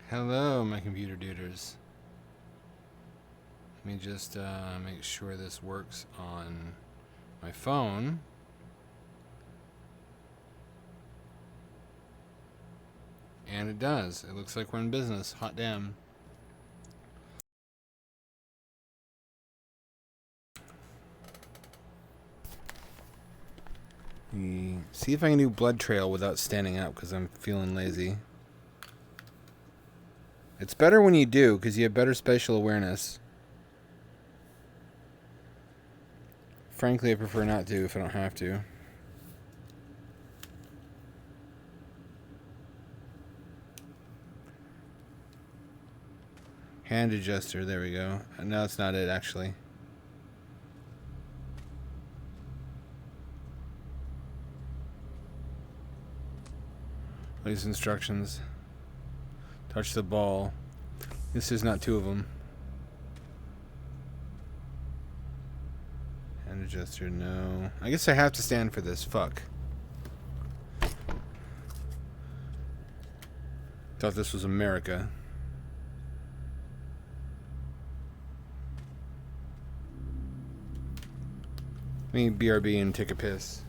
Hello, my computer duders. Let me just make sure this works on my phone. And it does. It looks like we're in business. Hot damn. See if I can do blood trail without standing up because I'm feeling lazy. It's better when you do because you have better spatial awareness. Frankly, I prefer not to if I don't have to. Hand adjuster, there we go. No, that's not it actually. These instructions. Touch the ball. This is not two of them. Hand adjuster, no. I guess I have to stand for this. Fuck. Thought this was America. Let me BRB and take a piss.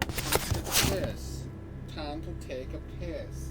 Piss. Time to take a piss.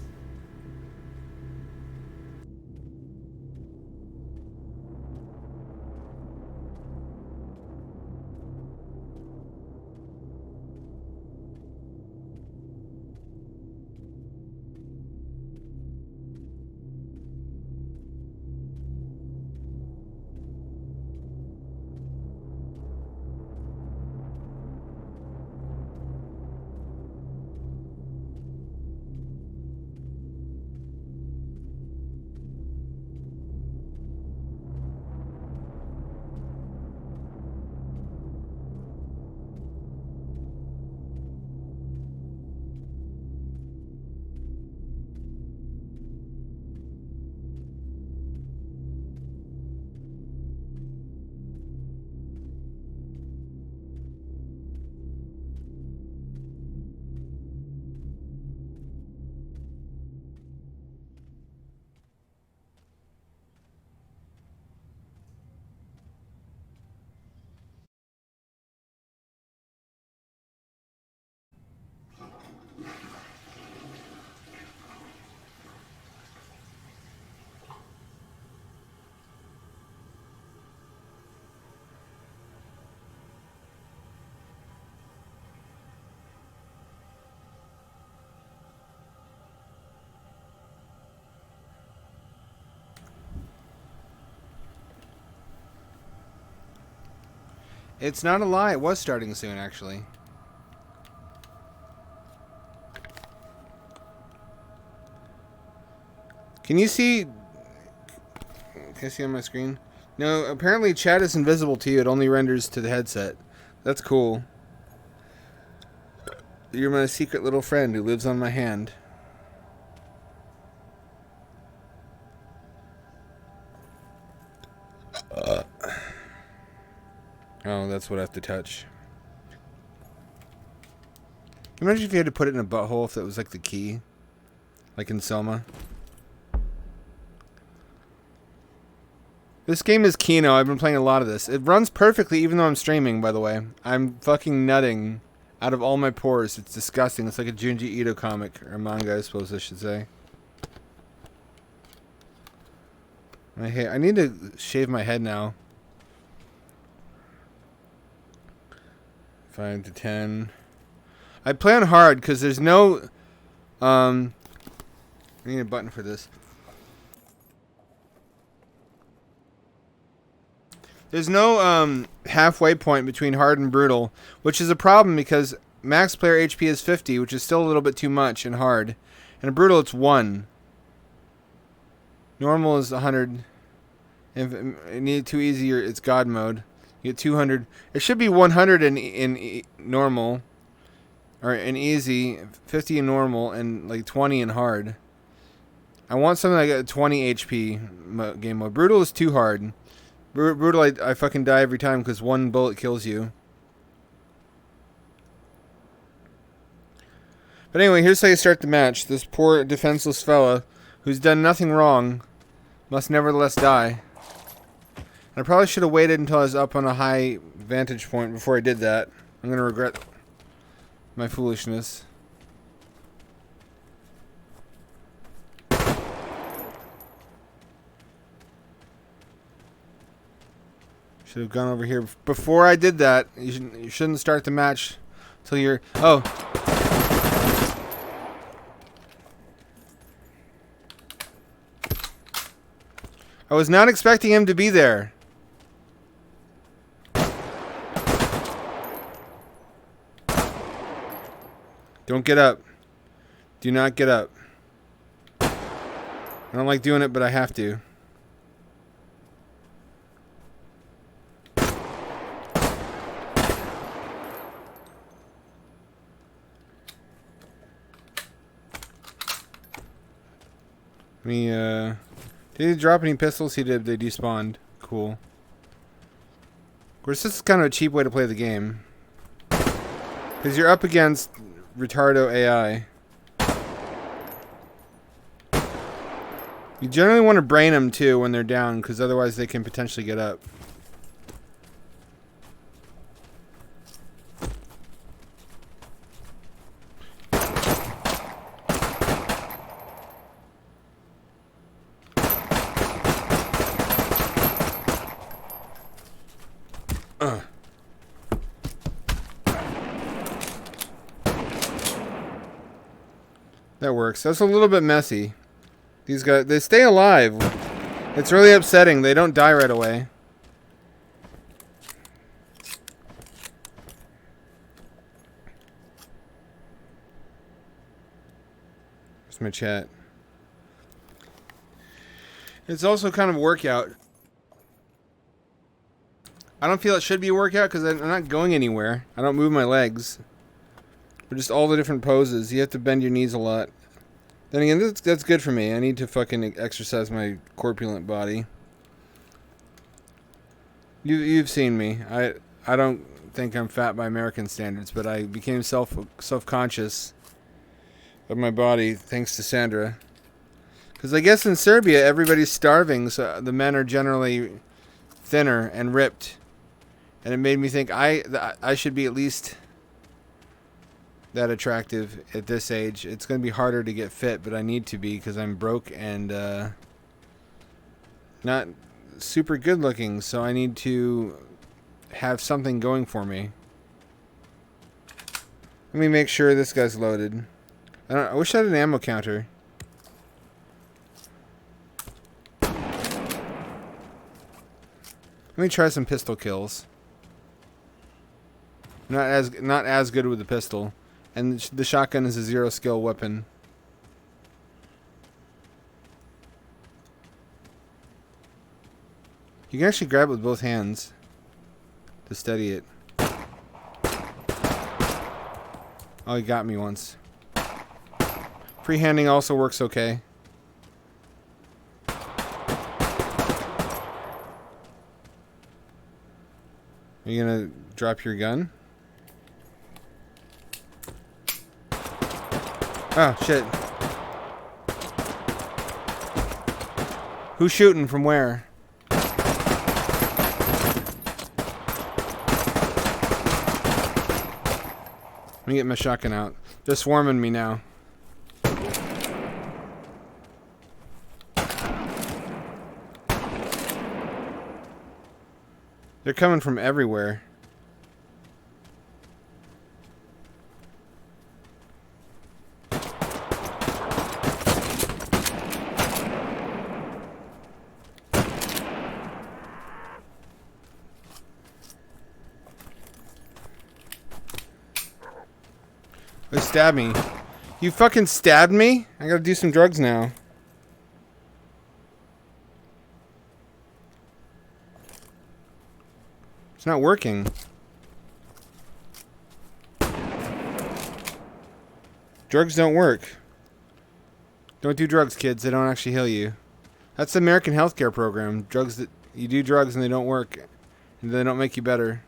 It's not a lie. It was starting soon, actually. Can you see? Can I see on my screen? No, apparently chat is invisible to you. It only renders to the headset. That's cool. You're my secret little friend who lives on my hand. Oh, that's what I have to touch. Imagine if you had to put it in a butthole if that was like the key. Like in Selma. This game is Kino. I've been playing a lot of this. It runs perfectly even though I'm streaming, by the way. I'm fucking nutting out of all my pores. It's disgusting. It's like a Junji Ito comic. Or manga, I suppose I should say. My hair. I need to shave my head now. 5 to 10. I play on hard because there's no... I need a button for this. There's no halfway point between hard and brutal, which is a problem because max player HP is 50, which is still a little bit too much in hard. And in brutal, it's 1. Normal is 100. If you need it too easy, it's God mode. You get 200. It should be 100 in normal. Or in easy, 50 in normal, and like 20 in hard. I want something like a 20 HP game mode. Brutal is too hard. Brutal, I fucking die every time because one bullet kills you. But anyway, here's how you start the match. This poor defenseless fella, who's done nothing wrong, must nevertheless die. And I probably should have waited until I was up on a high vantage point before I did that. I'm going to regret my foolishness. Should have gone over here before I did that. You shouldn't start the match until you're... Oh. I was not expecting him to be there. Don't get up. Do not get up. I don't like doing it, but I have to. Did he drop any pistols? He did. They despawned. Cool. Of course, this is kind of a cheap way to play the game. Because you're up against retardo AI. You generally want to brain them, too, when they're down, because otherwise they can potentially get up. That works. That's a little bit messy. These guys, they stay alive. It's really upsetting. They don't die right away. Here's my chat. It's also kind of a workout. I don't feel it should be a workout because I'm not going anywhere. I don't move my legs. But just all the different poses. You have to bend your knees a lot. Then again, that's good for me. I need to fucking exercise my corpulent body. You've seen me. I don't think I'm fat by American standards, but I became self-conscious of my body thanks to Sandra. Because I guess in Serbia everybody's starving, so the men are generally thinner and ripped. And it made me think I should be at least that attractive at this age. It's going to be harder to get fit, but I need to be because I'm broke and not super good looking, so I need to have something going for me. Let me make sure this guy's loaded. I wish I had an ammo counter. Let me try some pistol kills. Not as good with the pistol. And the shotgun is a 0 skill weapon. You can actually grab it with both hands to steady it. Oh, he got me once. Freehanding also works okay. Are you gonna drop your gun? Oh, shit. Who's shooting from where? Let me get my shotgun out. They're swarming me now. They're coming from everywhere. They stabbed me. You fucking stabbed me? I gotta do some drugs now. It's not working. Drugs don't work. Don't do drugs, kids. They don't actually heal you. That's the American healthcare program. Drugs that you do drugs and they don't work. And they don't make you better.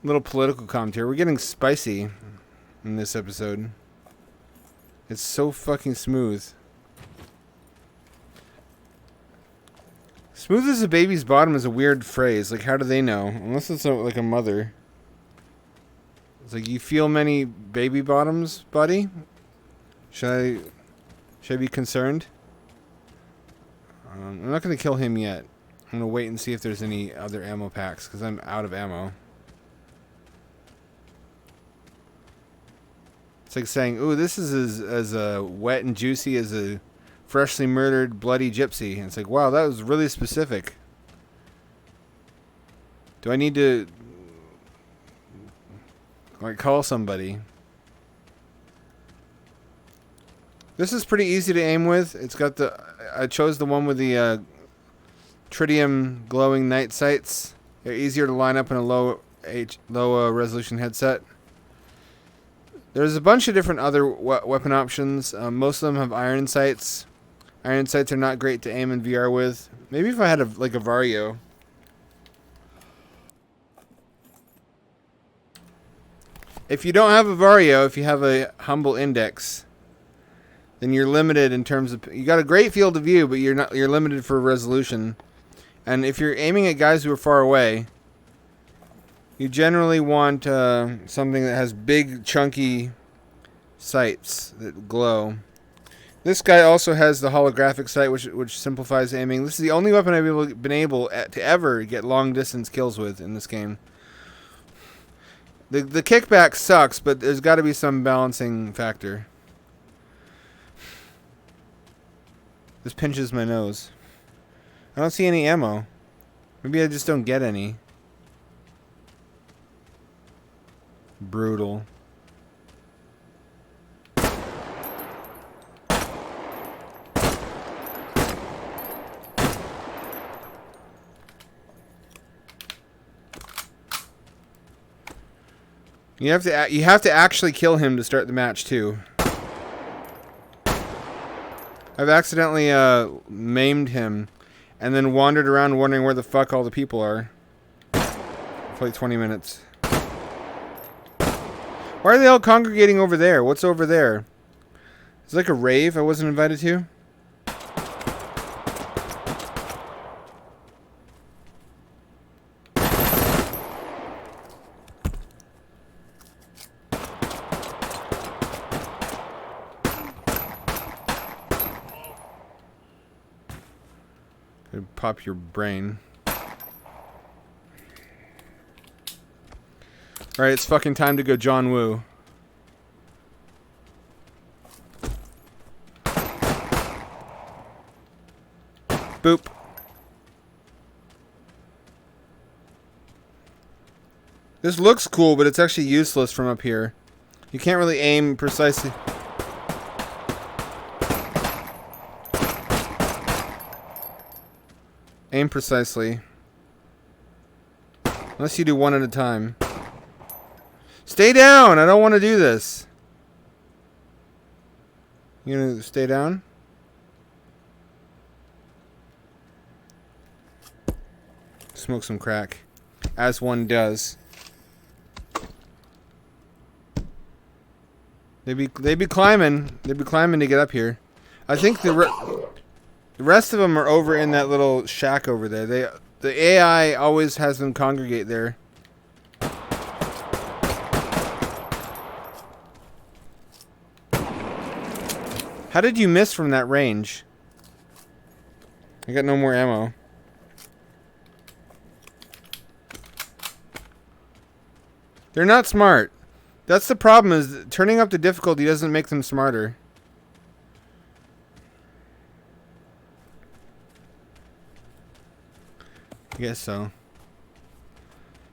Little political commentary. We're getting spicy in this episode. It's so fucking smooth. Smooth as a baby's bottom is a weird phrase. Like, how do they know? Unless it's like a mother. It's like, you feel many baby bottoms, buddy? Should I be concerned? I'm not going to kill him yet. I'm going to wait and see if there's any other ammo packs, because I'm out of ammo. It's like saying, ooh, this is as wet and juicy as a freshly murdered bloody gypsy. And it's like, wow, that was really specific. Do I need to like call somebody? This is pretty easy to aim with. It's got I chose the one with the tritium glowing night sights. They're easier to line up in a low resolution headset. There's a bunch of different other weapon options. Most of them have iron sights. Iron sights are not great to aim in VR with. Maybe if I had a Vario. If you don't have a Vario, if you have a humble index, then you're limited in terms of, you got a great field of view, but you're limited for resolution. And if you're aiming at guys who are far away, you generally want something that has big, chunky sights that glow. This guy also has the holographic sight, which simplifies aiming. This is the only weapon I've been able to ever get long-distance kills with in this game. The kickback sucks, but there's got to be some balancing factor. This pinches my nose. I don't see any ammo. Maybe I just don't get any. Brutal. You have to actually kill him to start the match too. I've accidentally maimed him and then wandered around wondering where the fuck all the people are. For like 20 minutes. Why are they all congregating over there? What's over there? Is it like a rave I wasn't invited to? It'd pop your brain. Alright, it's fucking time to go John Woo. Boop. This looks cool, but it's actually useless from up here. You can't really aim precisely. Aim precisely. Unless you do one at a time. Stay down! I don't want to do this. You gonna stay down? Smoke some crack. As one does. They'd be climbing. They'd be climbing to get up here. I think the rest of them are over in that little shack over there. The AI always has them congregate there. How did you miss from that range? I got no more ammo. They're not smart. That's the problem, is turning up the difficulty doesn't make them smarter. I guess so.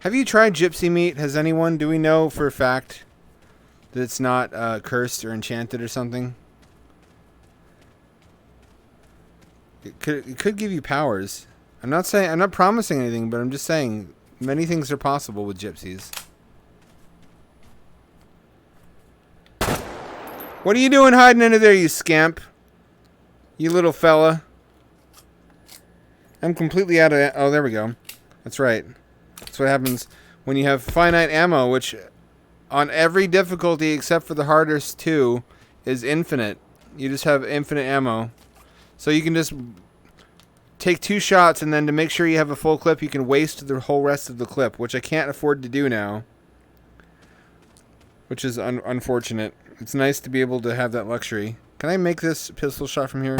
Have you tried gypsy meat? Has anyone? Do we know for a fact that it's not cursed or enchanted or something? It could give you powers. I'm not promising anything, but I'm just saying many things are possible with gypsies. What are you doing hiding under there, you scamp? You little fella. I'm completely out of... Oh, there we go. That's right. That's what happens when you have finite ammo, which on every difficulty except for the hardest two is infinite. You just have infinite ammo. So you can just take 2 shots, and then to make sure you have a full clip, you can waste the whole rest of the clip, which I can't afford to do now. Which is unfortunate. It's nice to be able to have that luxury. Can I make this pistol shot from here?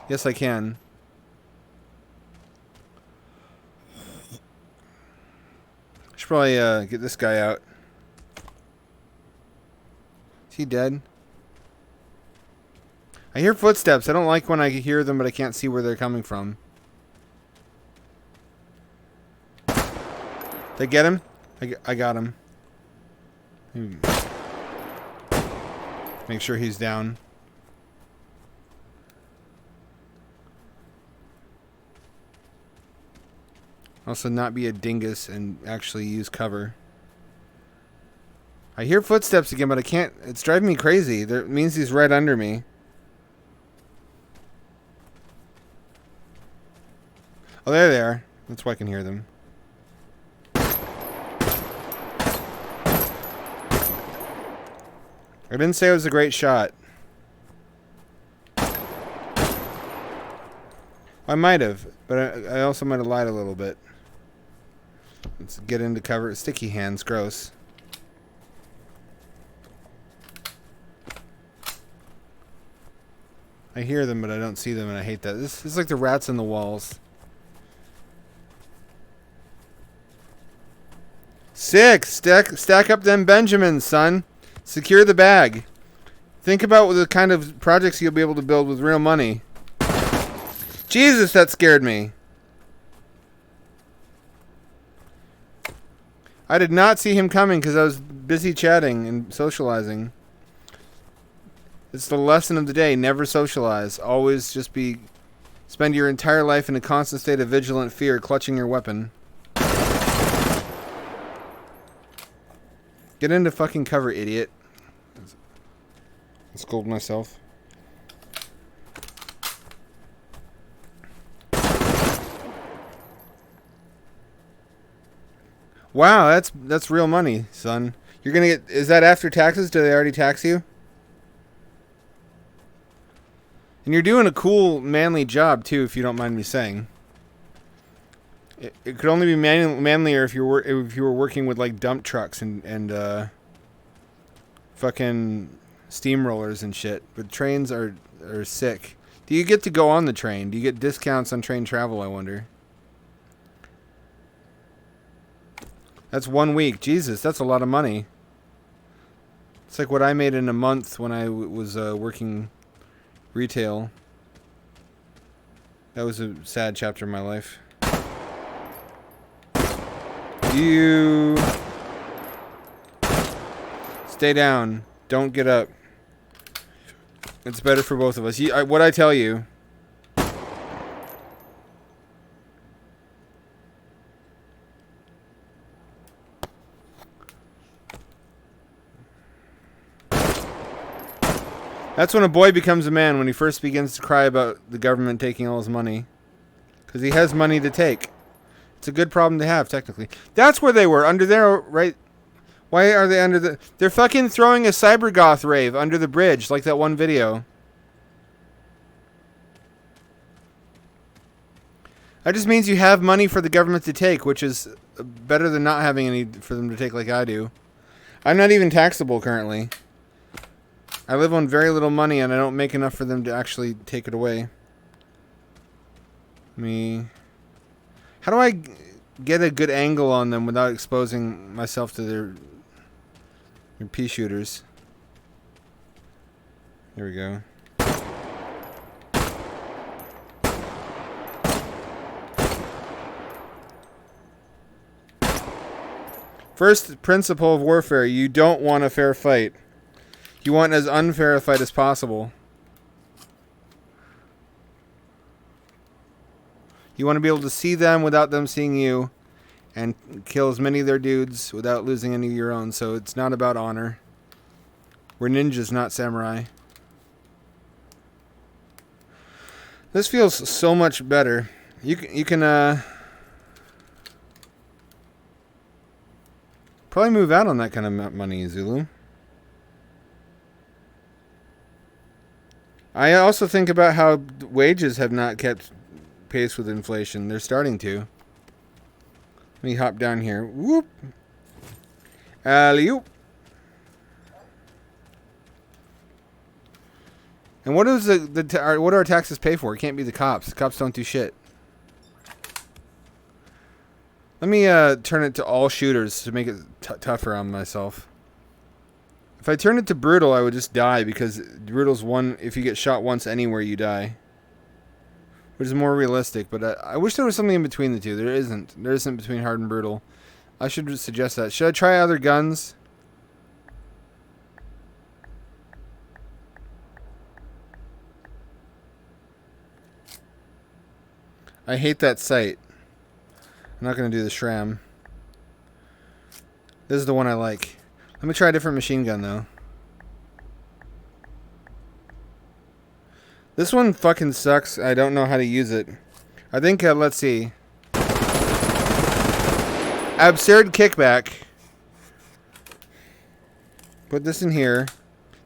Yes, I can. Should probably get this guy out. Is he dead? I hear footsteps. I don't like when I hear them, but I can't see where they're coming from. Did I get him? I got him. Make sure he's down. Also, not be a dingus and actually use cover. I hear footsteps again, but I can't. It's driving me crazy. That means he's right under me. Oh, there they are. That's why I can hear them. I didn't say it was a great shot. I might have, but I also might have lied a little bit. Let's get into cover. Sticky hands, gross. I hear them, but I don't see them, and I hate that. This is like the rats in the walls. 6. Stack up them Benjamins, son. Secure the bag. Think about the kind of projects you'll be able to build with real money. Jesus, that scared me. I did not see him coming because I was busy chatting and socializing. It's the lesson of the day. Never socialize. Always just spend your entire life in a constant state of vigilant fear, clutching your weapon. Get into fucking cover, idiot. I'll scold myself. Wow, that's real money, son. You're gonna get. Is that after taxes? Do they already tax you? And you're doing a cool, manly job too, if you don't mind me saying. It could only be manlier if you were working with like dump trucks and fucking steamrollers and shit. But trains are sick. Do you get to go on the train? Do you get discounts on train travel, I wonder? That's 1 week. Jesus, that's a lot of money. It's like what I made in a month when I was working retail. That was a sad chapter in my life. You stay down. Don't get up. It's better for both of us. What I tell you. That's when a boy becomes a man, when he first begins to cry about the government taking all his money. Because he has money to take. It's a good problem to have, technically. That's where they were, under there, right? Why are they under the... They're fucking throwing a cybergoth rave under the bridge, like that one video. That just means you have money for the government to take, which is better than not having any for them to take like I do. I'm not even taxable currently. I live on very little money, and I don't make enough for them to actually take it away. How do I get a good angle on them without exposing myself to their pea shooters? Here we go. First principle of warfare, you don't want a fair fight. You want as unfair a fight as possible. You want to be able to see them without them seeing you, and kill as many of their dudes without losing any of your own. So it's not about honor. We're ninjas, not samurai. This feels so much better. You can Probably move out on that kind of money, Zulu. I also think about how wages have not kept pace with inflation. They're starting to. Let me hop down here. Whoop. Alley-oop. And what does what do our taxes pay for? It can't be the cops. The cops don't do shit. Let me turn it to all shooters to make it tougher on myself. If I turn it to brutal, I would just die because brutal's one. If you get shot once anywhere, you die. Which is more realistic, but I wish there was something in between the two. There isn't. There isn't between hard and brutal. I should suggest that. Should I try other guns? I hate that sight. I'm not going to do the Shram. This is the one I like. Let me try a different machine gun, though. This one fucking sucks. I don't know how to use it. I think, let's see. Absurd kickback. Put this in here.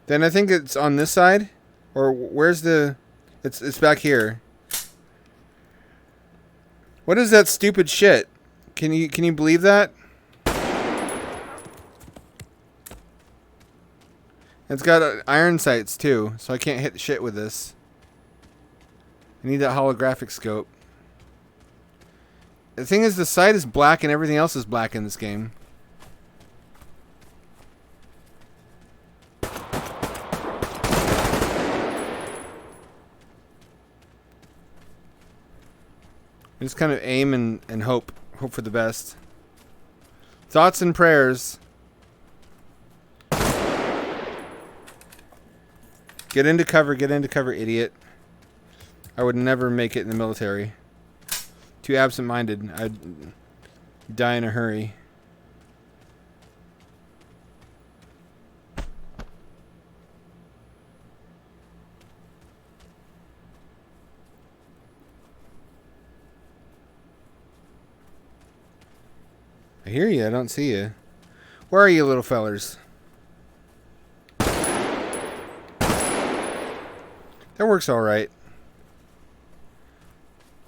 Then I think it's on this side. Or where's the... It's back here. What is that stupid shit? Can you believe that? It's got iron sights too, so I can't hit shit with this. I need that holographic scope. The thing is, the sight is black and everything else is black in this game. Just kind of aim and hope for the best. Thoughts and prayers. Get into cover, idiot. I would never make it in the military. Too absent-minded. I'd die in a hurry. I hear you. I don't see you. Where are you, little fellers? That works all right.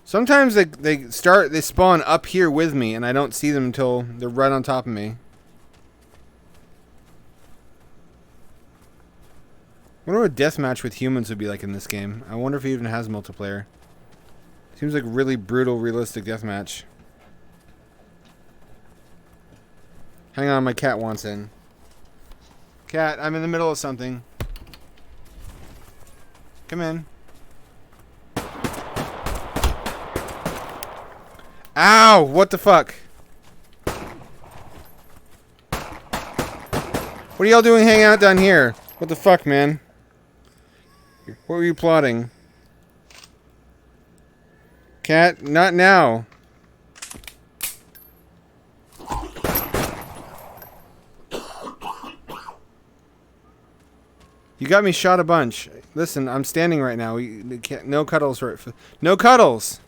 Sometimes they spawn up here with me, and I don't see them until they're right on top of me. I wonder what a deathmatch with humans would be like in this game. I wonder if it even has multiplayer. Seems like a really brutal, realistic deathmatch. Hang on, my cat wants in. Cat, I'm in the middle of something. Come in. Ow! What the fuck? What are y'all doing hanging out down here? What the fuck, man? What were you plotting? Cat, not now. You got me shot a bunch. Listen, I'm standing right now. We can't, no cuddles. No cuddles!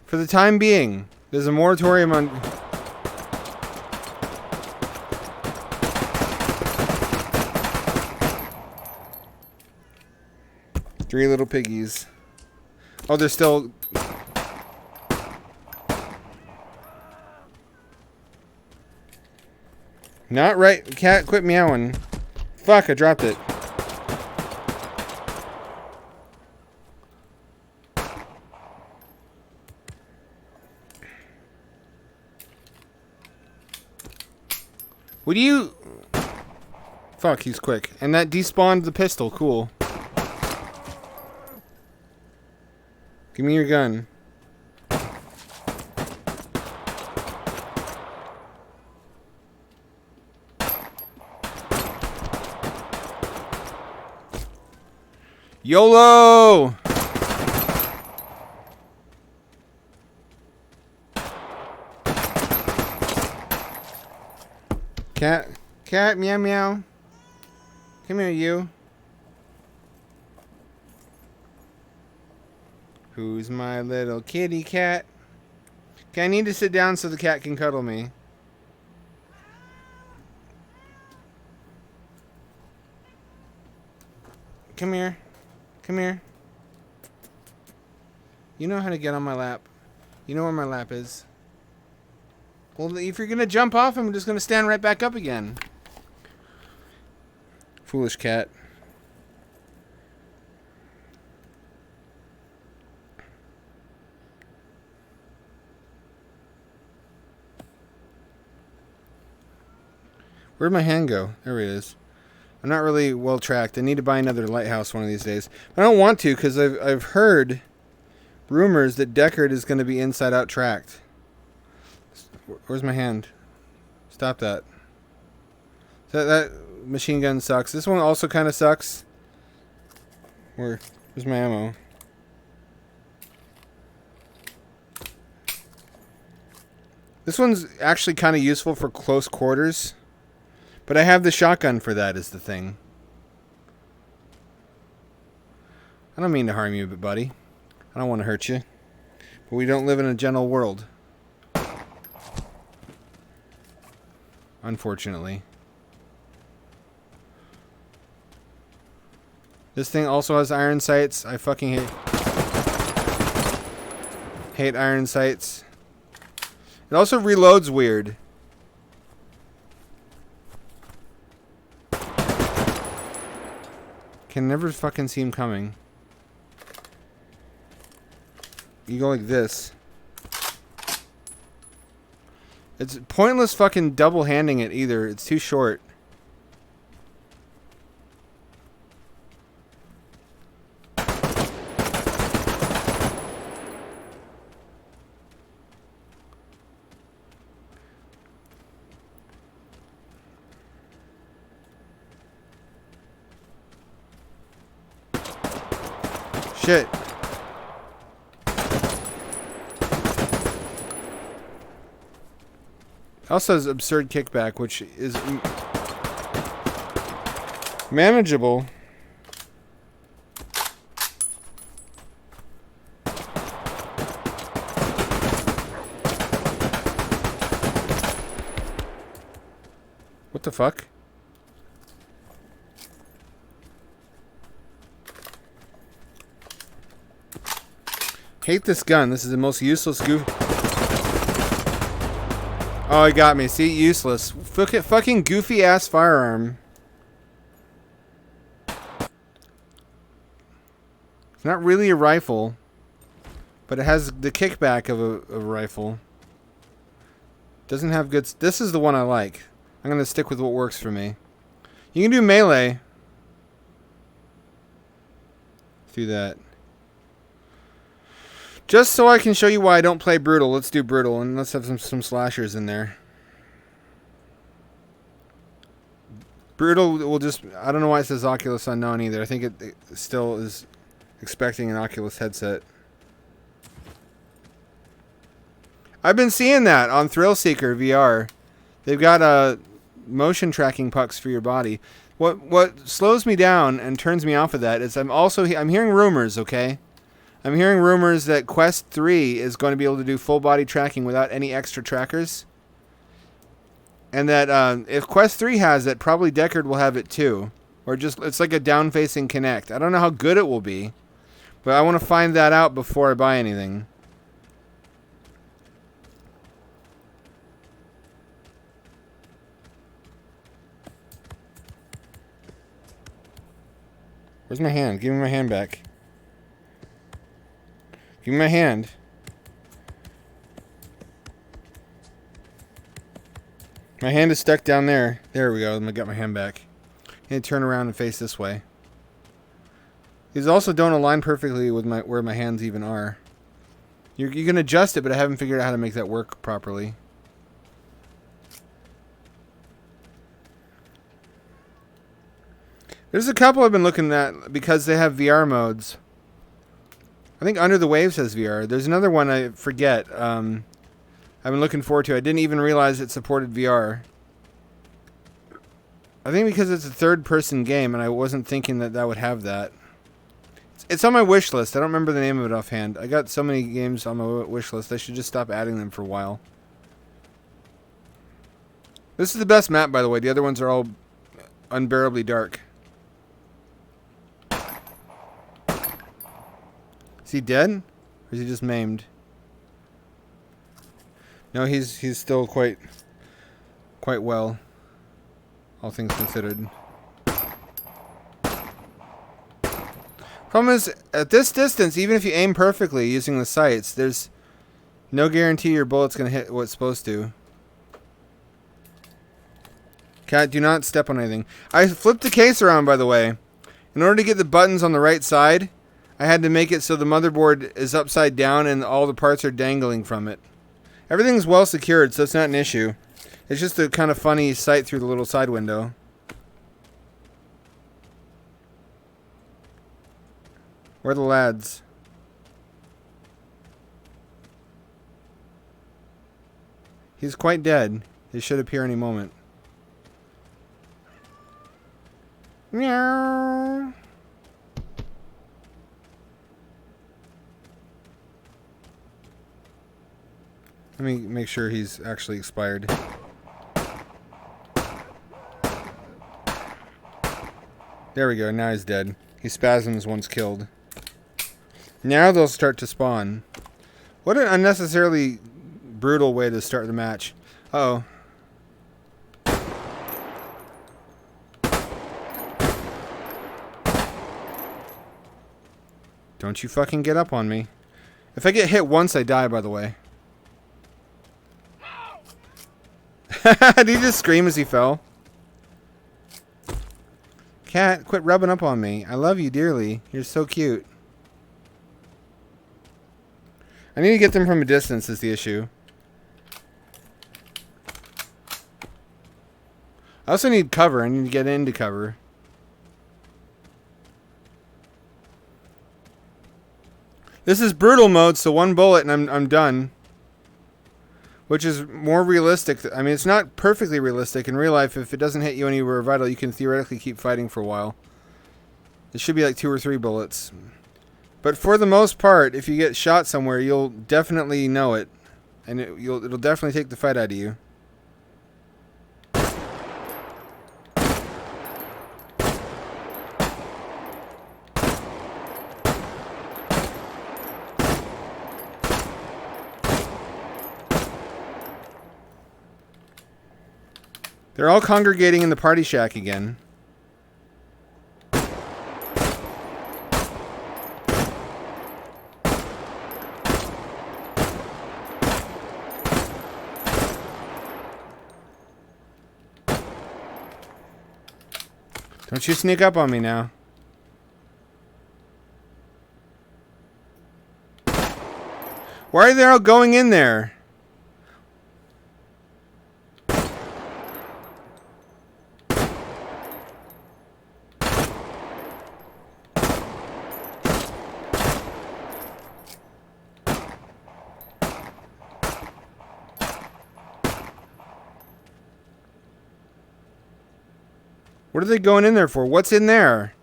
For the time being. There's a moratorium on... Three little piggies. Oh, they're still... Not right. Cat, quit meowing. Fuck, I dropped it. What do you... Fuck, he's quick. And that despawned the pistol. Cool. Give me your gun. YOLO! Cat, meow meow. Come here, you. Who's my little kitty cat? Okay, I need to sit down so the cat can cuddle me. Come here. Come here. You know how to get on my lap. You know where my lap is. Well, if you're going to jump off, I'm just going to stand right back up again. Foolish cat. Where'd my hand go? There it is. I'm not really well tracked. I need to buy another lighthouse one of these days. I don't want to because I've heard rumors that Deckard is going to be inside out tracked. Where's my hand? Stop that. That machine gun sucks. This one also kind of sucks. Where's my ammo? This one's actually kind of useful for close quarters. But I have the shotgun for that, is the thing. I don't mean to harm you, buddy. I don't want to hurt you. But we don't live in a gentle world. Unfortunately. This thing also has iron sights. I fucking hate iron sights. It also reloads weird. Can never fucking see him coming. You go like this. It's pointless fucking double-handing it either. It's too short. Shit. Also has absurd kickback, which is manageable. What the fuck? Hate this gun. This is the most useless goof. Oh, he got me. See? Useless. Fucking goofy ass firearm. It's not really a rifle. But it has the kickback of a rifle. Doesn't have good... This is the one I like. I'm going to stick with what works for me. You can do melee. Do that. Just so I can show you why I don't play Brutal, let's do Brutal, and let's have some slashers in there. Brutal will just... I don't know why it says Oculus Unknown either. I think it still is expecting an Oculus headset. I've been seeing that on Thrill Seeker VR. They've got motion tracking pucks for your body. What slows me down and turns me off of that is I'm hearing rumors, okay? I'm hearing rumors that Quest 3 is going to be able to do full body tracking without any extra trackers. And that if Quest 3 has it, probably Deckard will have it too. Or just, it's like a down-facing Kinect. I don't know how good it will be. But I want to find that out before I buy anything. Where's my hand? Give me my hand back. Give me my hand. My hand is stuck down there. There we go. I got my hand back. And turn around and face this way. These also don't align perfectly with where my hands even are. You can adjust it, but I haven't figured out how to make that work properly. There's a couple I've been looking at because they have VR modes. I think Under the Waves has VR. There's another one I forget. I've been looking forward to. I didn't even realize it supported VR. I think because it's a third-person game, and I wasn't thinking that would have that. It's on my wish list. I don't remember the name of it offhand. I got so many games on my wish list. I should just stop adding them for a while. This is the best map, by the way. The other ones are all unbearably dark. Is he dead? Or is he just maimed? No, he's still quite well, all things considered. Problem is, at this distance, even if you aim perfectly using the sights, there's no guarantee your bullet's going to hit what it's supposed to. Cat, do not step on anything. I flipped the case around, by the way. In order to get the buttons on the right side, I had to make it so the motherboard is upside down and all the parts are dangling from it. Everything's well secured, so it's not an issue. It's just a kind of funny sight through the little side window. Where are the lads? He's quite dead. He should appear any moment. Meow. Let me make sure he's actually expired. There we go. Now he's dead. He spasms once killed. Now they'll start to spawn. What an unnecessarily brutal way to start the match. Uh-oh. Don't you fucking get up on me. If I get hit once, I die, by the way. Did he just scream as he fell? Cat, quit rubbing up on me. I love you dearly. You're so cute. I need to get them from a distance is the issue. I also need cover. I need to get into cover. This is brutal mode, so one bullet and I'm done. Which is more realistic. I mean, it's not perfectly realistic. In real life, if it doesn't hit you anywhere vital, you can theoretically keep fighting for a while. It should be like 2 or 3 bullets. But for the most part, if you get shot somewhere, you'll definitely know it. And it'll definitely take the fight out of you. They're all congregating in the party shack again. Don't you sneak up on me now. Why are they all going in there? What are they going in there for? What's in there?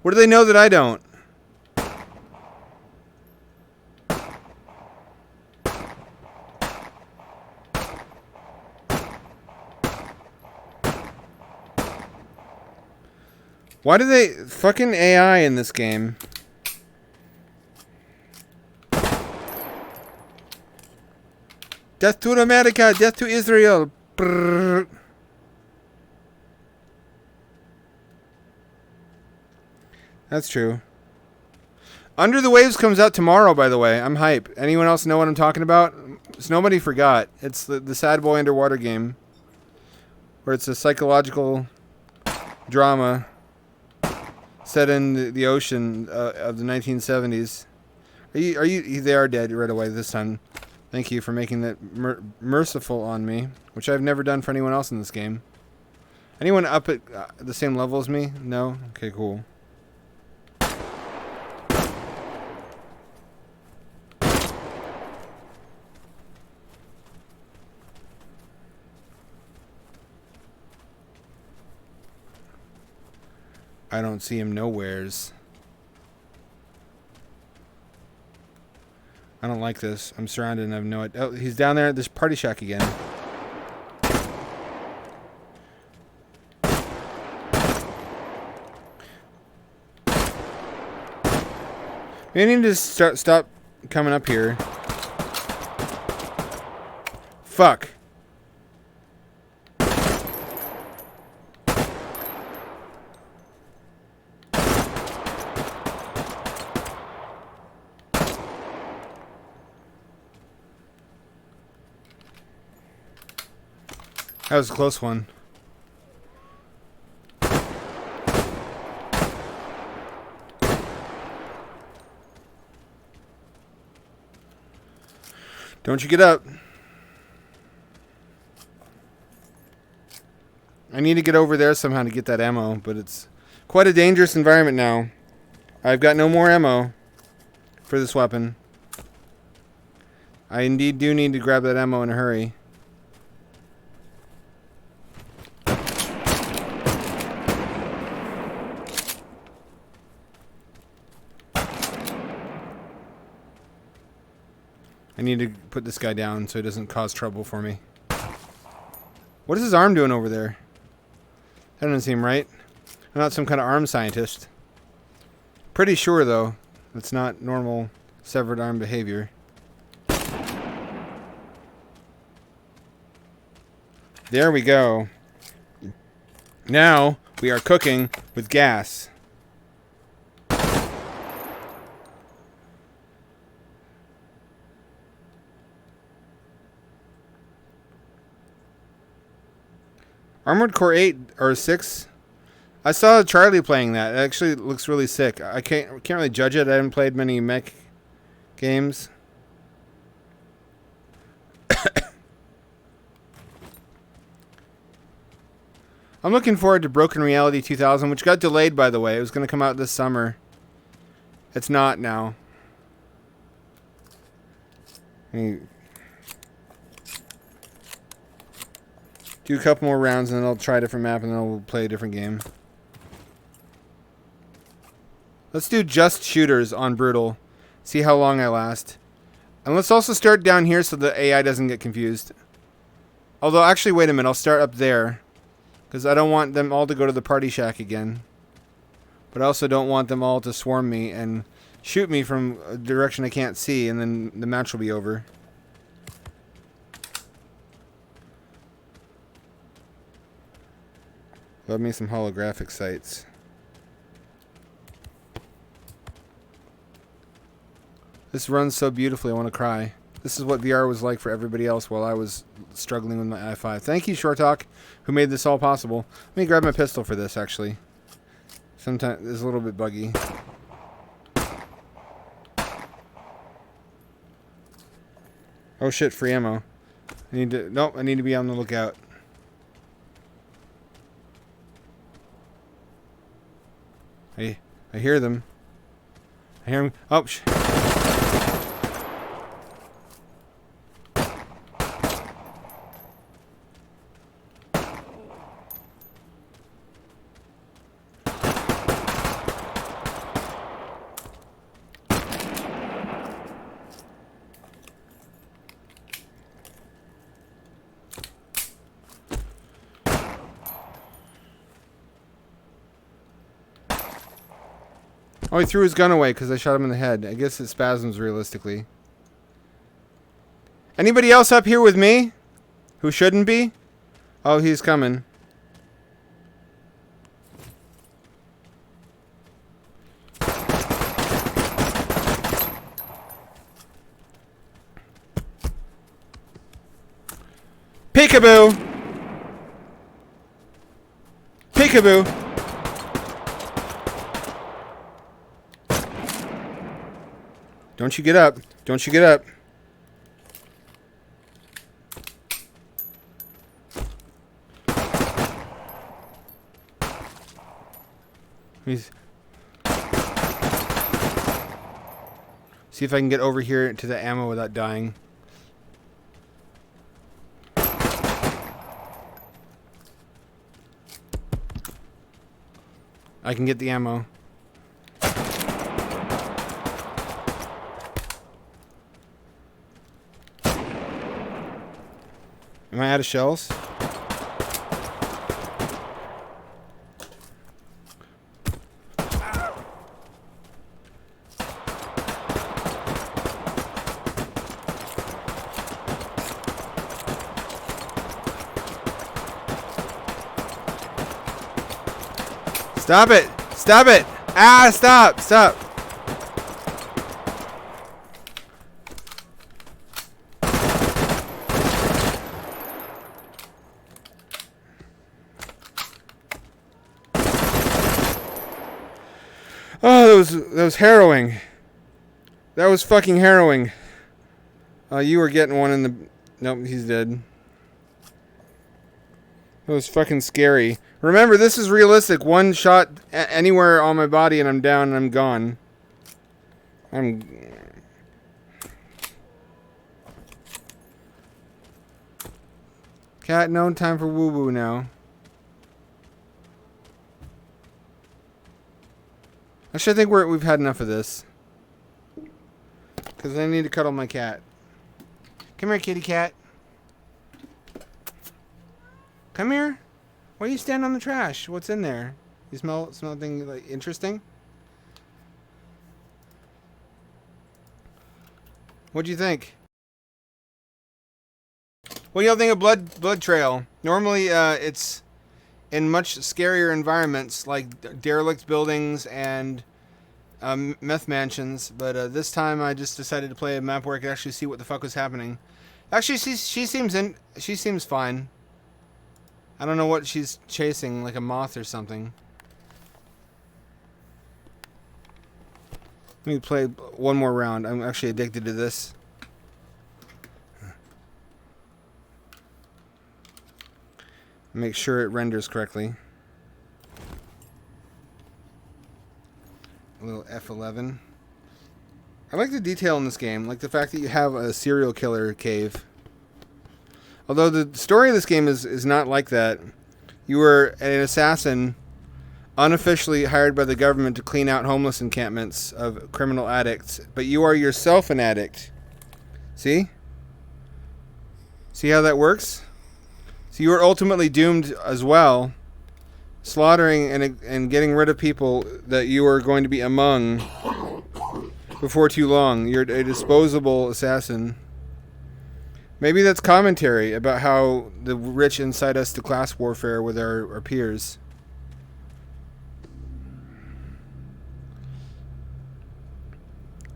What do they know that I don't? Why do they... Fucking AI in this game. Death to America! Death to Israel! Brrr. That's true. Under the Waves comes out tomorrow, by the way. I'm hype. Anyone else know what I'm talking about? Nobody forgot. It's the Sad Boy Underwater game. Where it's a psychological drama set in the ocean of the 1970s. They are dead right away this time. Thank you for making that merciful on me. Which I've never done for anyone else in this game. Anyone up at the same level as me? No? Okay, cool. I don't see him nowheres. I don't like this. I'm surrounded and I have no idea. Oh, he's down there at this party shack again. We need to stop coming up here. Fuck. That was a close one. Don't you get up. I need to get over there somehow to get that ammo, but it's quite a dangerous environment now. I've got no more ammo for this weapon. I indeed do need to grab that ammo in a hurry. I need to put this guy down so he doesn't cause trouble for me. What is his arm doing over there? That doesn't seem right. I'm not some kind of arm scientist. Pretty sure, though, that's not normal severed arm behavior. There we go. Now we are cooking with gas. Armored Core 8 or 6. I saw Charlie playing that. It actually looks really sick. I can't really judge it. I haven't played many mech games. I'm looking forward to Broken Reality 2000, which got delayed, by the way. It was going to come out this summer. It's not now. Do a couple more rounds and then I'll try a different map and then we'll play a different game. Let's do just shooters on Brutal. See how long I last. And let's also start down here so the AI doesn't get confused. Although, actually, wait a minute. I'll start up there. Because I don't want them all to go to the party shack again. But I also don't want them all to swarm me and shoot me from a direction I can't see. And then the match will be over. Love me some holographic sights. This runs so beautifully, I want to cry. This is what VR was like for everybody else while I was struggling with my i5. Thank you, Short Talk, who made this all possible. Let me grab my pistol for this, actually. Sometimes it's a little bit buggy. Oh shit, free ammo. I need to be on the lookout. I hear them. I hear them. Oh, Oh, he threw his gun away because I shot him in the head. I guess it spasms realistically. Anybody else up here with me? Who shouldn't be? Oh, he's coming. Peekaboo! Peekaboo! Don't you get up. Don't you get up. He's... See if I can get over here to the ammo without dying. I can get the ammo. Am I out of shells? Stop it! Stop it! Ah, stop! Stop! Oh, that was harrowing. That was fucking harrowing. You were getting one in the... Nope, he's dead. That was fucking scary. Remember, this is realistic. One shot anywhere on my body and I'm down and I'm gone. Cat, no time for woo-woo now. Actually, I think we've had enough of this. Because I need to cuddle my cat. Come here, kitty cat. Come here. Why are you standing on the trash? What's in there? You smell something like interesting? What'd you think? What do y'all think of Blood Trail? Normally, it's in much scarier environments like derelict buildings and meth mansions, but this time I just decided to play a map where I could actually see what the fuck was happening. Actually, she seems fine. I don't know what she's chasing, like a moth or something. Let me play one more round. I'm actually addicted to this. Make sure it renders correctly. A little F11. I like the detail in this game, like the fact that you have a serial killer cave. Although the story of this game is not like that. You were an assassin unofficially hired by the government to clean out homeless encampments of criminal addicts, but you are yourself an addict. See? See how that works? So you are ultimately doomed as well, slaughtering and getting rid of people that you are going to be among before too long. You're a disposable assassin. Maybe that's commentary about how the rich incite us to class warfare with our peers.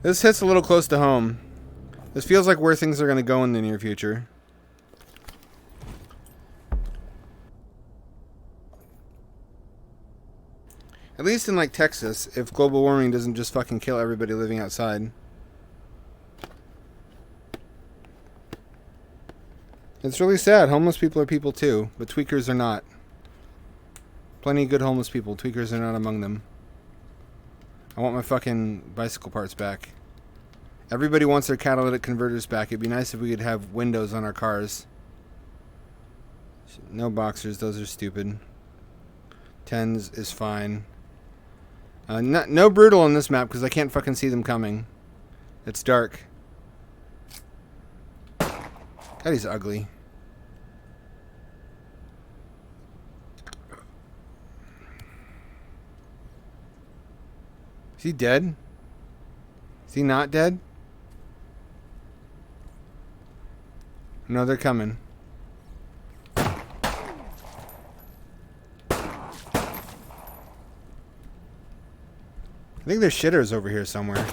This hits a little close to home. This feels like where things are going to go in the near future. At least in like Texas, if global warming doesn't just fucking kill everybody living outside. It's really sad. Homeless people are people too, but tweakers are not. Plenty of good homeless people. Tweakers are not among them. I want my fucking bicycle parts back. Everybody wants their catalytic converters back. It'd be nice if we could have windows on our cars. No boxers. Those are stupid. 10s is fine. No brutal on this map because I can't fucking see them coming. It's dark. God, he's ugly. Is he dead? Is he not dead? No, they're coming. I think there's shitters over here somewhere.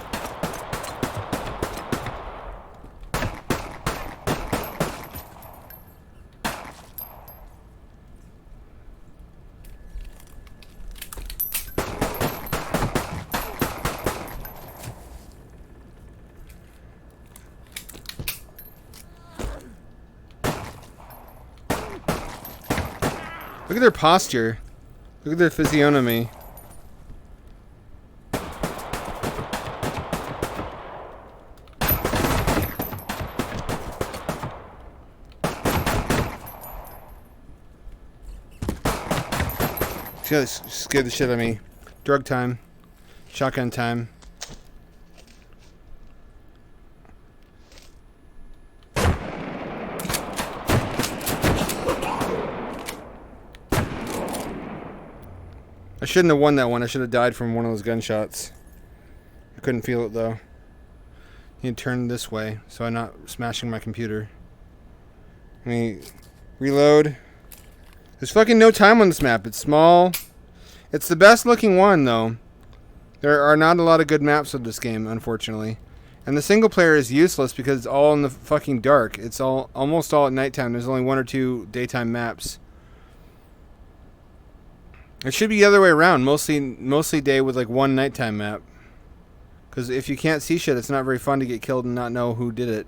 Look at their posture. Look at their physiognomy. She scared the shit out of me. Drug time. Shotgun time. I shouldn't have won that one. I should have died from one of those gunshots. I couldn't feel it though. Need to turn this way so I'm not smashing my computer. Let me reload. There's fucking no time on this map. It's small. It's the best looking one, though. There are not a lot of good maps of this game, unfortunately. And the single player is useless because it's all in the fucking dark. It's almost all at nighttime. There's only 1 or 2 daytime maps. It should be the other way around. Mostly day with like 1 nighttime map. Because if you can't see shit, it's not very fun to get killed and not know who did it.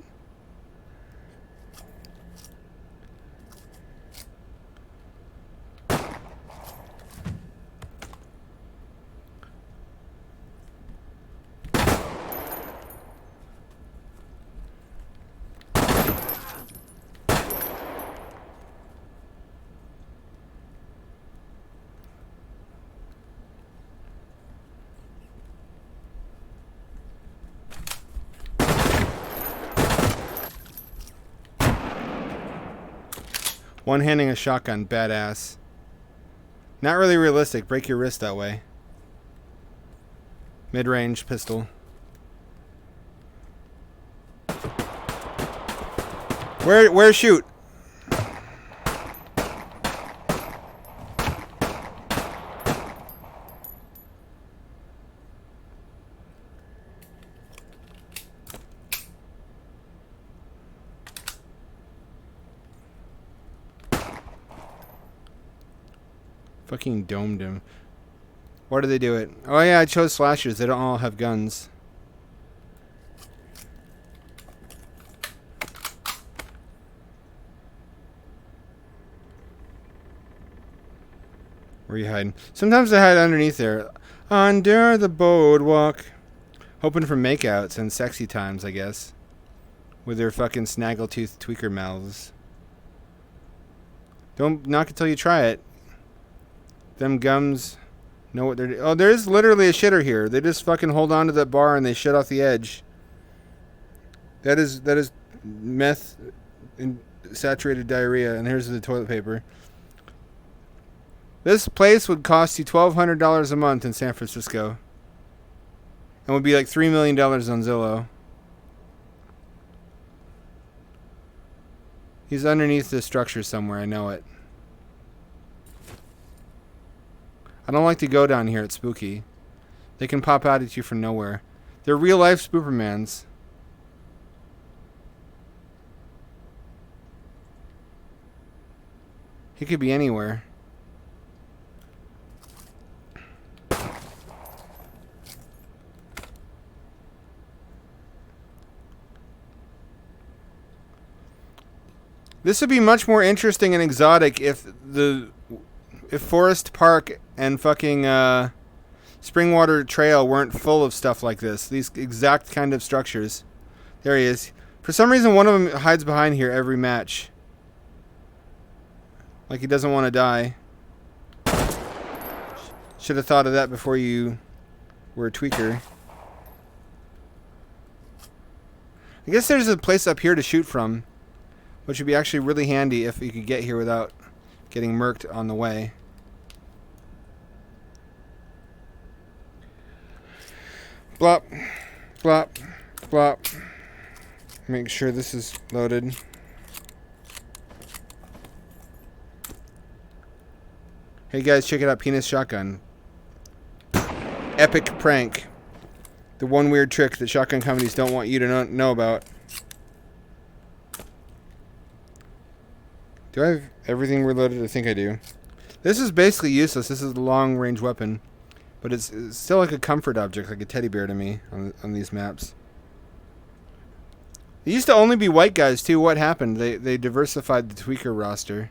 One-handing a shotgun, badass. Not really realistic. Break your wrist that way. Mid-range pistol. Where shoot? Fucking domed him. Why do they do it? Oh yeah, I chose slashers. They don't all have guns. Where are you hiding? Sometimes I hide underneath there. Under the boardwalk. Hoping for makeouts and sexy times, I guess. With their fucking snaggletooth tweaker mouths. Don't knock it till you try it. Them gums know what they're doing. Oh, there's literally a shitter here. They just fucking hold on to that bar and they shit off the edge. That is meth and saturated diarrhea. And here's the toilet paper. This place would cost you $1,200 a month in San Francisco. And would be like $3 million on Zillow. He's underneath the structure somewhere. I know it. I don't like to go down here. It's spooky. They can pop out at you from nowhere. They're real life Spoopermans. He could be anywhere. This would be much more interesting and exotic if Forest Park and fucking Springwater Trail weren't full of stuff like this. These exact kind of structures. There he is. For some reason, one of them hides behind here every match. Like he doesn't want to die. Should have thought of that before you were a tweaker. I guess there's a place up here to shoot from, which would be actually really handy if you could get here without getting murked on the way. Blop, blop, blop. Make sure this is loaded. Hey guys, check it out, penis shotgun. Epic prank. The one weird trick that shotgun companies don't want you to know about. Do I have everything reloaded? I think I do. This is basically useless. This is a long-range weapon. But it's still like a comfort object, like a teddy bear to me on these maps. It used to only be white guys, too. What happened? They diversified the tweaker roster.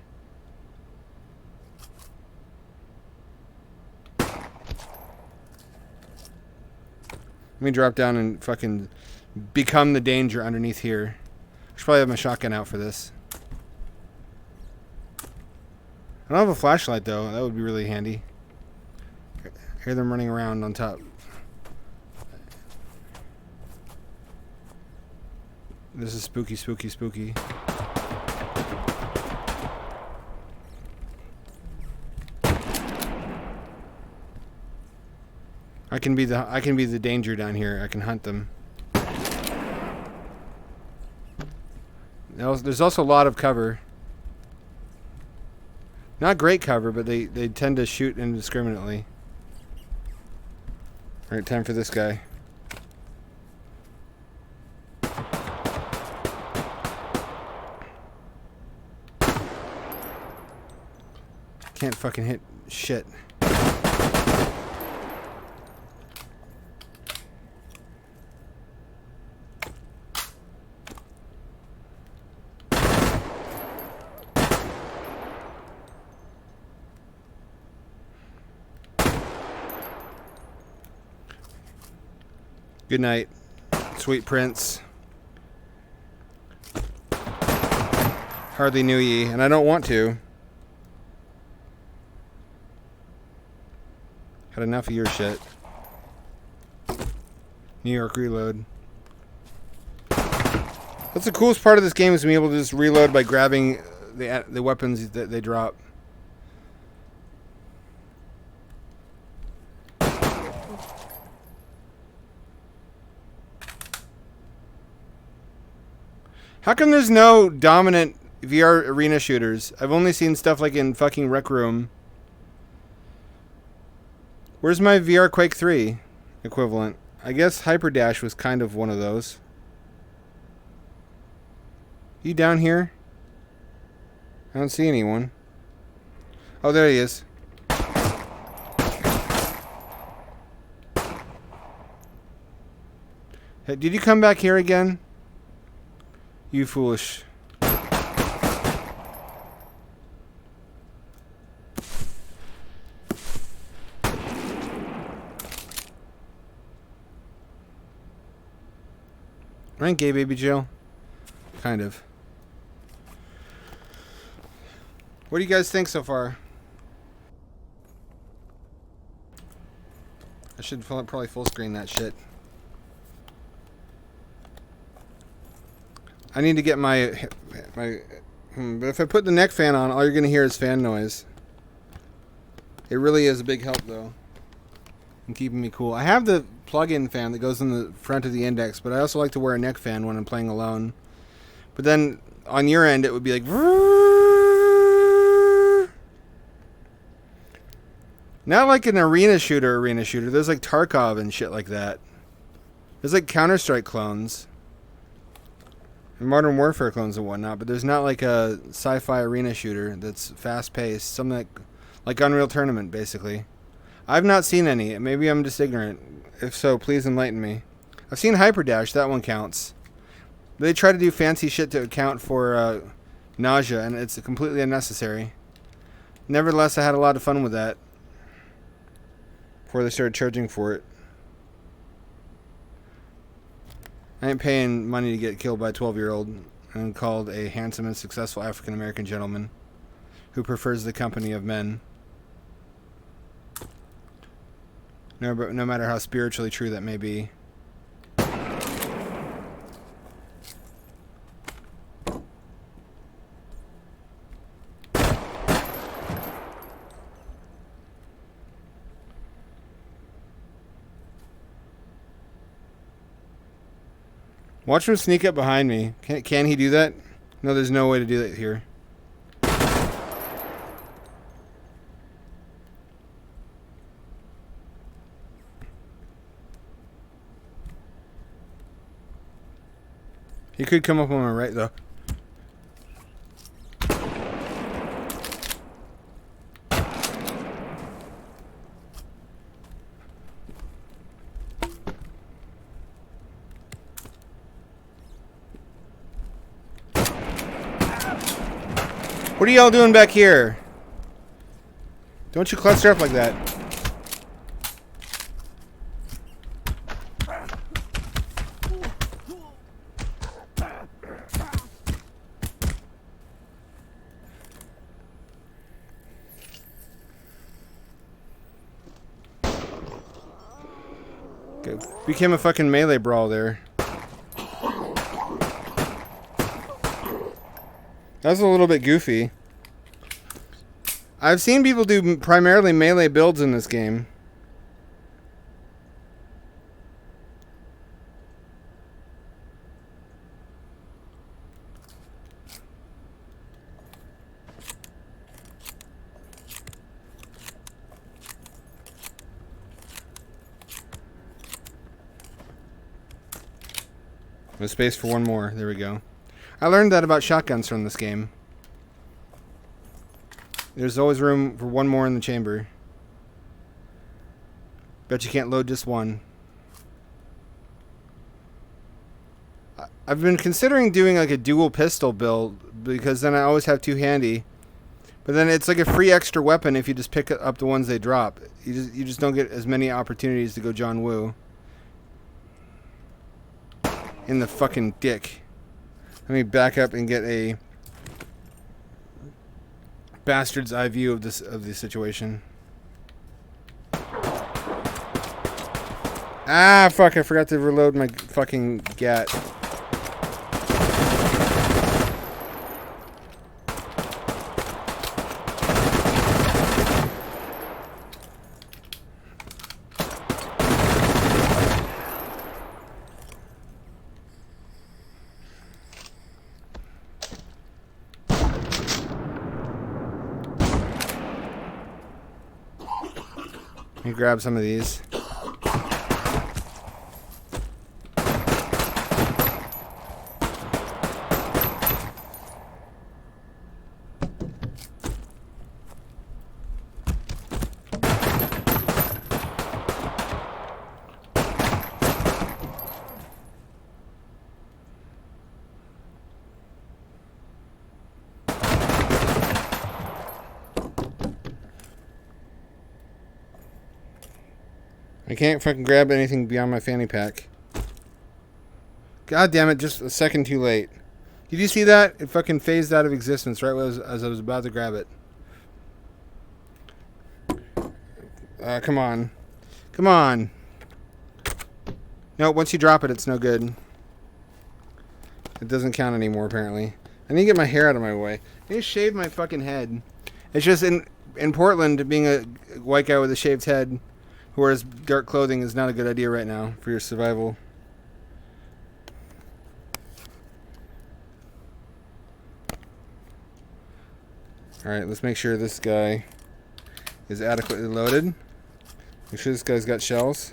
Let me drop down and fucking become the danger underneath here. I should probably have my shotgun out for this. I don't have a flashlight, though. That would be really handy. I hear them running around on top. This is spooky, spooky, spooky. I can be the danger down here. I can hunt them. There's also a lot of cover. Not great cover, but they tend to shoot indiscriminately. Alright, time for this guy. Can't fucking hit shit. Good night, sweet prince. Hardly knew ye, and I don't want to. Had enough of your shit. New York reload. That's the coolest part of this game, is being able to just reload by grabbing the weapons that they drop. How come there's no dominant VR arena shooters? I've only seen stuff like in fucking Rec Room. Where's my VR Quake 3 equivalent? I guess Hyperdash was kind of one of those. You down here? I don't see anyone. Oh, there he is. Hey, did you come back here again? You foolish. Right, gay baby Jill? Kind of. What do you guys think so far? I should probably full screen that shit. I need to get my but if I put the neck fan on, all you're gonna hear is fan noise. It really is a big help though, in keeping me cool. I have the plug-in fan that goes in the front of the Index, but I also like to wear a neck fan when I'm playing alone. But then on your end, it would be like. Not like an arena shooter. There's like Tarkov and shit like that. There's like Counter-Strike clones. And Modern Warfare clones and whatnot, but there's not like a sci-fi arena shooter that's fast-paced. Something like Unreal Tournament, basically. I've not seen any. Maybe I'm just ignorant. If so, please enlighten me. I've seen Hyperdash. That one counts. They try to do fancy shit to account for nausea, and it's completely unnecessary. Nevertheless, I had a lot of fun with that before they started charging for it. I ain't paying money to get killed by a 12-year-old and called a handsome and successful African-American gentleman who prefers the company of men. No matter how spiritually true that may be. Watch him sneak up behind me. Can he do that? No, there's no way to do that here. He could come up on my right, though. What are y'all doing back here? Don't you cluster up like that. Okay, became a fucking melee brawl there. That was a little bit goofy. I've seen people do primarily melee builds in this game. There's space for one more. There we go. I learned that about shotguns from this game. There's always room for one more in the chamber. Bet you can't load just one. I've been considering doing like a dual pistol build because then I always have two handy. But then it's like a free extra weapon if you just pick up the ones they drop. You just don't get as many opportunities to go John Woo. In the fucking dick. Let me back up and get a bastard's eye view of the situation. Ah, fuck, I forgot to reload my fucking gat. Let me grab some of these. I can't fucking grab anything beyond my fanny pack. God damn it, just a second too late. Did you see that? It fucking phased out of existence right as I was about to grab it. Come on. Come on. No, once you drop it, it's no good. It doesn't count anymore, apparently. I need to get my hair out of my way. I need to shave my fucking head. It's just in Portland, being a white guy with a shaved head who wears dark clothing is not a good idea right now for your survival. Alright, let's make sure this guy is adequately loaded. Make sure this guy's got shells.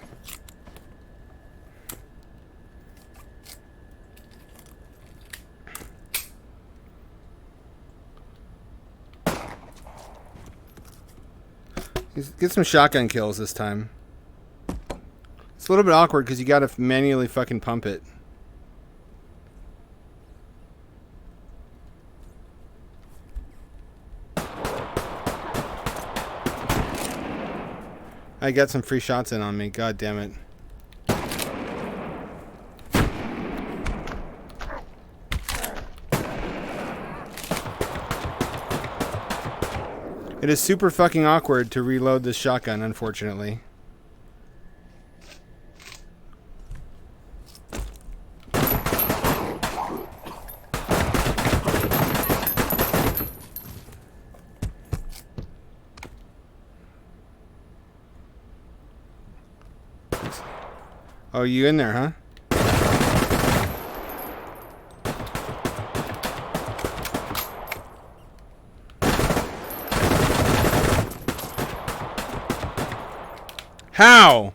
Get some shotgun kills this time. It's a little bit awkward because you gotta manually fucking pump it. I got some free shots in on me. God damn it. It is super fucking awkward to reload this shotgun, unfortunately. Oh, you in there, huh? How?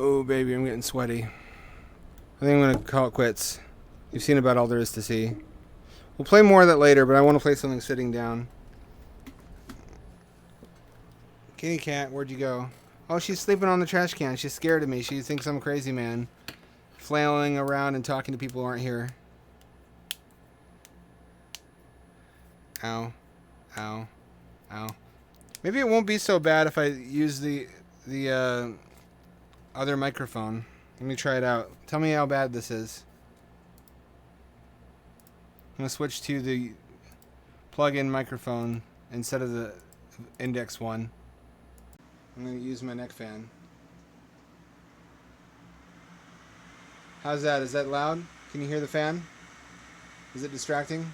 Oh, baby, I'm getting sweaty. I think I'm going to call it quits. You've seen about all there is to see. We'll play more of that later, but I want to play something sitting down. Kitty cat, where'd you go? Oh, she's sleeping on the trash can. She's scared of me. She thinks I'm a crazy man. Flailing around and talking to people who aren't here. Ow. Ow. Ow. Maybe it won't be so bad if I use the other microphone. Let me try it out. Tell me how bad this is. I'm going to switch to the plug-in microphone instead of the index one. I'm going to use my neck fan. How's that? Is that loud? Can you hear the fan? Is it distracting?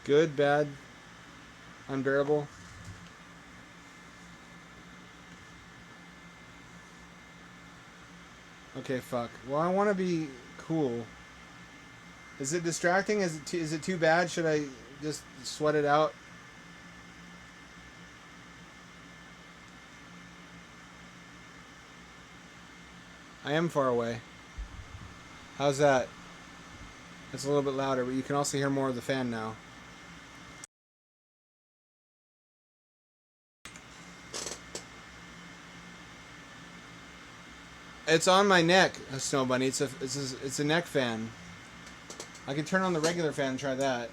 Good, bad, unbearable. Okay, fuck. Well, I want to be cool. Is it distracting? Is it too bad? Should I just sweat it out? I am far away. How's that? It's a little bit louder, but you can also hear more of the fan now. It's on my neck, Snow Bunny. It's a neck fan. I can turn on the regular fan and try that.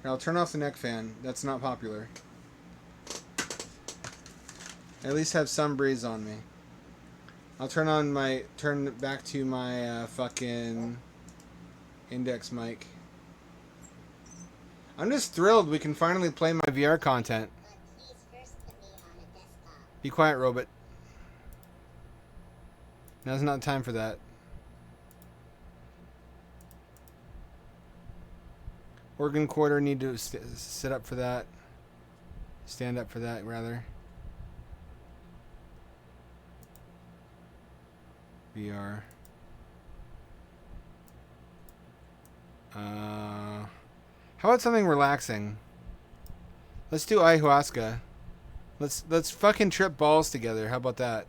Here, I'll turn off the neck fan. That's not popular. I at least have some breeze on me. I'll turn back to my fucking index mic. I'm just thrilled we can finally play my VR content. Be quiet, robot. Now's not time for that. Organ quarter, need to sit up for that. Stand up for that, rather. VR. How about something relaxing? Let's do ayahuasca. Let's fucking trip balls together. How about that?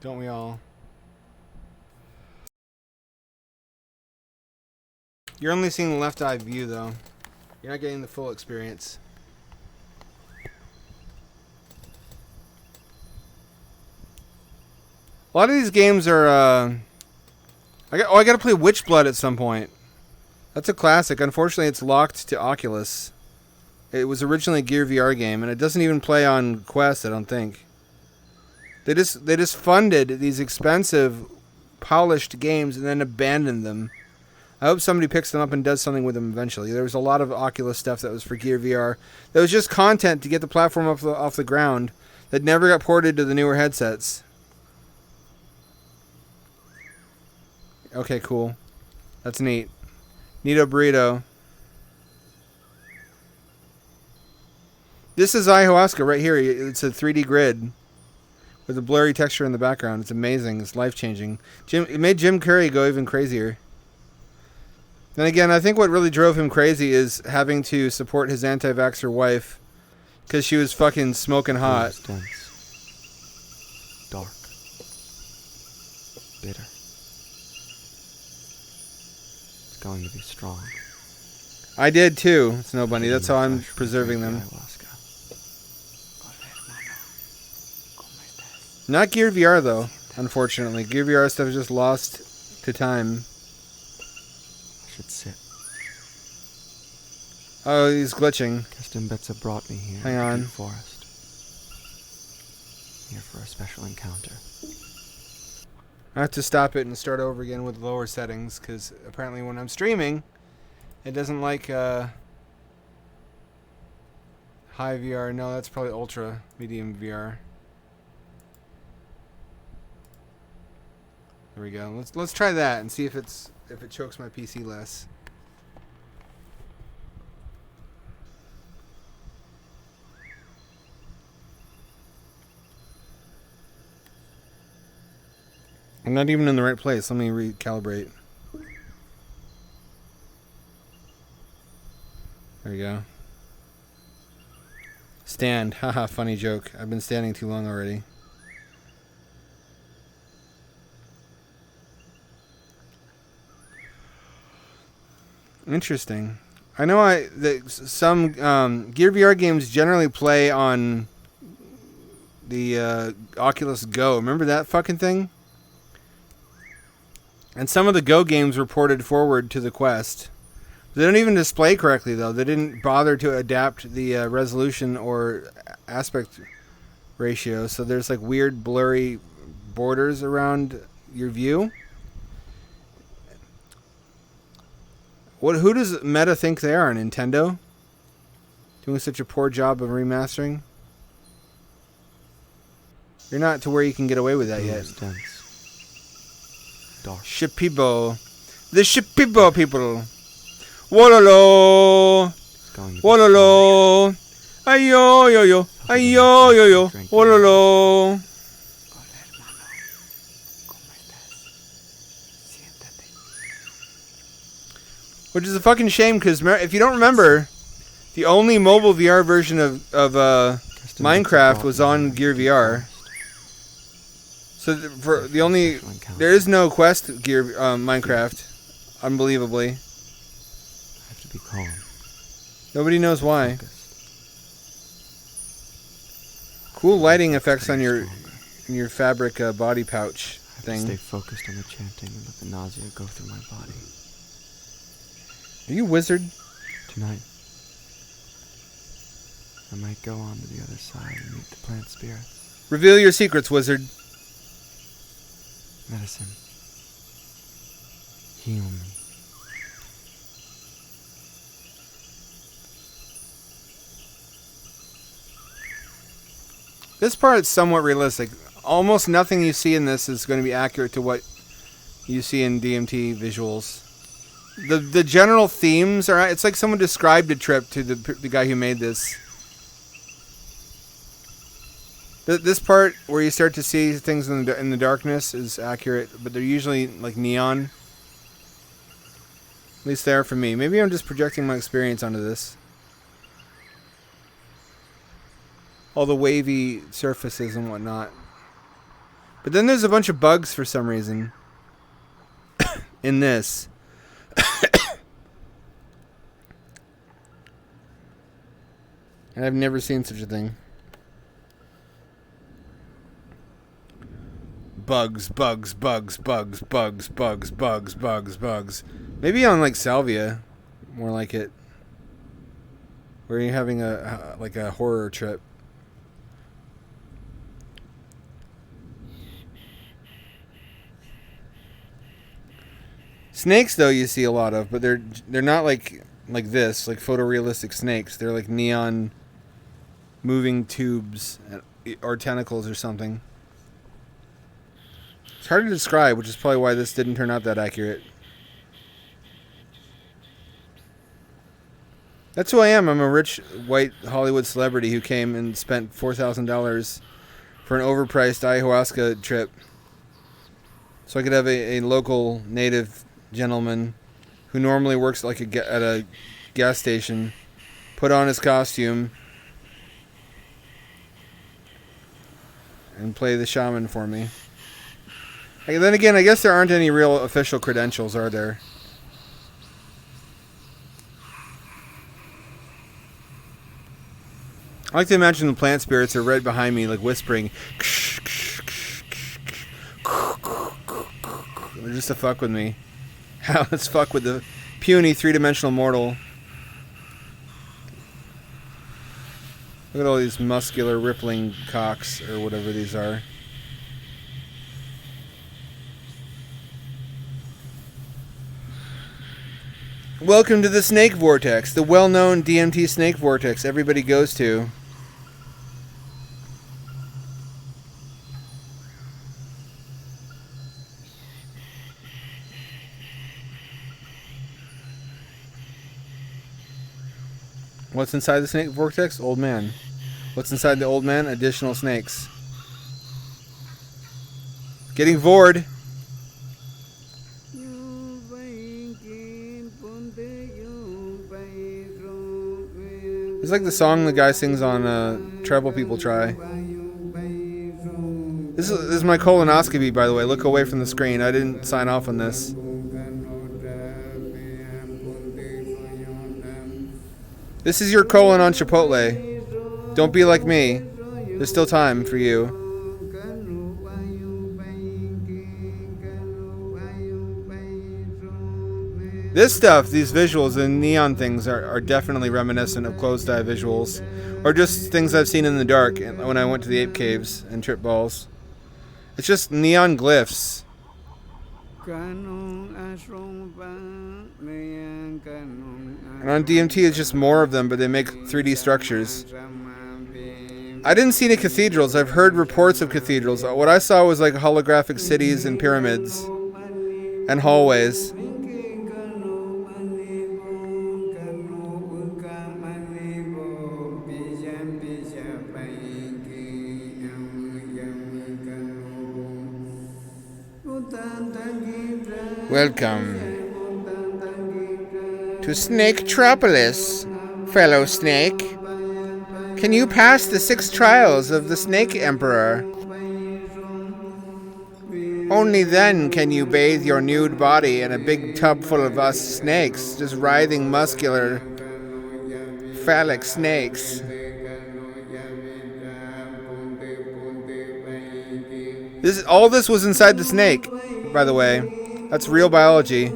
Don't we all? You're only seeing the left eye view, though. You're not getting the full experience. A lot of these games are, I gotta play Witchblood at some point. That's a classic. Unfortunately, it's locked to Oculus. It was originally a Gear VR game, and it doesn't even play on Quest, I don't think. They just funded these expensive, polished games and then abandoned them. I hope somebody picks them up and does something with them eventually. There was a lot of Oculus stuff that was for Gear VR. That was just content to get the platform off the ground that never got ported to the newer headsets. Okay, cool. That's neat. Neato burrito. This is ayahuasca right here. It's a 3D grid with a blurry texture in the background. It's amazing. It's life-changing. It made Jim Carrey go even crazier. Then again, I think what really drove him crazy is having to support his anti-vaxxer wife because she was fucking smoking hot. Dense, dark, bitter. It's going to be strong. I did too, Snow Bunny. That's how I'm preserving them. Not Gear VR though, unfortunately. Gear VR stuff is just lost to time. I should sit. Oh, he's glitching. Keston Betsa brought me here Hang on. to the forest. Here for a special encounter. I have to stop it and start over again with lower settings because apparently when I'm streaming, it doesn't like high VR. No, that's probably ultra medium VR. There we go. Let's try that and see if it chokes my PC less. I'm not even in the right place. Let me recalibrate. There we go. Stand. Haha, funny joke. I've been standing too long already. Interesting. I know some Gear VR games generally play on the Oculus Go. Remember that fucking thing? And some of the Go games were ported forward to the Quest. They don't even display correctly, though. They didn't bother to adapt the resolution or aspect ratio, so there's like weird blurry borders around your view. Who does Meta think they are? Nintendo? Doing such a poor job of remastering? You're not to where you can get away with that yet. It's dense. Dark. Shipibo. The Shipibo people. Wololo. It's going to be Wololo. Ayo yo yo. Ayo yo yo. Wololo. Hola, hermano. ¿Cómo estás? Siéntate. Which is a fucking shame because if you don't remember, the only mobile VR version of Minecraft was on Gear VR. So there is no Quest Gear Minecraft, unbelievably. I have to be calm. Nobody knows why. Focused. Cool lighting effects on your fabric body pouch I have thing. to stay focused on the chanting and let the nausea go through my body. Are you a wizard? Tonight, I might go on to the other side and meet the plant spirits. Reveal your secrets, wizard. Medicine. Heal me. This part is somewhat realistic. Almost nothing you see in this is going to be accurate to what you see in DMT visuals. The general themes are. It's like someone described a trip to the guy who made this. This part where you start to see things in the darkness is accurate, but they're usually like neon. At least they are for me. Maybe I'm just projecting my experience onto this. All the wavy surfaces and whatnot. But then there's a bunch of bugs for some reason. In this. And I've never seen such a thing. Bugs. Maybe on like Salvia. More like it. Where you're having a horror trip. Snakes, though, you see a lot of, but they're not like this, like photorealistic snakes. They're like neon moving tubes or tentacles or something. It's hard to describe, which is probably why this didn't turn out that accurate. That's who I am. I'm a rich white Hollywood celebrity who came and spent $4,000 for an overpriced ayahuasca trip, so I could have a local native gentleman who normally works like at a gas station put on his costume and play the shaman for me. And then again, I guess there aren't any real official credentials, are there? I like to imagine the plant spirits are right behind me, like whispering. They're just to fuck with me. Let's fuck with the puny three-dimensional mortal. Look at all these muscular rippling cocks, or whatever these are. Welcome to the Snake Vortex, the well-known DMT Snake Vortex everybody goes to. What's inside the Snake Vortex? Old man. What's inside the old man? Additional snakes. Getting vored. It's like the song the guy sings on Treble People Try. This is my colonoscopy, by the way. Look away from the screen. I didn't sign off on this. This is your colon on Chipotle. Don't be like me. There's still time for you. This stuff, these visuals and neon things are definitely reminiscent of closed eye visuals. Or just things I've seen in the dark when I went to the ape caves and trip balls. It's just neon glyphs. And on DMT, it's just more of them, but they make 3D structures. I didn't see any cathedrals. I've heard reports of cathedrals. What I saw was like holographic cities and pyramids and hallways. Welcome to Snaketropolis, fellow snake. Can you pass the 6 trials of the Snake Emperor? Only then can you bathe your nude body in a big tub full of us snakes, just writhing, muscular, phallic snakes. All this was inside the snake, by the way. That's real biology.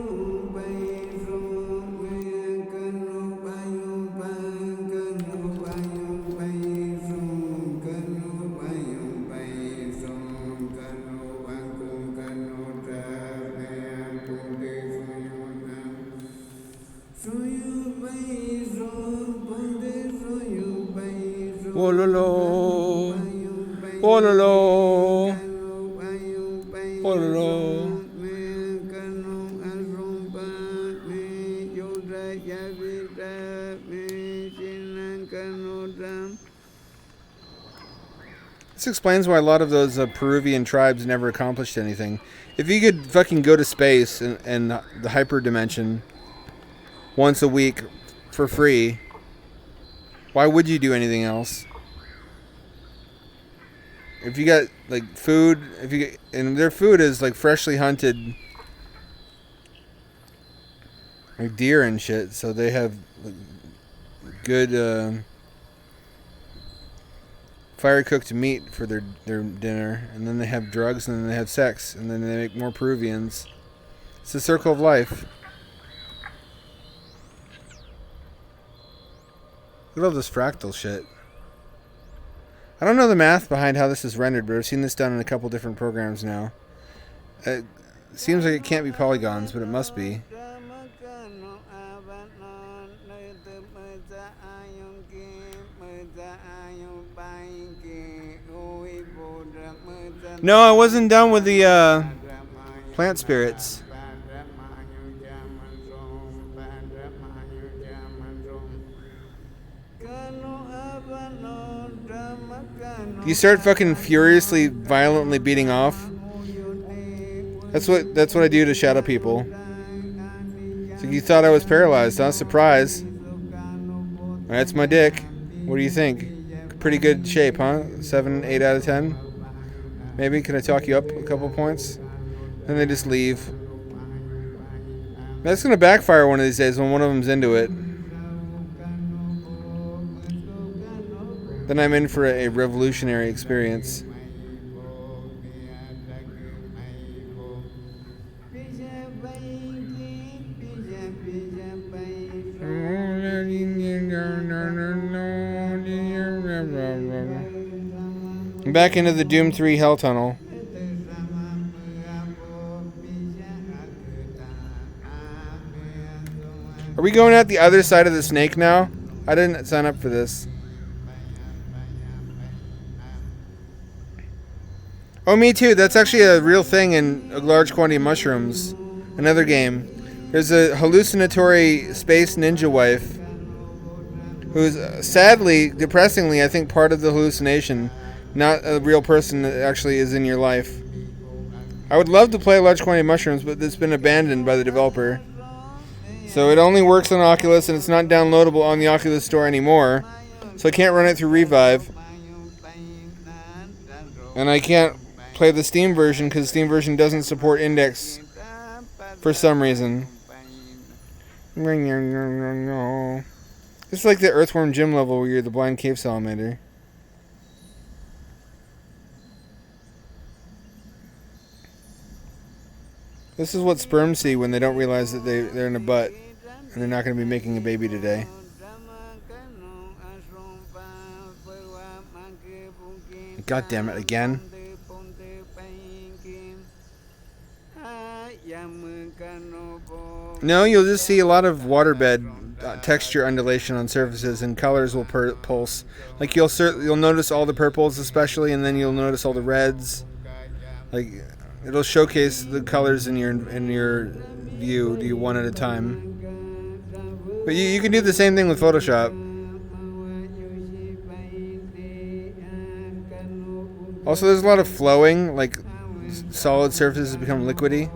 Wololo, wololo, wololo. This explains why a lot of those Peruvian tribes never accomplished anything. If you could fucking go to space and the hyper dimension once a week for free, why would you do anything else? If you got like food, and their food is like freshly hunted like deer and shit, so they have like, good fire cooked meat for their dinner, and then they have drugs, and then they have sex, and then they make more Peruvians. It's the circle of life. Look at all this fractal shit. I don't know the math behind how this is rendered, but I've seen this done in a couple different programs now. It seems like it can't be polygons, but it must be. No, I wasn't done with the plant spirits. You start fucking furiously, violently beating off. That's what I do to shadow people. So you thought I was paralyzed, huh? Surprise. That's my dick. What do you think? Pretty good shape, huh? 7, 8 out of 10? Maybe? Can I talk you up a couple points? Then they just leave. That's gonna backfire one of these days when one of them's into it. Then I'm in for a revolutionary experience. I'm back into the Doom 3 Hell Tunnel. Are we going out the other side of the snake now? I didn't sign up for this. Oh, me too. That's actually a real thing in a large quantity of mushrooms. Another game. There's a hallucinatory space ninja wife who's sadly, depressingly, I think part of the hallucination, not a real person that actually is in your life. I would love to play a large quantity of mushrooms, but it's been abandoned by the developer. So it only works on Oculus, and it's not downloadable on the Oculus Store anymore. So I can't run it through Revive. And I can't play the Steam version because the Steam version doesn't support Index for some reason. It's like the Earthworm Jim level where you're the blind cave salamander. This is what sperms see when they don't realize that they're in a butt and they're not going to be making a baby today. God damn it, again. No, you'll just see a lot of waterbed texture undulation on surfaces, and colors will pulse. Like you'll notice all the purples especially, and then you'll notice all the reds. Like it'll showcase the colors in your view, do one at a time. But you can do the same thing with Photoshop. Also, there's a lot of flowing, like solid surfaces become liquidy.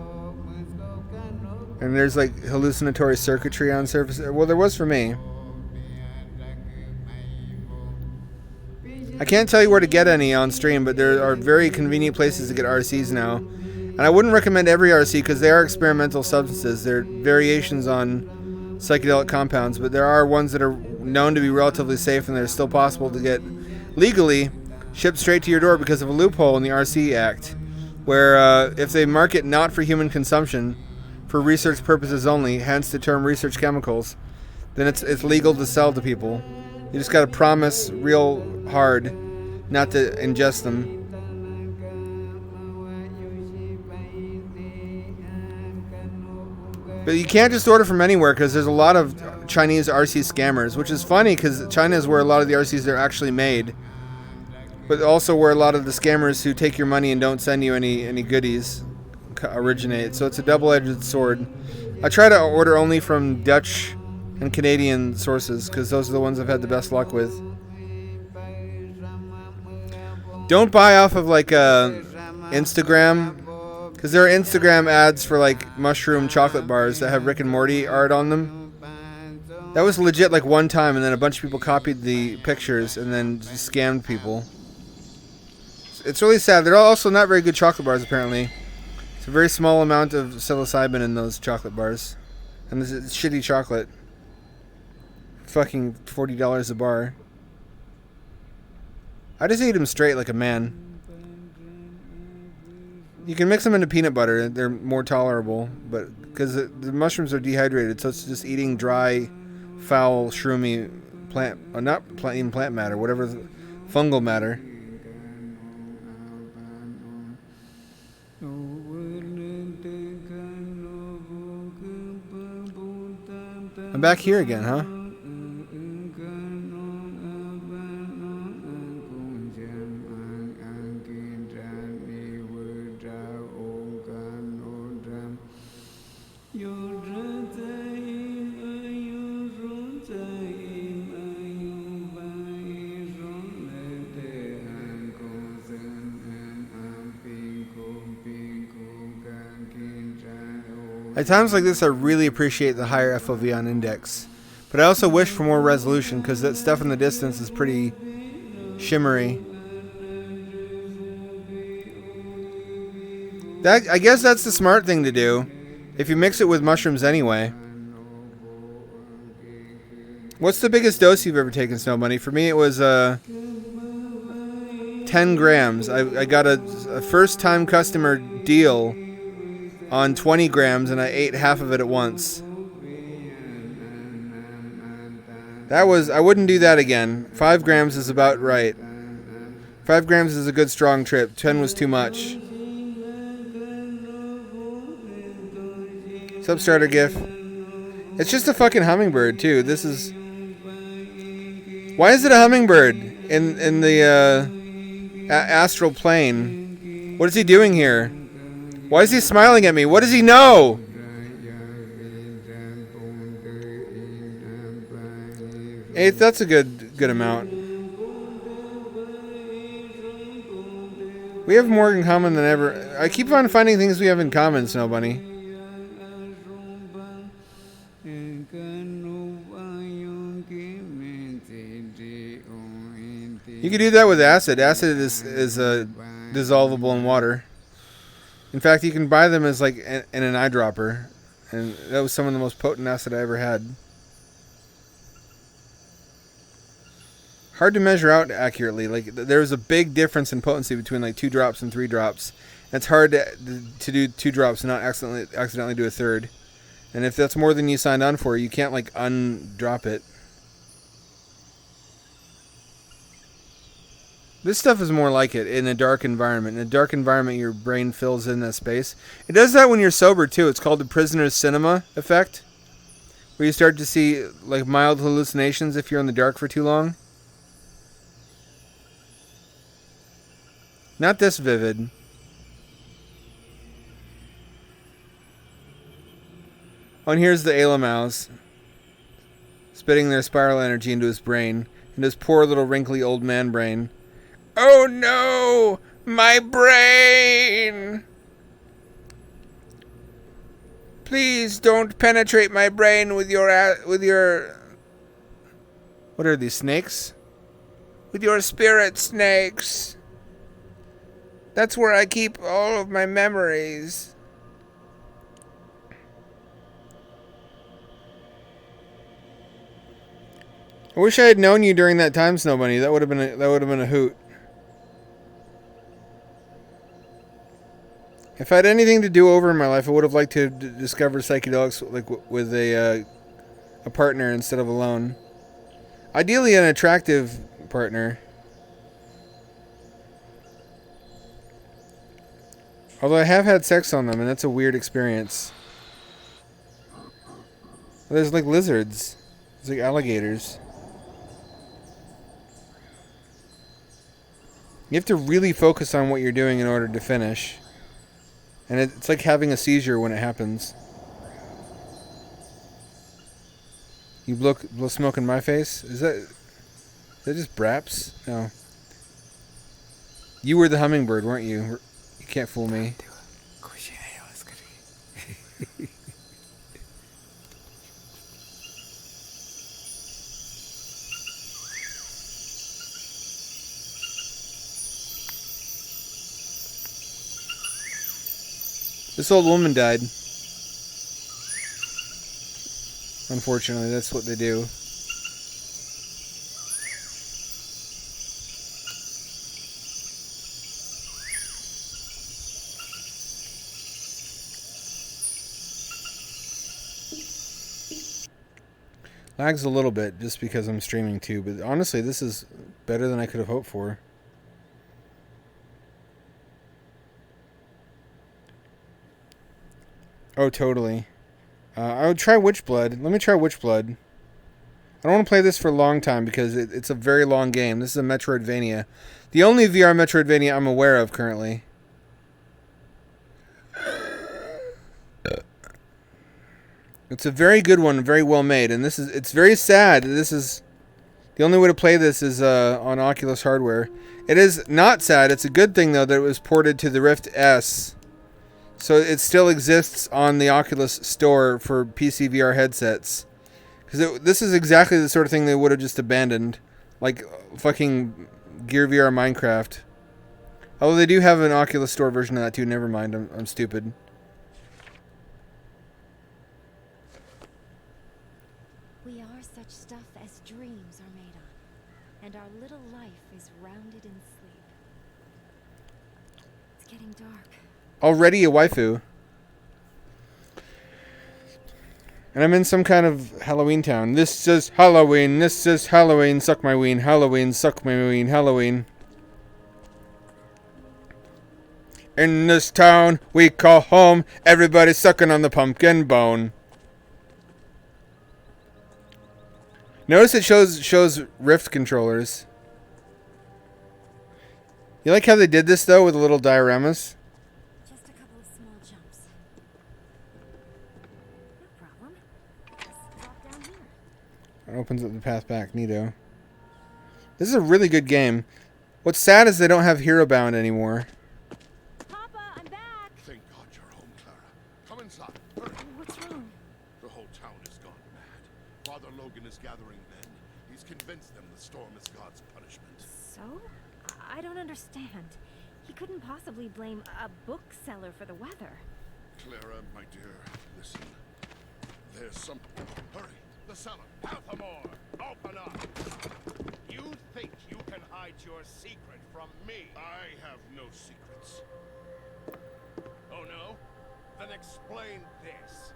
And there's like hallucinatory circuitry on surface. Well, there was for me. I can't tell you where to get any on stream, but there are very convenient places to get RCs now. And I wouldn't recommend every RC because they are experimental substances. They're variations on psychedelic compounds, but there are ones that are known to be relatively safe and they're still possible to get legally shipped straight to your door because of a loophole in the RC Act, where if they market not for human consumption, for research purposes only, hence the term research chemicals, then it's legal to sell to people. You just got to promise real hard not to ingest them. But you can't just order from anywhere because there's a lot of Chinese RC scammers, which is funny because China is where a lot of the RCs are actually made, but also where a lot of the scammers who take your money and don't send you any goodies originate. So it's a double-edged sword. I try to order only from Dutch and Canadian sources because those are the ones I've had the best luck with. Don't buy off of like Instagram, because there are Instagram ads for like mushroom chocolate bars that have Rick and Morty art on them. That was legit like one time, and then a bunch of people copied the pictures and then just scammed people. It's really sad. They're also not very good chocolate bars apparently. It's a very small amount of psilocybin in those chocolate bars. And this is shitty chocolate. Fucking $40 a bar. I just eat them straight like a man. You can mix them into peanut butter. They're more tolerable. But because the mushrooms are dehydrated, so it's just eating dry, foul, shroomy plant, even plant matter, whatever, fungal matter. I'm back here again, huh? At times like this, I really appreciate the higher FOV on index. But I also wish for more resolution, because that stuff in the distance is pretty shimmery. I guess that's the smart thing to do, if you mix it with mushrooms anyway. What's the biggest dose you've ever taken, Snow Bunny? For me, it was 10 grams. I got a first-time customer deal on 20 grams, and I ate half of it at once. I wouldn't do that again. 5 grams is about right. 5 grams is a good strong trip. 10 was too much. Sup, Starter GIF? It's just a fucking hummingbird, too. This is... Why is it a hummingbird in the astral plane? What is he doing here? Why is he smiling at me? What does he know? Eighth, that's a good amount. We have more in common than ever. I keep on finding things we have in common, Snow Bunny. You can do that with acid. Acid is dissolvable in water. In fact, you can buy them as like in an eyedropper, and that was some of the most potent acid I ever had. Hard to measure out accurately. Like there's a big difference in potency between like 2 drops and 3 drops. And it's hard to do 2 drops and not accidentally do a third. And if that's more than you signed on for, you can't like undrop it. This stuff is more like it in a dark environment. In a dark environment, your brain fills in that space. It does that when you're sober, too. It's called the prisoner's cinema effect, where you start to see like mild hallucinations if you're in the dark for too long. Not this vivid. Oh, and here's the Alamouse spitting their spiral energy into his brain, into his poor little wrinkly old man brain. Oh no! My brain! Please don't penetrate my brain with your... What are these, snakes? With your spirit snakes. That's where I keep all of my memories. I wish I had known you during that time, Snow Bunny. That would have been a hoot. If I had anything to do over in my life, I would have liked to discover psychedelics like with a partner instead of alone. Ideally, an attractive partner. Although I have had sex on them, and that's a weird experience. There's like lizards. There's like alligators. You have to really focus on what you're doing in order to finish. And it's like having a seizure when it happens. You blow smoke in my face? Is that just Braps? No. You were the hummingbird, weren't you? You can't fool me. This old woman died. Unfortunately, that's what they do. Lags a little bit just because I'm streaming too, but honestly, this is better than I could have hoped for. Oh, totally. I would try Witchblood. Let me try Witchblood. I don't want to play this for a long time because it's a very long game. This is a Metroidvania. The only VR Metroidvania I'm aware of currently. It's a very good one, very well made, and it's very sad. This is the only way to play this is on Oculus hardware. It is not sad. It's a good thing though that it was ported to the Rift S. So it still exists on the Oculus store for PC VR headsets. Because this is exactly the sort of thing they would have just abandoned. Like fucking Gear VR Minecraft. Although they do have an Oculus store version of that too. Never mind, I'm stupid. We are such stuff as dreams are made on. And our little life is rounded in sleep. It's getting dark. Already a waifu. And I'm in some kind of Halloween town. This is Halloween. This is Halloween. Suck my ween. Halloween. Suck my ween. Halloween. In this town we call home. Everybody sucking on the pumpkin bone. Notice it shows Rift controllers. You like how they did this though with the little dioramas? It opens up the path back. Neato. This is a really good game. What's sad is they don't have Hero Bound anymore. Papa, I'm back. Thank God you're home, Clara. Come inside. Hurry. What's wrong? The whole town has gone mad. Father Logan is gathering men. He's convinced them the storm is God's punishment. So? I don't understand. He couldn't possibly blame a bookseller for the weather. Clara, my dear, listen. There's some... Hurry. The cellar. Half a more. Open up. You think you can hide your secret from me? I have no secrets. Oh no? Then explain this.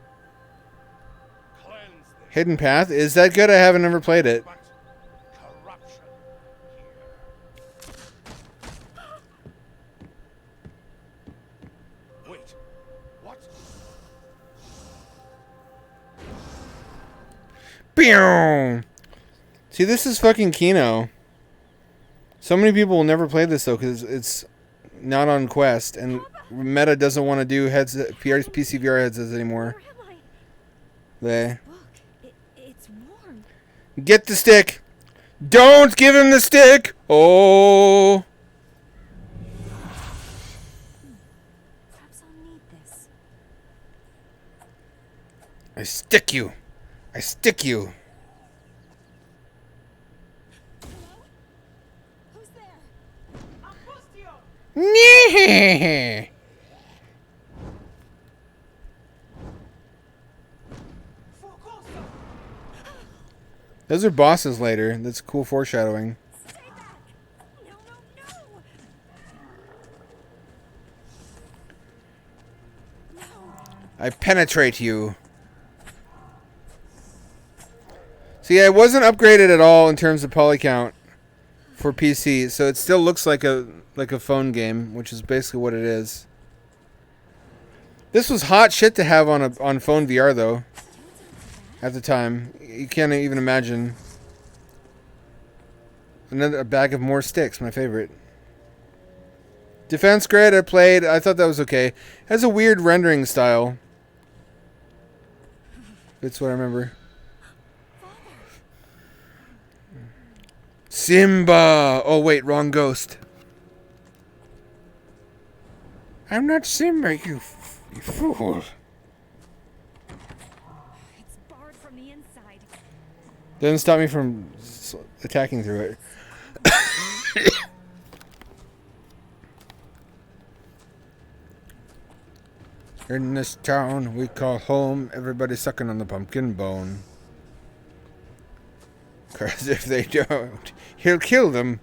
Cleanse this. Hidden Path? Is that good? I haven't ever played it. But corruption here. Pew! See, this is fucking Kino. So many people will never play this though because it's not on Quest, and Meta doesn't want to do PC VR headsets anymore. Where am I? There. Look, it's warm. Get the stick. Don't give him the stick. Oh. Perhaps I'll need this. I stick you. I stick you. Who's there? Nee. Those are bosses later. That's cool foreshadowing. Stay back! No, no, no! No! I penetrate you. See, it wasn't upgraded at all in terms of poly count for PC, so it still looks like a phone game, which is basically what it is. This was hot shit to have on phone VR though. At the time, you can't even imagine. A bag of more sticks, my favorite. Defense Grid, I played. I thought that was okay. It has a weird rendering style. That's what I remember. Simba! Oh wait, wrong ghost. I'm not Simba, you fool. It's barred from the inside. Doesn't stop me from attacking through it. In this town we call home, everybody sucking on the pumpkin bone. 'Cause if they don't, he'll kill them.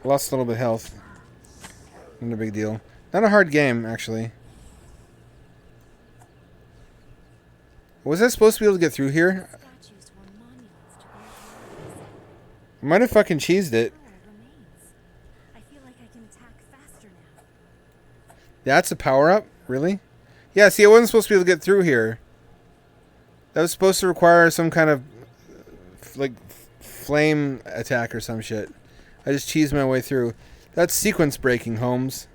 Lost a little bit of health. Not a big deal. Not a hard game, actually. Was I supposed to be able to get through here? Statues were monuments to great heroes. I might have fucking cheesed it. Power remains. I feel like I can attack faster now. That's a power-up? Really? Yeah, see, I wasn't supposed to be able to get through here. That was supposed to require some kind of, like, flame attack or some shit. I just cheesed my way through. That's sequence breaking, Holmes.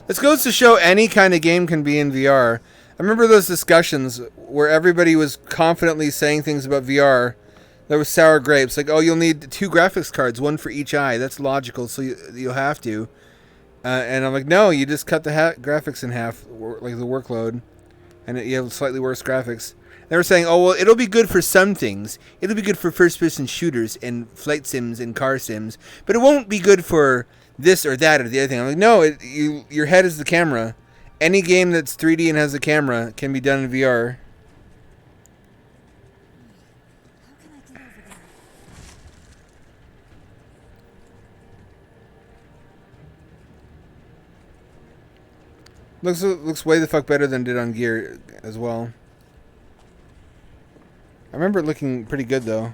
This goes to show any kind of game can be in VR. I remember those discussions where everybody was confidently saying things about VR. There was sour grapes. Like, oh, you'll need 2 graphics cards, 1 for each eye. That's logical, so you'll have to. And I'm like, no, you just cut the graphics in half, like the workload, and you have slightly worse graphics. They were saying, oh, well, it'll be good for some things. It'll be good for first-person shooters and flight sims and car sims, but it won't be good for this or that or the other thing. I'm like, no, your head is the camera. Any game that's 3D and has a camera can be done in VR. How can I get over there? Looks way the fuck better than it did on Gear as well. I remember it looking pretty good though.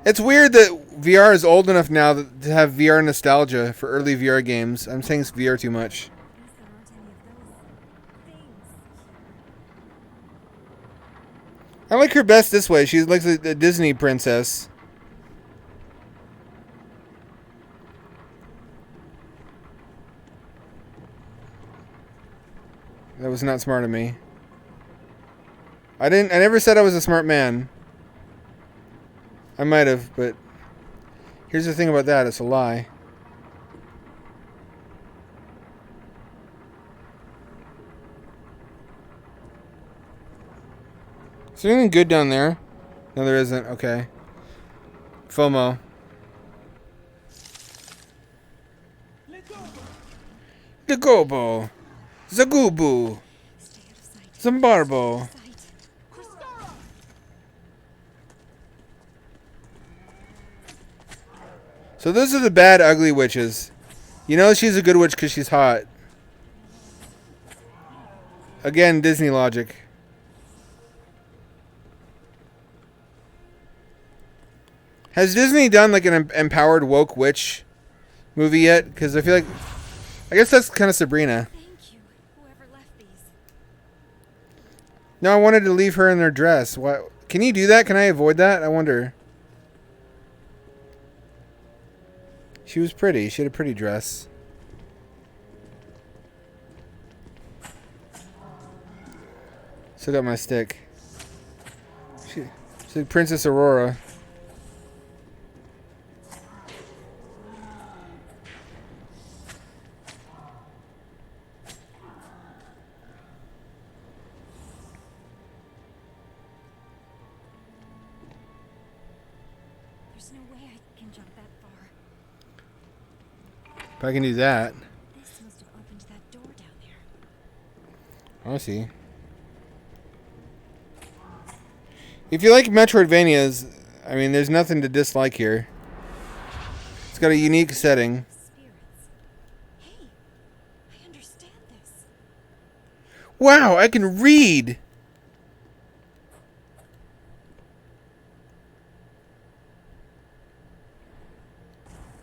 It's weird that VR is old enough now to have VR nostalgia for early VR games. I'm saying it's VR too much. At least there aren't any of those things. I like her best this way. She's like a Disney princess. That was not smart of me. I never said I was a smart man. I might have, but here's the thing about that, it's a lie. Is there anything good down there? No, there isn't. Okay. FOMO. Dagobo. Zagubu. Stay out of sight. Zimbarbo. Sight. So those are the bad, ugly witches. You know she's a good witch because she's hot. Again, Disney logic. Has Disney done like an empowered woke witch movie yet? Because I feel like I guess that's kind of Sabrina. Thank you, whoever left these. No, I wanted to leave her in her dress. What? Can you do that? Can I avoid that? I wonder. She was pretty. She had a pretty dress. Still got my stick. She's like Princess Aurora. There's no way I can jump that far. If I can do that. This must have opened that door down there. I see. If you like Metroidvanias, I mean, there's nothing to dislike here. It's got a unique setting. Spirits. Hey, I understand this. Wow, I can read!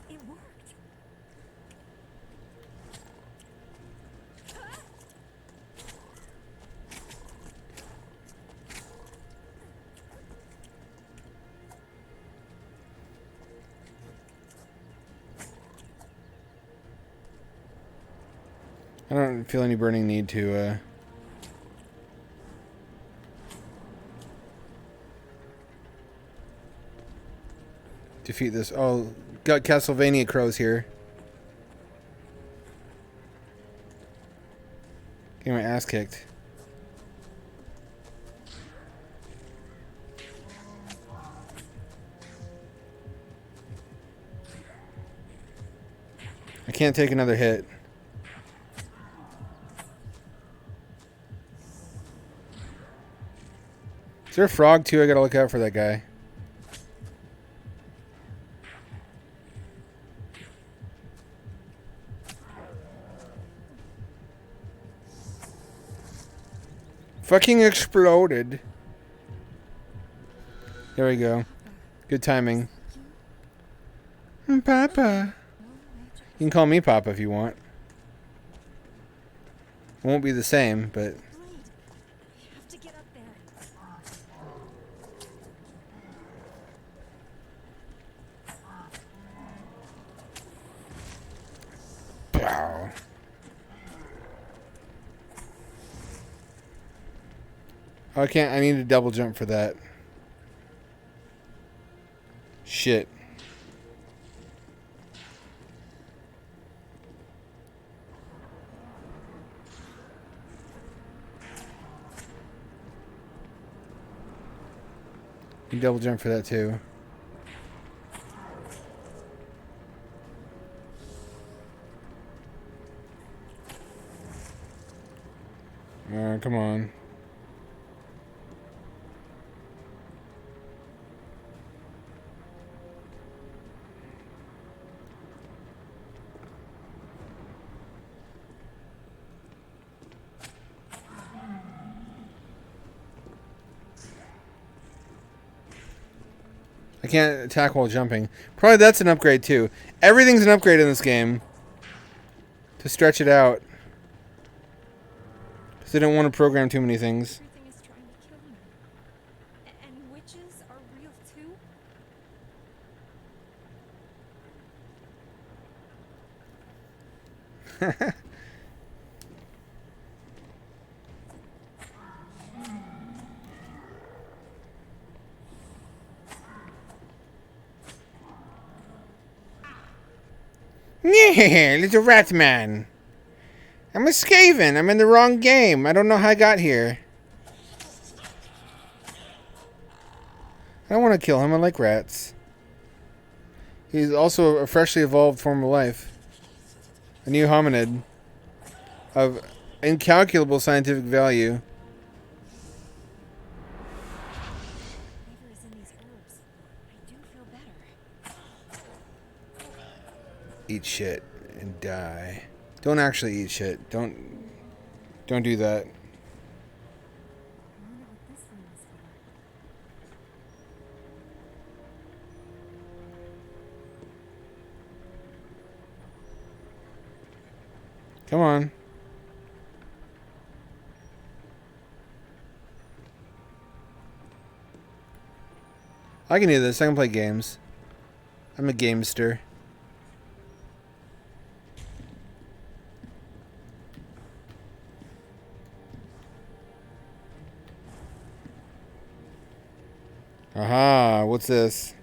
It worked. I don't feel any burning need to, defeat this. Oh, got Castlevania crows here. Getting my ass kicked. I can't take another hit. Is there a frog too? I gotta look out for that guy. Fucking exploded. There we go. Good timing. Papa. You can call me Papa if you want. It won't be the same, but... Blade, you have to get up there. Pow. Oh, I can't. I need to double jump for that. Shit. You double jump for that too. Come on. I can't attack while jumping. Probably that's an upgrade too. Everything's an upgrade in this game. To stretch it out. Because they don't want to program too many things. Everything is trying to kill me. And witches are real too? Yeah, little rat man. I'm a Skaven. I'm in the wrong game. I don't know how I got here. I don't want to kill him. I like rats. He's also a freshly evolved form of life. A new hominid of incalculable scientific value. Whatever is in these herbs, I do feel better. Eat shit and die. Don't actually eat shit. Don't do that. I wonder what this room is for. Come on. I can do this. I can play games. I'm a gamester. Aha, what's this?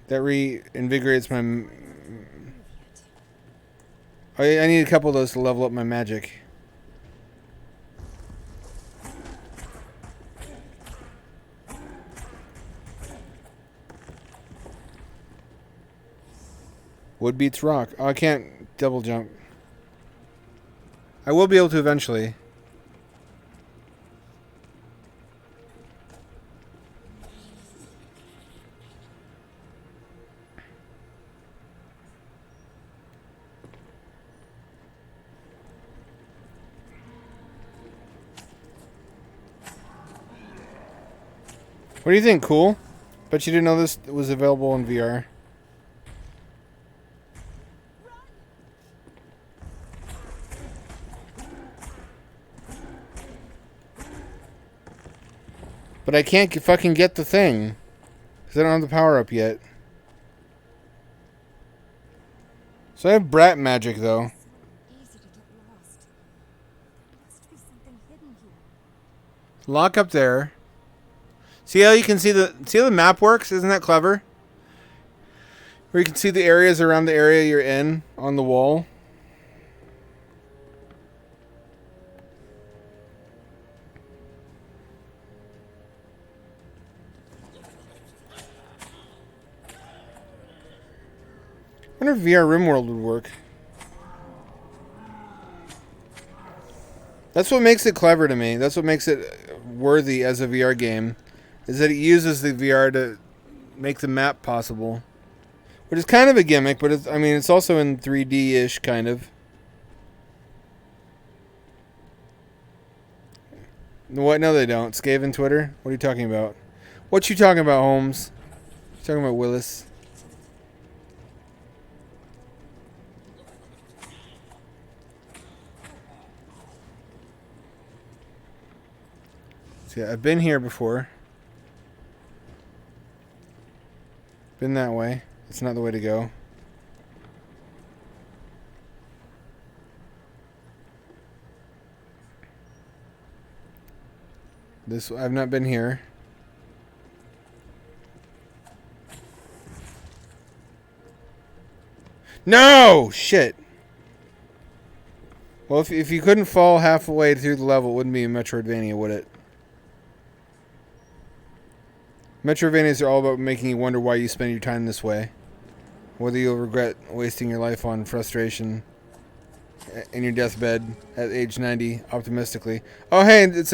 That reinvigorates my... I need a couple of those to level up my magic. Wood beats rock. Oh, I can't double jump. I will be able to eventually. What do you think? Cool? Bet you didn't know this was available in VR. But I can't fucking get the thing. Because I don't have the power up yet. So I have brat magic though. Easy to get lost. There must be something hidden here. Lock up there. See how you can see how the map works? Isn't that clever? Where you can see the areas around the area you're in on the wall. I wonder if VR RimWorld would work. That's what makes it clever to me. That's what makes it worthy as a VR game. Is that it uses the VR to make the map possible. Which is kind of a gimmick, but it's, I mean, it's also in 3D-ish, kind of. What? No, they don't. Skaven Twitter? What are you talking about? What you talking about, Holmes? You talking about Willis? See, I've been here before. Been that way. It's not the way to go. This, I've not been here. No! Shit. Well, if you couldn't fall halfway through the level, it wouldn't be a Metroidvania, would it? Metroidvanias are all about making you wonder why you spend your time this way. Whether you'll regret wasting your life on frustration in your deathbed at age 90, optimistically. Oh, hey, it's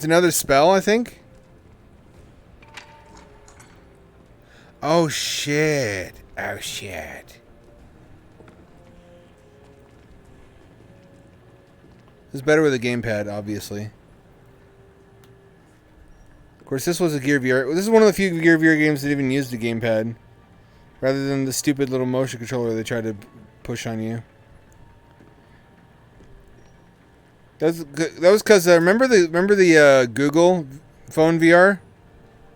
another spell, I think? Oh, shit. Oh, shit. It's better with a gamepad, obviously. Of course, this was a Gear VR. This is one of the few Gear VR games that even used a gamepad, rather than the stupid little motion controller they tried to push on you. That was because remember the Google phone VR,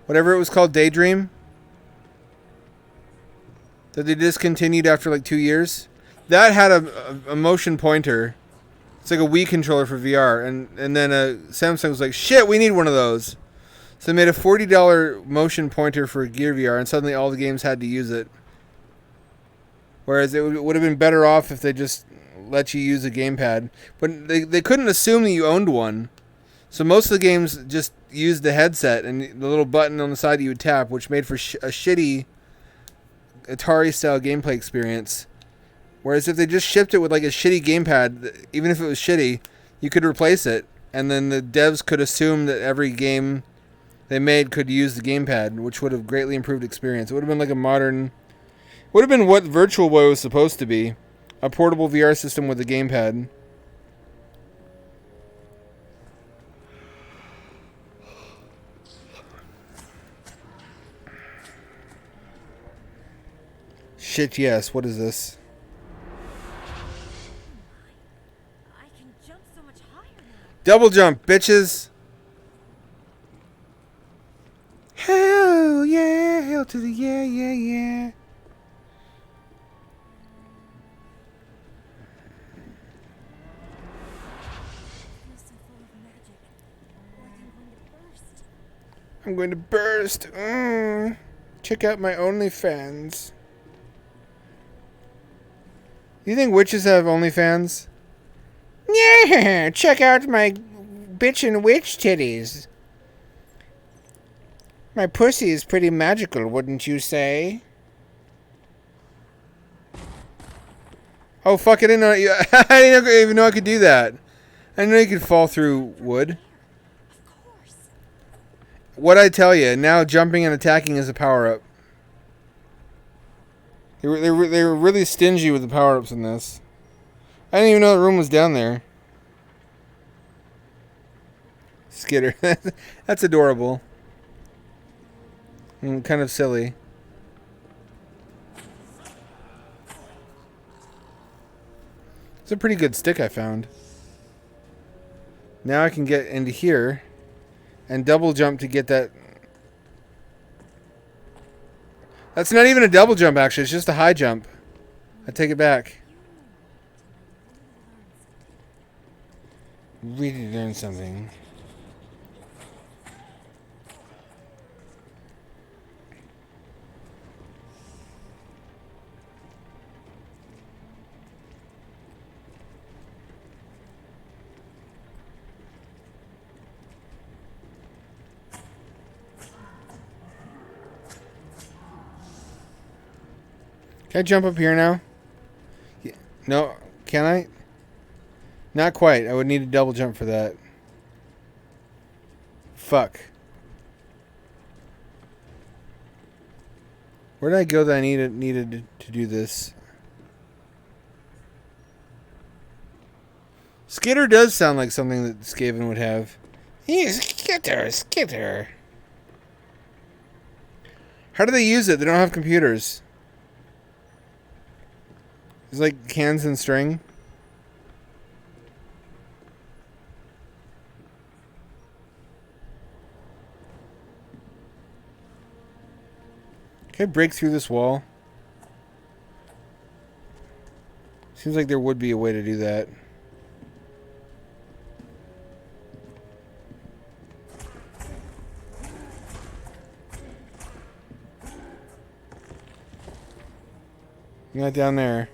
whatever it was called, Daydream, that they discontinued after like 2 years. That had a motion pointer. It's like a Wii controller for VR, and then Samsung was like, shit, we need one of those. So they made a $40 motion pointer for Gear VR, and suddenly all the games had to use it. Whereas it would have been better off if they just let you use a gamepad. But they couldn't assume that you owned one. So most of the games just used the headset and the little button on the side you would tap, which made for a shitty Atari-style gameplay experience. Whereas if they just shipped it with like a shitty gamepad, even if it was shitty, you could replace it. And then the devs could assume that every game they made could use the gamepad, which would have greatly improved experience. It would have been like a modern... Would have been what Virtual Boy was supposed to be. A portable VR system with a gamepad. Shit, yes. What is this? Double jump, bitches. Hell yeah, hell to the yeah, yeah, yeah. Feels so full of magic. Like I'm going to burst. I'm going to burst. Check out my OnlyFans. You think witches have OnlyFans? Yeah, check out my bitchin' witch titties. My pussy is pretty magical, wouldn't you say? Oh, fuck, I didn't know. I didn't even know I could do that. I didn't know you could fall through wood. Of course. What'd I tell you? Now jumping and attacking is a power-up. They were really stingy with the power-ups in this. I didn't even know the room was down there. Skitter. That's adorable. And kind of silly. It's a pretty good stick I found. Now I can get into here and double jump to get that. That's not even a double jump, actually. It's just a high jump. I take it back. Really learn something. Can I jump up here now? No, can I? Not quite. I would need a double jump for that. Fuck. Where did I go that I needed to do this? Skitter does sound like something that Skaven would have. Yeah, Skitter, Skitter. How do they use it? They don't have computers. It's like cans and string. Can I break through this wall? Seems like there would be a way to do that. Not down there.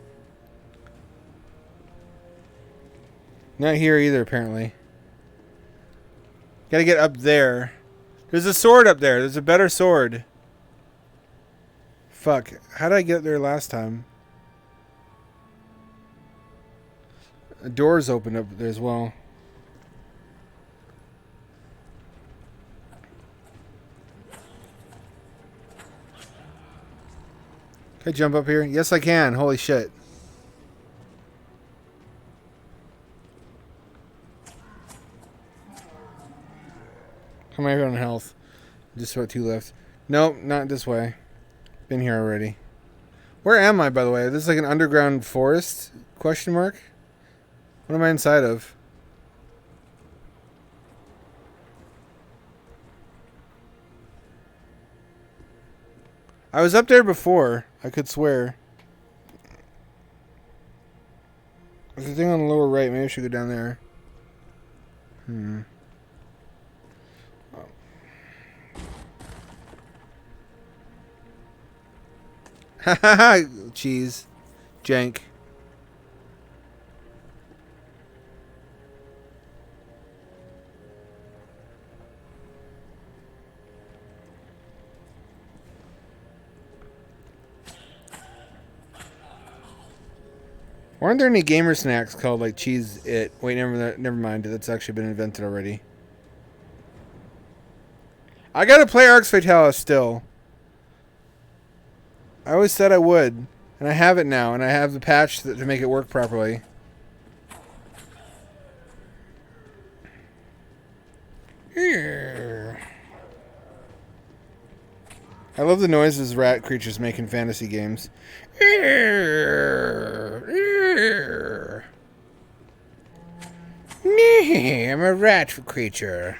Not here either, apparently. Gotta get up there. There's a sword up there. There's a better sword. Fuck. How did I get there last time? A door's open up there as well. Can I jump up here? Yes, I can. Holy shit. How am I on health? Just about 2 left. Nope, not this way. Been here already. Where am I, by the way? This is like an underground forest? Question mark? What am I inside of? I was up there before. I could swear. There's a thing on the lower right. Maybe I should go down there. Ha ha ha! Cheese. Jank. Aren't there any gamer snacks called like Cheese It? Wait, never mind. That's actually been invented already. I gotta play Arx Fatalis still. I always said I would, and I have it now, and I have the patch to make it work properly. Here. I love the noises rat creatures make in fantasy games. Nee, I'm a rat creature.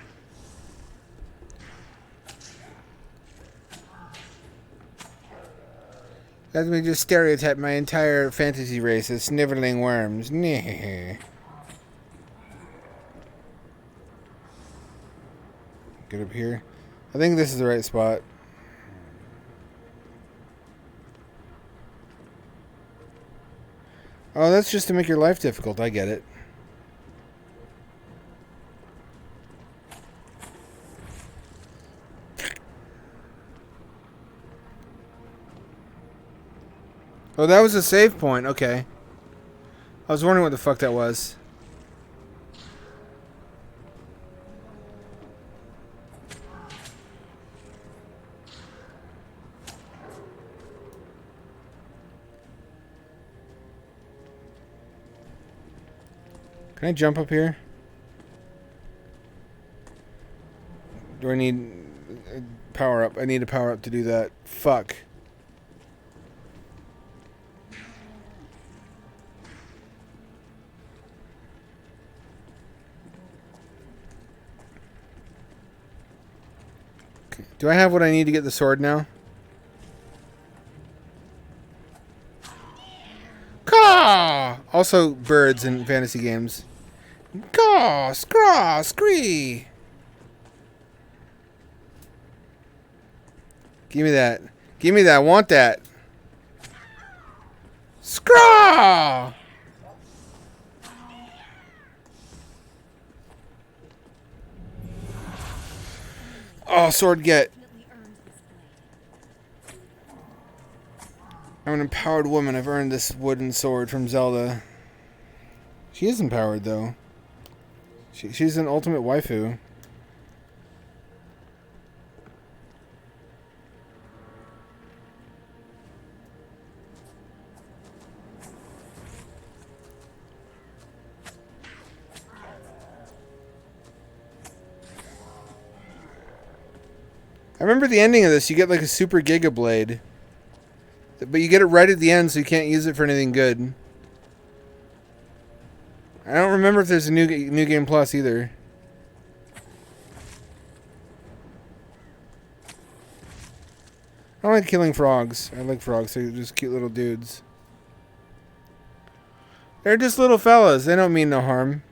Let me just stereotype my entire fantasy race as sniveling worms. Nee. Get up here. I think this is the right spot. Oh, that's just to make your life difficult. I get it. Oh, that was a save point. Okay. I was wondering what the fuck that was. Can I jump up here? Do I need a power up? I need a power up to do that. Fuck. Okay. Do I have what I need to get the sword now? Caw! Also birds in fantasy games. Caw! Scraw! Scree! Give me that. Give me that. I want that. Scraw! Oh, sword get. I'm an empowered woman. I've earned this wooden sword from Zelda. She is empowered, though. She's an ultimate waifu. I remember the ending of this. You get like a super Giga Blade. But you get it right at the end, so you can't use it for anything good. I don't remember if there's a new game plus either. I don't like killing frogs. I like frogs. They're just cute little dudes. They're just little fellas. They don't mean no harm.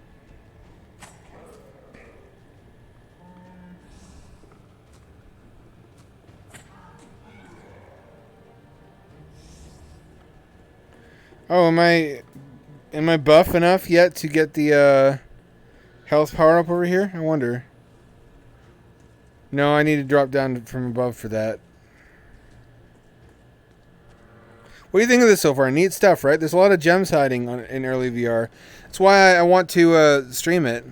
Oh, am I buff enough yet to get the health power up over here? I wonder. No, I need to drop down from above for that. What do you think of this so far? Neat stuff, right? There's a lot of gems hiding in early VR. That's why I want to stream it.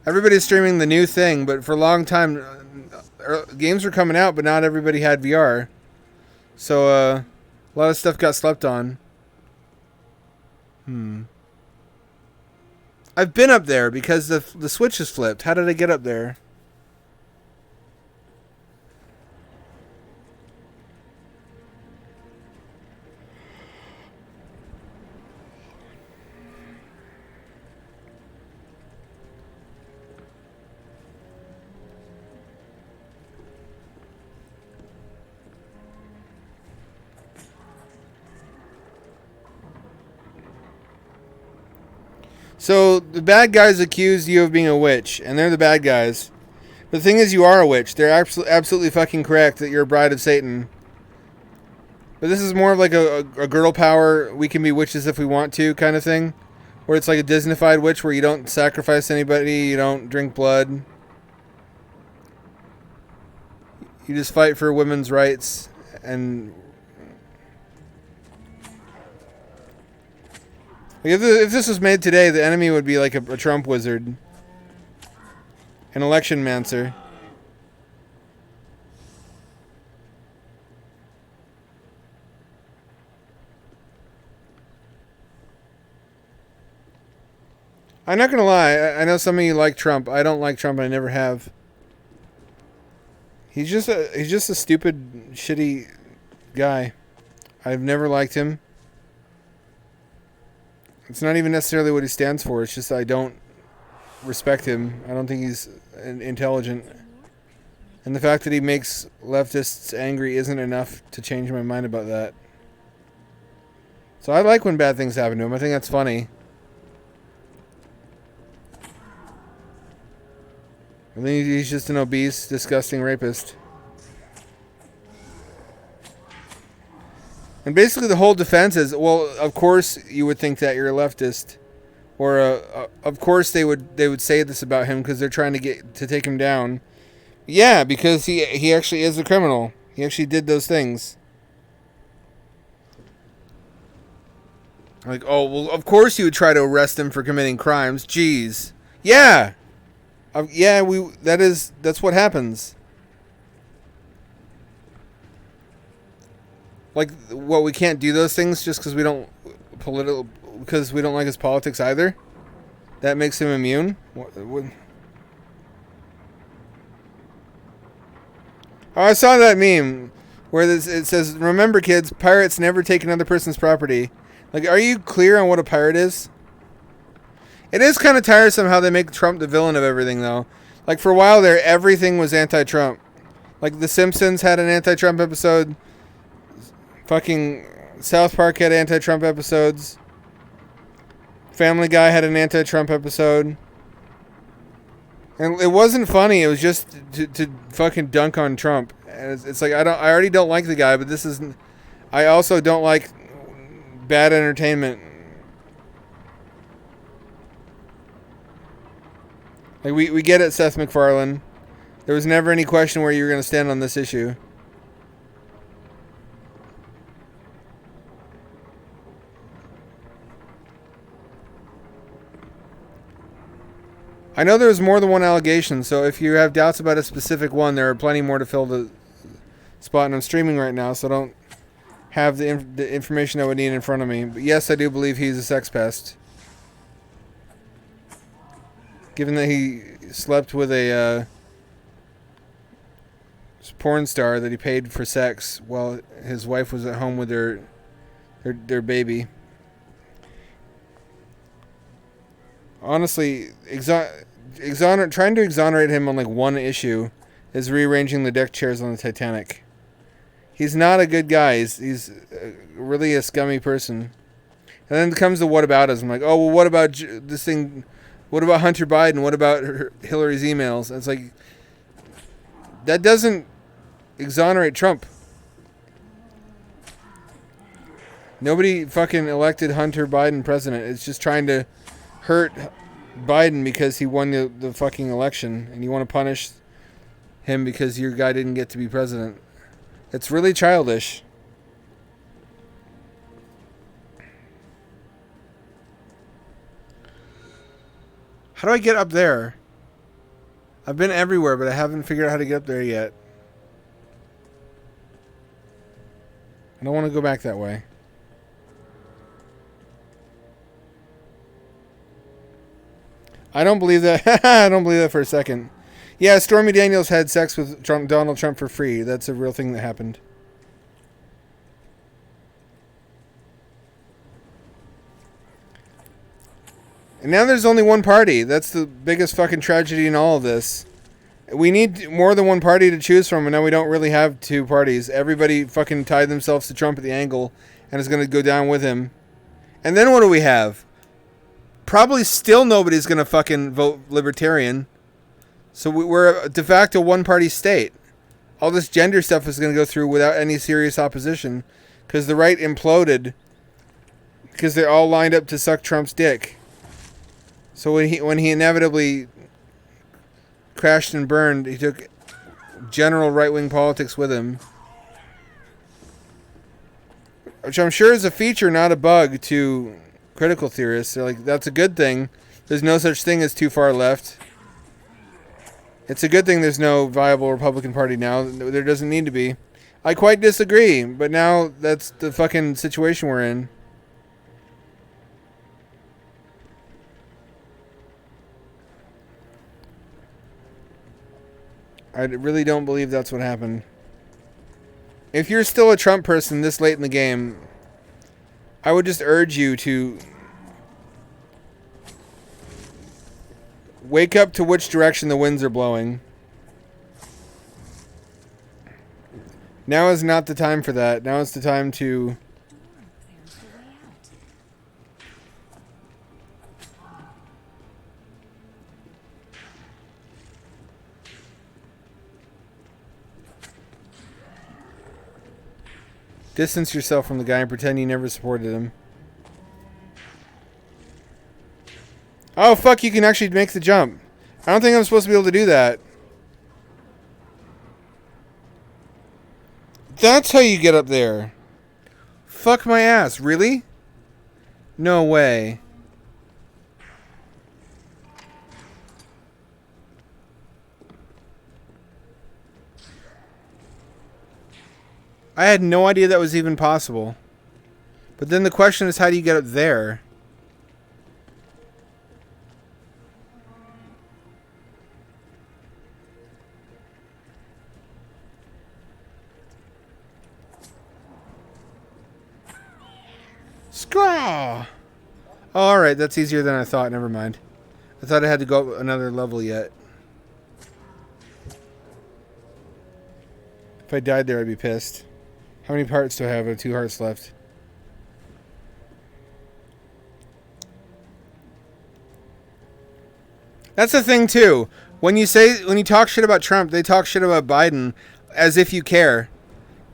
Everybody's streaming the new thing, but for a long time, games were coming out, but not everybody had VR. So a lot of stuff got slept on. I've been up there because the switch is flipped. How did I get up there? So, the bad guys accuse you of being a witch, and they're the bad guys. The thing is, you are a witch. They're absolutely fucking correct that you're a bride of Satan. But this is more of like a girl power, we can be witches if we want to kind of thing. Where it's like a Disney-fied witch where you don't sacrifice anybody, you don't drink blood. You just fight for women's rights, and... If this was made today, the enemy would be like a Trump wizard. An election mancer. I'm not gonna lie, I know some of you like Trump. I don't like Trump, and I never have. He's just a stupid, shitty guy. I've never liked him. It's not even necessarily what he stands for. It's just I don't respect him. I don't think he's intelligent. And the fact that he makes leftists angry isn't enough to change my mind about that. So I like when bad things happen to him. I think that's funny. I think he's just an obese, disgusting rapist. And basically the whole defense is, well, of course you would think that you're a leftist. Or of course they would say this about him because they're trying to take him down. Yeah, because he actually is a criminal. He actually did those things. Like, oh, well, of course you would try to arrest him for committing crimes. Jeez. Yeah. That's what happens. Like, what, we can't do those things just because we don't like his politics either? That makes him immune? What? Oh, I saw that meme where it says, remember kids, pirates never take another person's property. Like, are you clear on what a pirate is? It is kind of tiresome how they make Trump the villain of everything, though. Like, for a while there, everything was anti-Trump. Like, The Simpsons had an anti-Trump episode. Fucking South Park had anti-Trump episodes. Family Guy had an anti-Trump episode. And it wasn't funny. It was just to fucking dunk on Trump. And it's like, I already don't like the guy, but this isn't. I also don't like bad entertainment. Like, we get it, Seth MacFarlane. There was never any question where you were going to stand on this issue. I know there's more than one allegation, so if you have doubts about a specific one, there are plenty more to fill the spot, and I'm streaming right now, so I don't have the information I would need in front of me. But yes, I do believe he's a sex pest. Given that he slept with a porn star that he paid for sex while his wife was at home with their baby. Honestly, trying to exonerate him on like one issue is rearranging the deck chairs on the Titanic. He's not a good guy. He's really a scummy person. And then it comes to whataboutism. Like, oh, well, what about this thing? What about Hunter Biden? What about Hillary's emails? And it's like, that doesn't exonerate Trump. Nobody fucking elected Hunter Biden president. It's just trying to hurt Biden because he won the fucking election, and you want to punish him because your guy didn't get to be president. It's really childish. How do I get up there? I've been everywhere, but I haven't figured out how to get up there yet. I don't want to go back that way. I don't believe that. I don't believe that for a second. Yeah, Stormy Daniels had sex with Donald Trump for free. That's a real thing that happened. And now there's only one party. That's the biggest fucking tragedy in all of this. We need more than one party to choose from, and now we don't really have two parties. Everybody fucking tied themselves to Trump at the angle and is going to go down with him. And then what do we have? Probably still nobody's going to fucking vote libertarian. So we're a de facto one-party state. All this gender stuff is going to go through without any serious opposition because the right imploded because they're all lined up to suck Trump's dick. So when he inevitably crashed and burned, he took general right-wing politics with him. Which I'm sure is a feature, not a bug, to critical theorists. They're like, that's a good thing. There's no such thing as too far left. It's a good thing there's no viable Republican Party now. There doesn't need to be. I quite disagree, but now that's the fucking situation we're in. I really don't believe that's what happened. If you're still a Trump person this late in the game, I would just urge you to Wake up to which direction the winds are blowing. Now is not the time for that. Now is the time to... There's the way out. Distance yourself from the guy and pretend you never supported him. Oh, fuck, you can actually make the jump. I don't think I'm supposed to be able to do that. That's how you get up there. Fuck my ass. Really? No way. I had no idea that was even possible. But then the question is, how do you get up there? Scraw! Oh, alright, that's easier than I thought. Never mind. I thought I had to go up another level yet. If I died there, I'd be pissed. How many parts do I have? I have 2 hearts left. That's the thing, too. When you talk shit about Trump, they talk shit about Biden as if you care.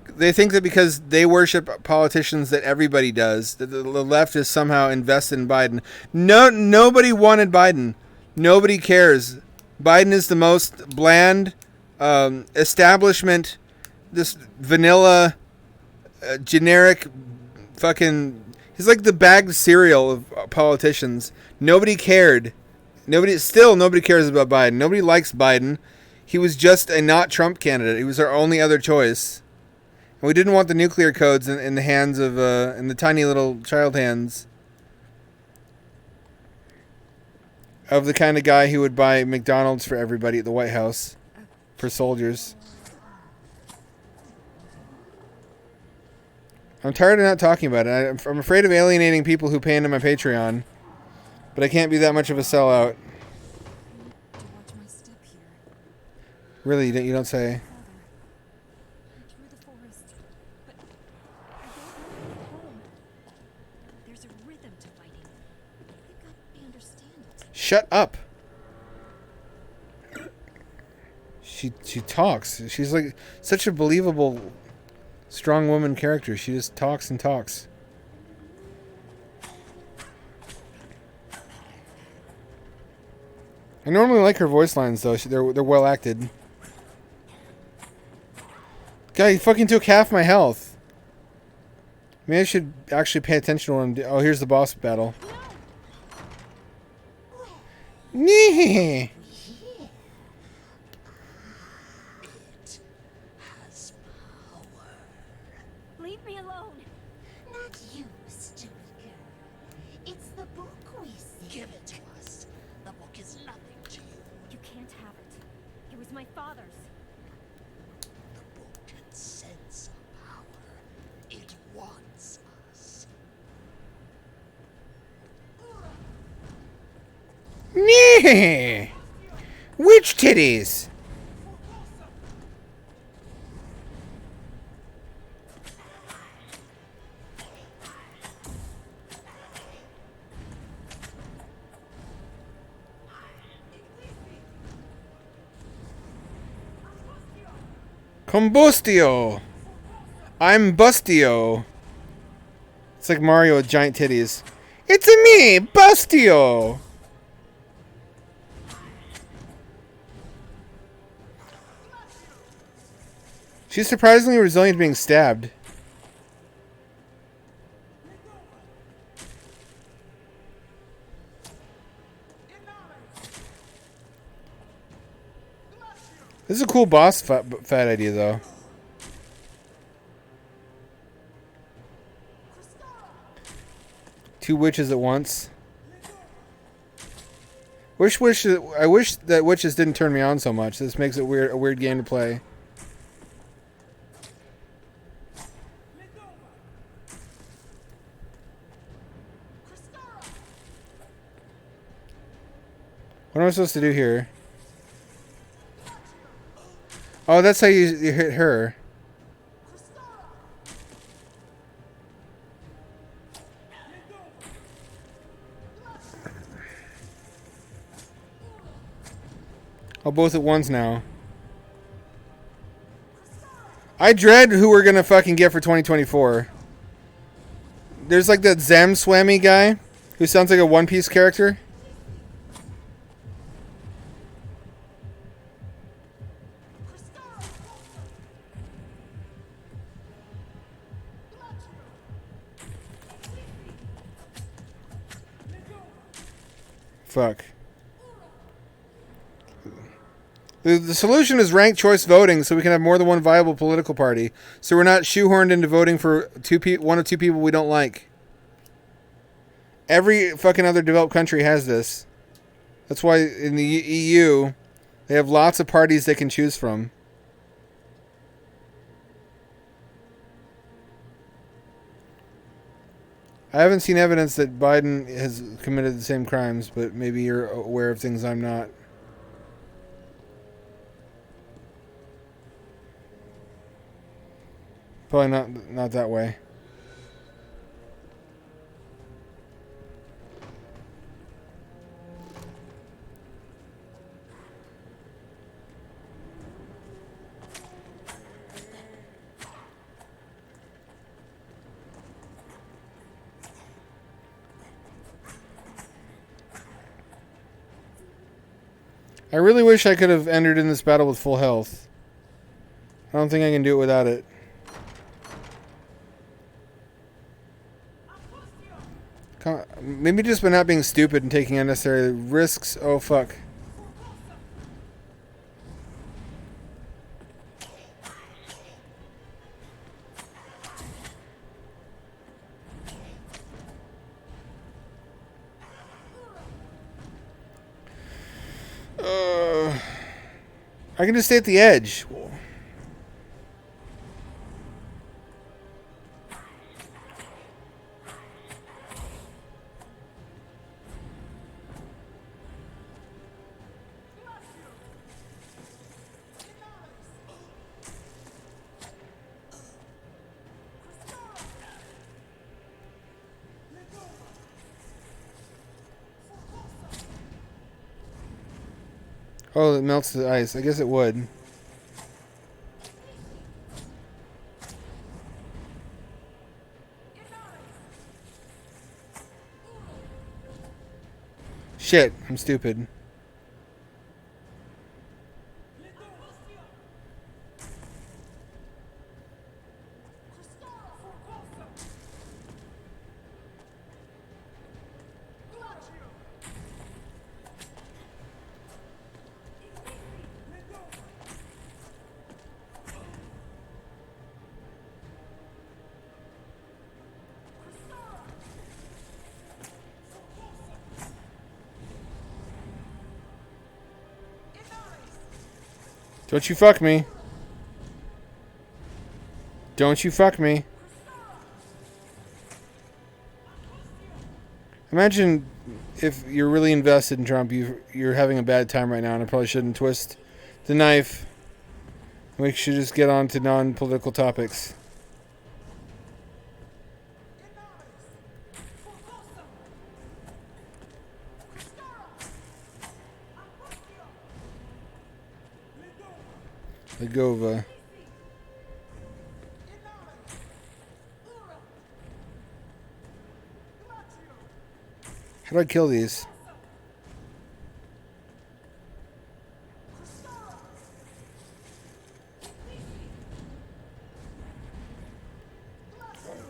They think that because they worship politicians that everybody does, that the left is somehow invested in Biden. No, nobody wanted Biden. Nobody cares. Biden is the most bland establishment, this vanilla, generic fucking... He's like the bagged cereal of politicians. Nobody cared. Nobody cares about Biden. Nobody likes Biden. He was just a not Trump candidate. He was our only other choice. And we didn't want the nuclear codes in the hands of, in the tiny little child hands of the kind of guy who would buy McDonald's for everybody at the White House for soldiers. I'm tired of not talking about it. I'm afraid of alienating people who pay into my Patreon, but I can't be that much of a sellout. To watch my step here. Really, you don't say. Through the forest. But I don't know home. There's a rhythm to fighting. I understand it. Shut up. She talks. She's like such a believable, strong woman character. She just talks and talks. I normally like her voice lines though. They're well acted. God, he fucking took half my health. Maybe I should actually pay attention to what I'm doing. Oh, here's the boss battle. Nee. Leave me alone. Not you, stupid girl. It's the book we see. Give it to us. The book is nothing to you. You can't have it. It was my father's. The book can sense our power. It wants us. Nee. Witch titties. Combustio. I'm Bustio. It's like Mario with giant titties. It's me, Bustio. She's surprisingly resilient to being stabbed. This is a cool boss fight idea, though. Two witches at once. I wish that witches didn't turn me on so much. This makes it a weird game to play. What am I supposed to do here? Oh, that's how you hit her. Oh, both at once now. I dread who we're gonna fucking get for 2024. There's like that Zam Swammy guy who sounds like a One Piece character. Fuck. The solution is ranked choice voting, so we can have more than one viable political party. So we're not shoehorned into voting for one of two people we don't like. Every fucking other developed country has this. That's why in the EU, they have lots of parties they can choose from. I haven't seen evidence that Biden has committed the same crimes, but maybe you're aware of things I'm not. Probably not that way. I really wish I could have entered in this battle with full health. I don't think I can do it without it. Maybe just by not being stupid and taking unnecessary risks. Oh, fuck. I can just stay at the edge. Oh, it melts the ice. I guess it would. Shit, I'm stupid. Don't you fuck me. Don't you fuck me. Imagine if you're really invested in Trump, you're having a bad time right now, and I probably shouldn't twist the knife. We should just get on to non-political topics. Legova. How do I kill these?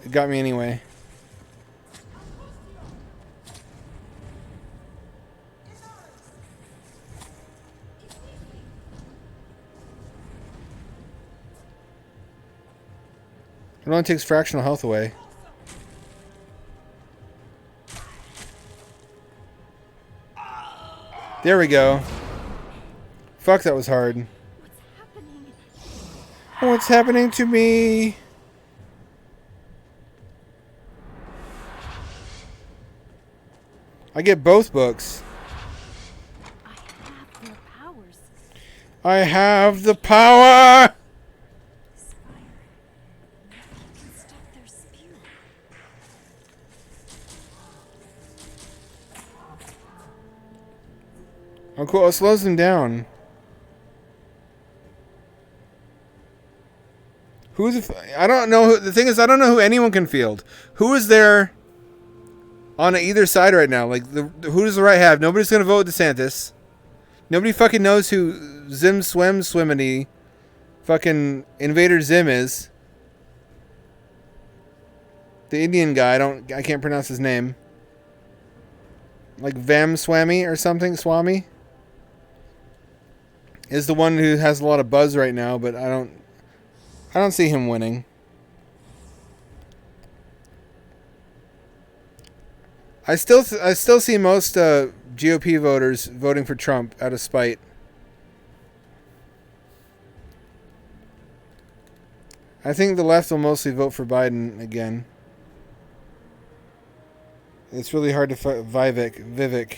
It got me anyway. It only takes fractional health away. There we go. Fuck, that was hard. What's happening to me? I get both books. I I have the power! This fire. Maybe we can stop their spew. Oh, cool. It slows them down. I don't know who. The thing is, I don't know who anyone can field. Who is there on either side right now? Like, who does the right have? Nobody's going to vote DeSantis. Nobody fucking knows who Zim Swimity fucking Invader Zim is. The Indian guy. I can't pronounce his name. Like Vam Swami or something. Swami is the one who has a lot of buzz right now, but I don't see him winning. I still see most GOP voters voting for Trump out of spite. I think the left will mostly vote for Biden again. It's really hard to Vivek.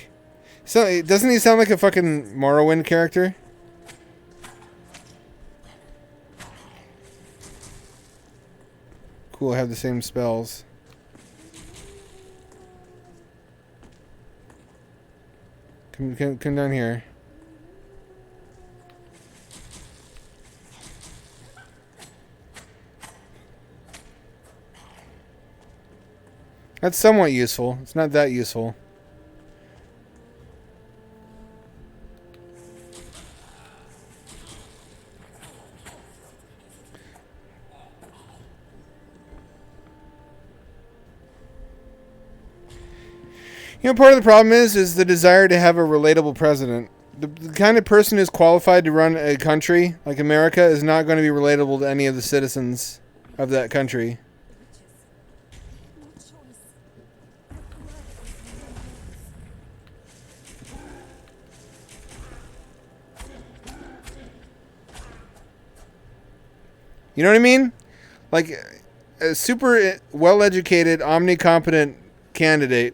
So doesn't he sound like a fucking Morrowind character? Cool, have the same spells. Come down here. That's somewhat useful. It's not that useful. You know, part of the problem is the desire to have a relatable president. The kind of person who's qualified to run a country like America is not going to be relatable to any of the citizens of that country. No choice. Their blood is in their veins. You know what I mean? Like, a super well-educated, omnicompetent candidate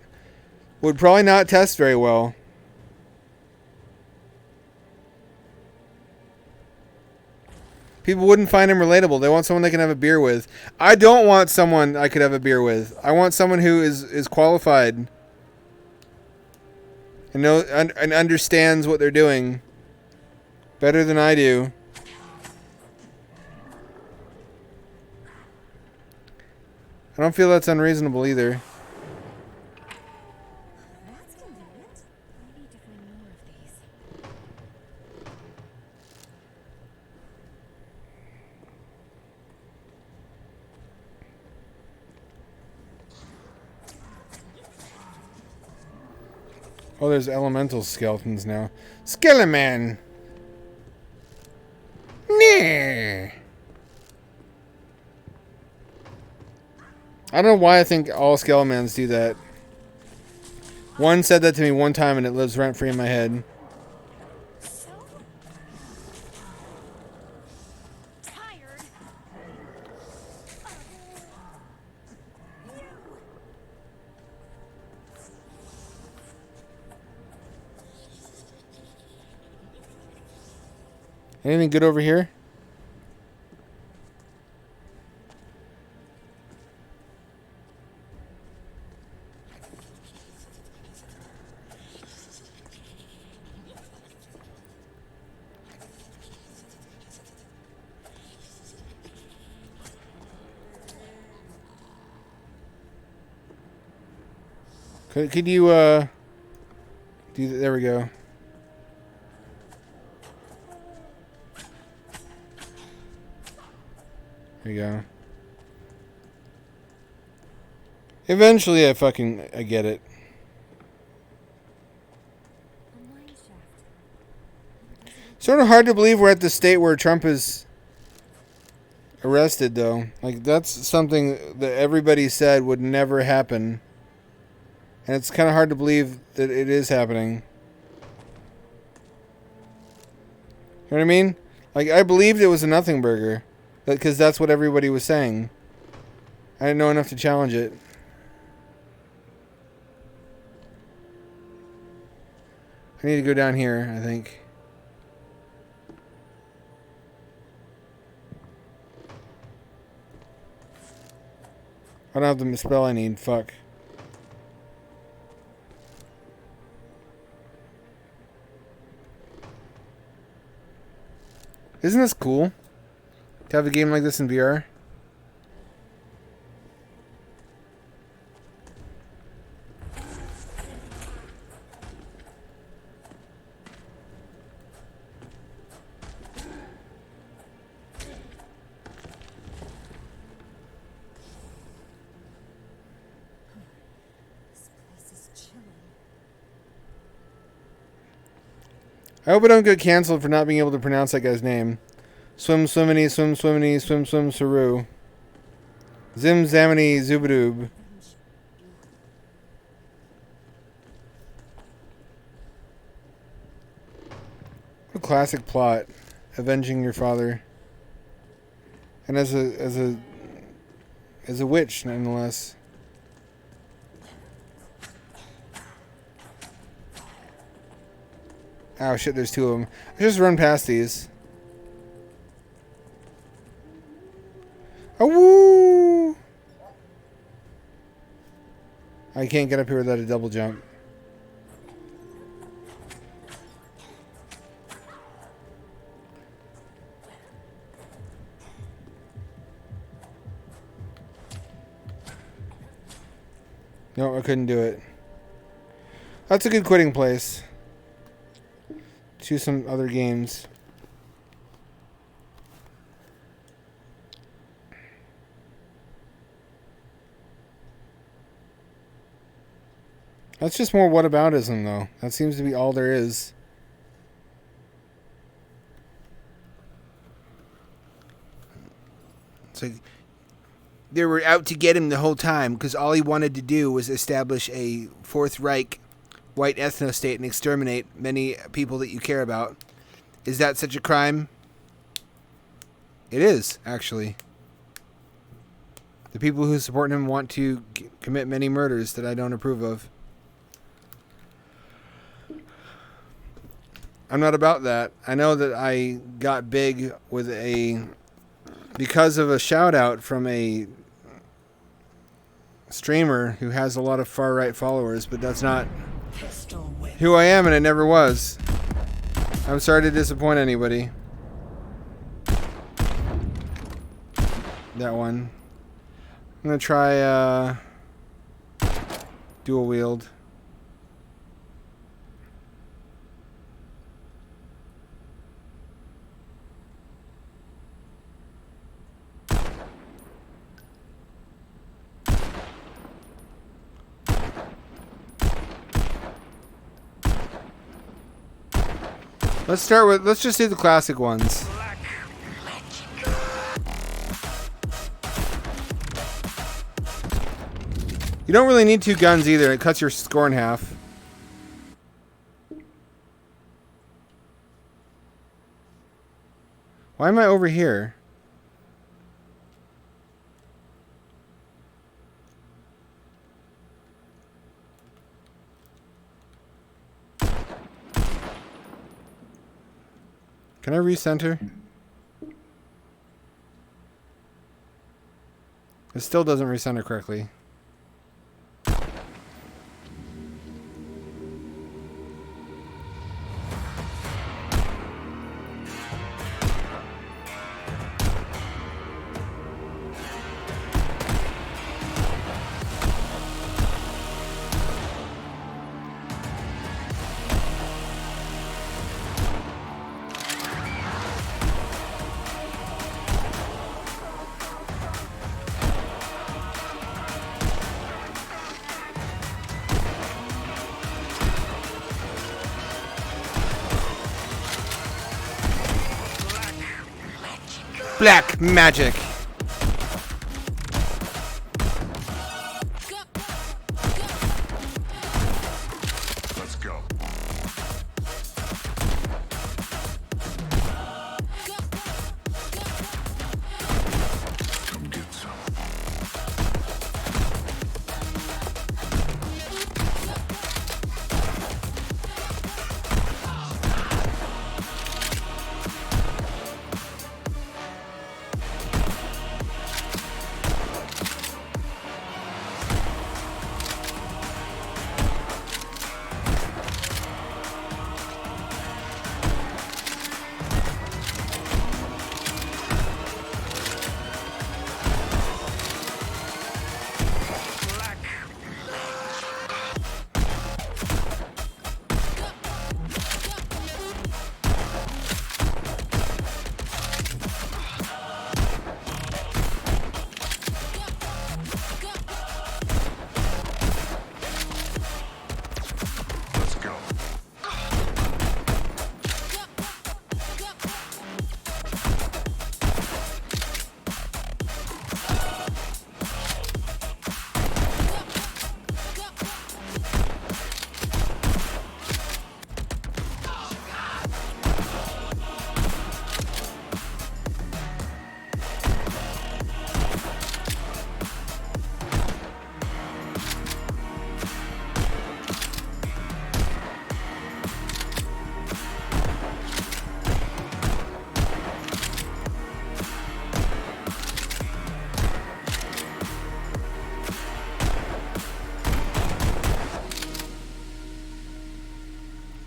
would probably not test very well. People wouldn't find him relatable. They want someone they can have a beer with. I don't want someone I could have a beer with. I want someone who is qualified and and understands what they're doing better than I do. I don't feel that's unreasonable either. That's convenient. We need to find more of these. Oh, there's elemental skeletons now. Skeleman! Nah. I don't know why I think all Skelemans do that. One said that to me one time and it lives rent free in my head. So tired. Anything good over here? Could you, do, there we go. There you go. Eventually I get it. A mine shaft. Sort of hard to believe we're at the state where Trump is arrested, though. Like, that's something that everybody said would never happen. And it's kind of hard to believe that it is happening. You know what I mean? Like, I believed it was a nothing burger. Because that's what everybody was saying. I didn't know enough to challenge it. I need to go down here, I think. I don't have the spell I need. Fuck. Isn't this cool? To have a game like this in VR? This place is chilling. I hope I don't get canceled for not being able to pronounce that guy's name. Swim swimmity, swim swimmity, swim swim saru. Zim zamini zubadoob. What a classic plot. Avenging your father. And as a witch, nonetheless. Oh shit, there's two of them. I just run past these. Oh woo! I can't get up here without a double jump. No, I couldn't do it. That's a good quitting place. Choose some other games. That's just more whataboutism, though. That seems to be all there is. It's like they were out to get him the whole time because all he wanted to do was establish a Fourth Reich white ethno-state and exterminate many people that you care about. Is that such a crime? It is, actually. The people who support him want to commit many murders that I don't approve of. I'm not about that. I know that I got big with because of a shout out from a streamer who has a lot of far right followers, but that's not who I am, and it never was. I'm sorry to disappoint anybody. That one. I'm gonna try dual wield. Let's just do the classic ones. You don't really need two guns either. It cuts your score in half. Why am I over here? Can I recenter? It still doesn't recenter correctly. Black magic. Let's go. Come get some.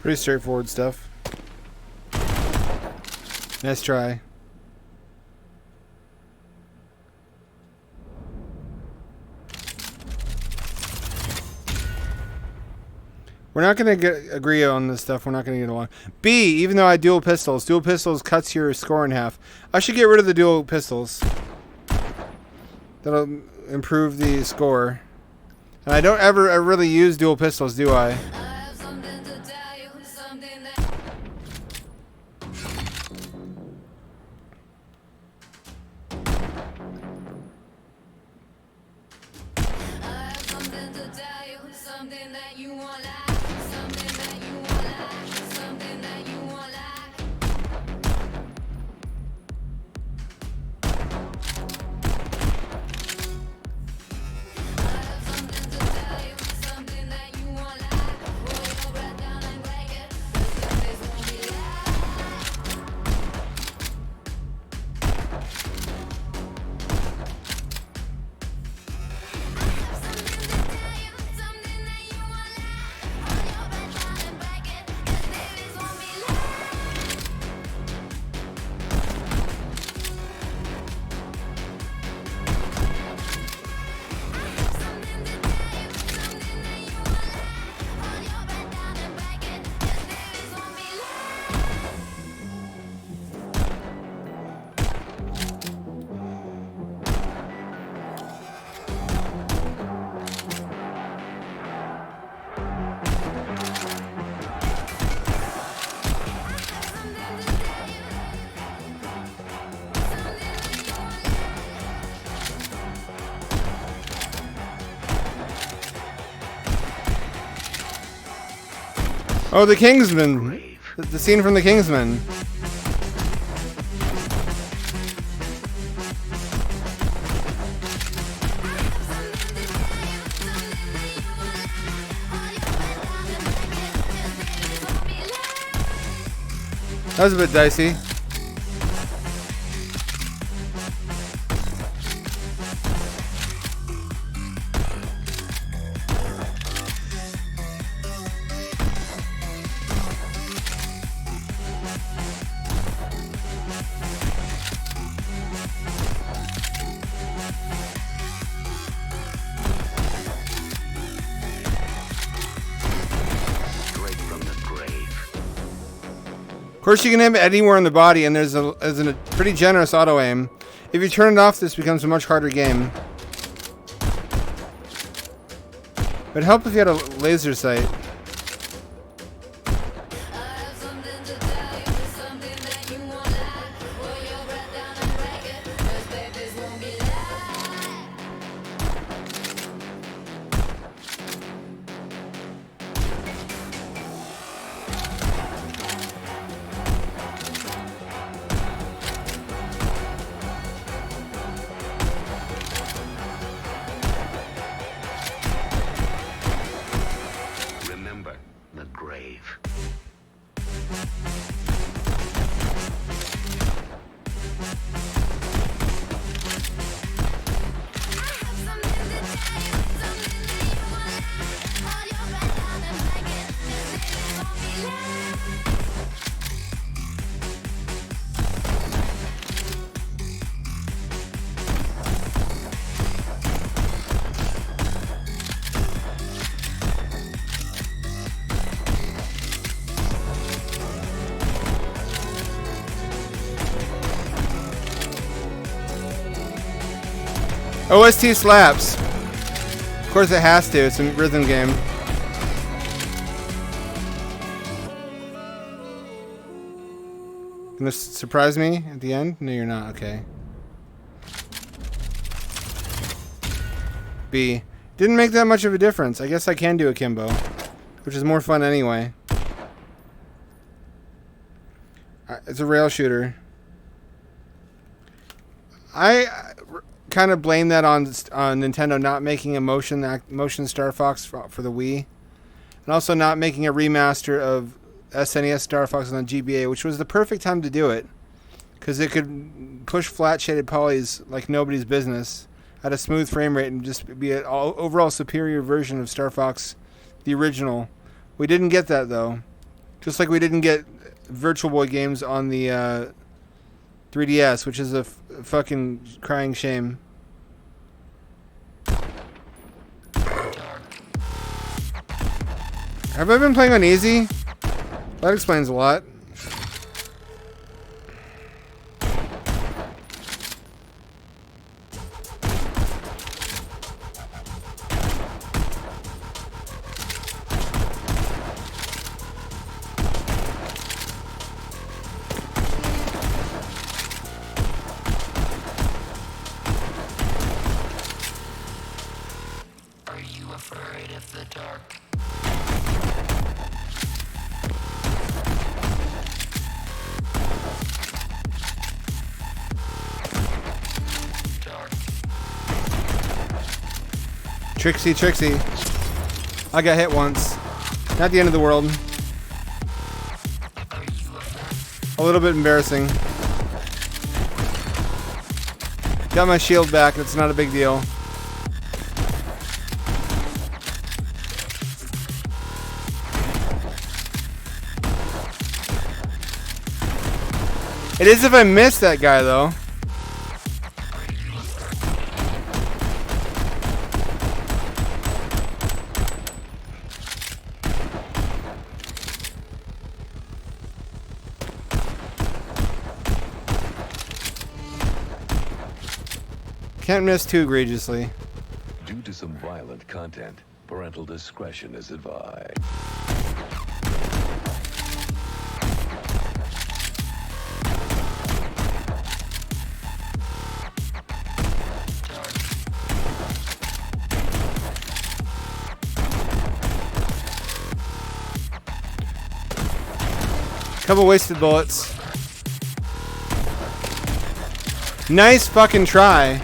Pretty straightforward stuff. Nice try. We're not going to agree on this stuff. We're not going to get along. B, even though I dual pistols cuts your score in half. I should get rid of the dual pistols. That'll improve the score. And I don't ever really use dual pistols, do I? Oh, the Kingsman. The scene from the Kingsman. That was a bit dicey. Of course, you can aim it anywhere in the body, and there's a pretty generous auto aim. If you turn it off, this becomes a much harder game. It'd help if you had a laser sight. OST slaps. Of course it has to, it's a rhythm game. Gonna surprise me at the end? No, you're not. Okay. B. Didn't make that much of a difference. I guess I can do a Kimbo, which is more fun anyway. It's a rail shooter. I kind of blame that on Nintendo not making a motion Star Fox for the Wii, and also not making a remaster of SNES Star Fox on the GBA, which was the perfect time to do it, because it could push flat shaded polys like nobody's business at a smooth frame rate and just be an overall superior version of Star Fox, the original. We didn't get that though. Just like we didn't get Virtual Boy games on the 3DS, which is a fucking crying shame. Have I been playing on easy? That explains a lot. Trixie, Trixie. I got hit once. Not the end of the world. A little bit embarrassing. Got my shield back. It's not a big deal. It is if I miss that guy, though. Can't miss too egregiously. Due to some violent content, parental discretion is advised. Couple wasted bullets. Nice fucking try.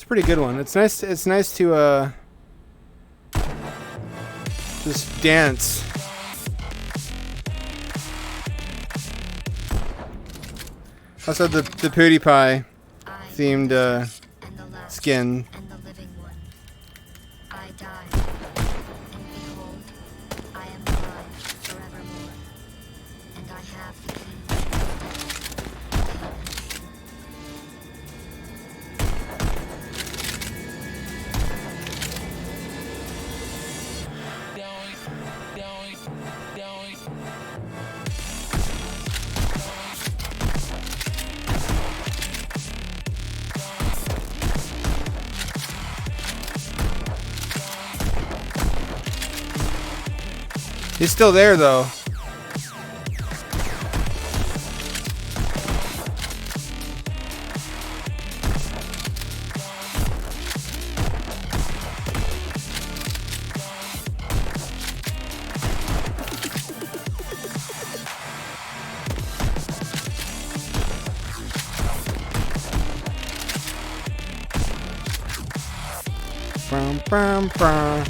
Pretty good one. It's nice. It's nice to just dance. Also, the PewDiePie themed skin. And the living one. I died, and behold, I am alive forevermore, and I have the keys. He's still there, though. Brum, brum, brum.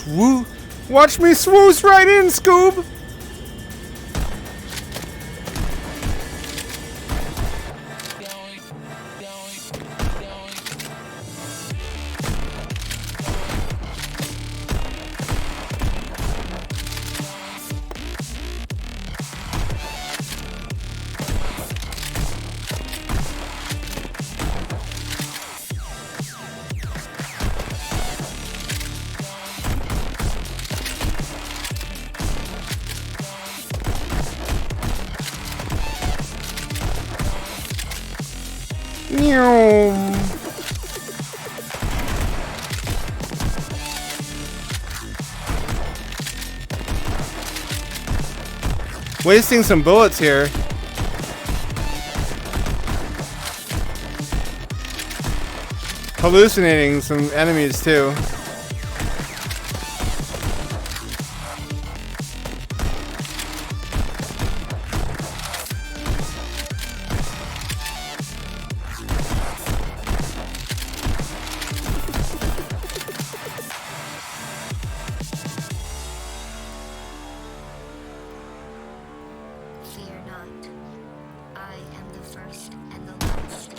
Woo! Watch me swoosh right in, Scoob! Wasting some bullets here. Hallucinating some enemies too. Fear not. I am the first and the last.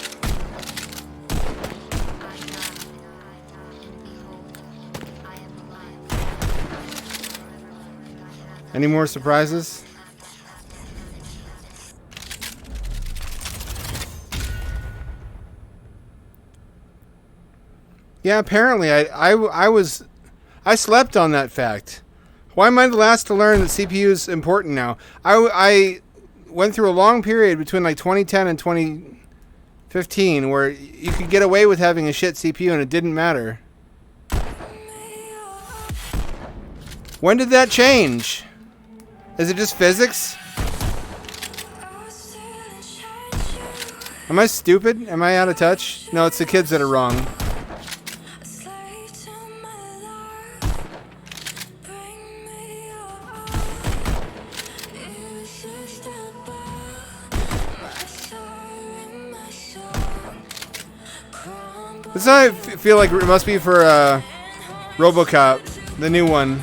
I died, and behold, I am alive. Any more surprises? Yeah, apparently I slept on that fact. Why am I the last to learn that CPU is important now? I went through a long period between like 2010 and 2015 where you could get away with having a shit CPU and it didn't matter. When did that change? Is it just physics? Am I stupid? Am I out of touch? No, it's the kids that are wrong. This is how I feel like it must be for RoboCop, the new one.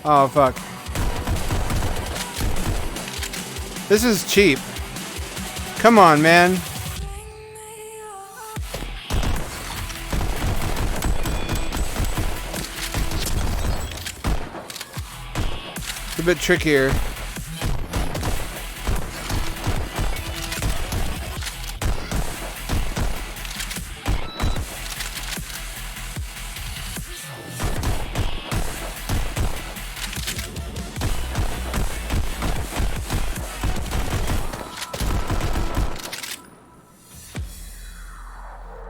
Oh, fuck. This is cheap. Come on, man. It's a bit trickier.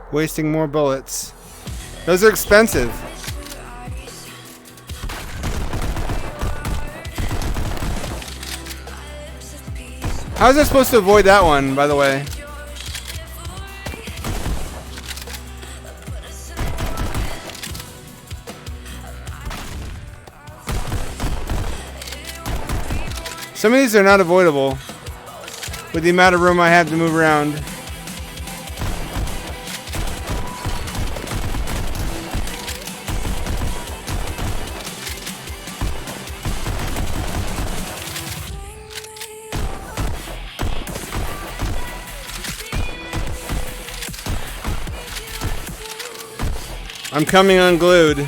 Wasting more bullets. Those are expensive. How was I supposed to avoid that one, by the way? Some of these are not avoidable with the amount of room I have to move around. I'm coming unglued.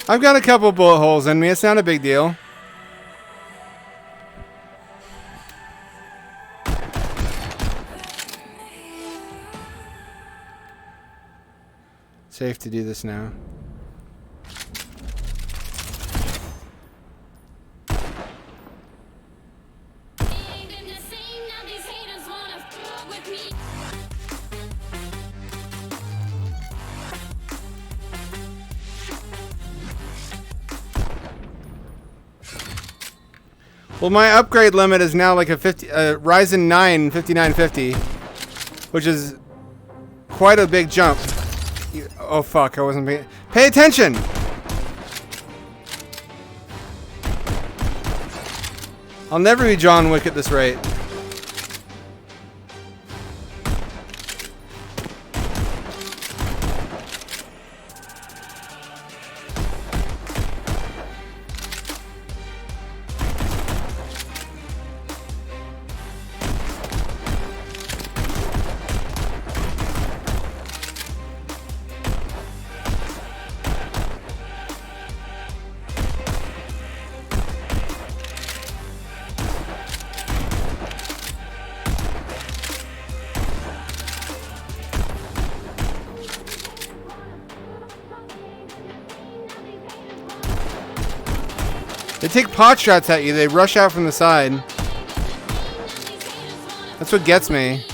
I've got a couple bullet holes in me. It's not a big deal. Safe to do this now. Well, my upgrade limit is now like a Ryzen 9 5950, which is quite a big jump. Oh fuck, I wasn't paying. Pay attention! I'll never be John Wick at this rate. They take pot shots at you. They rush out from the side. That's what gets me.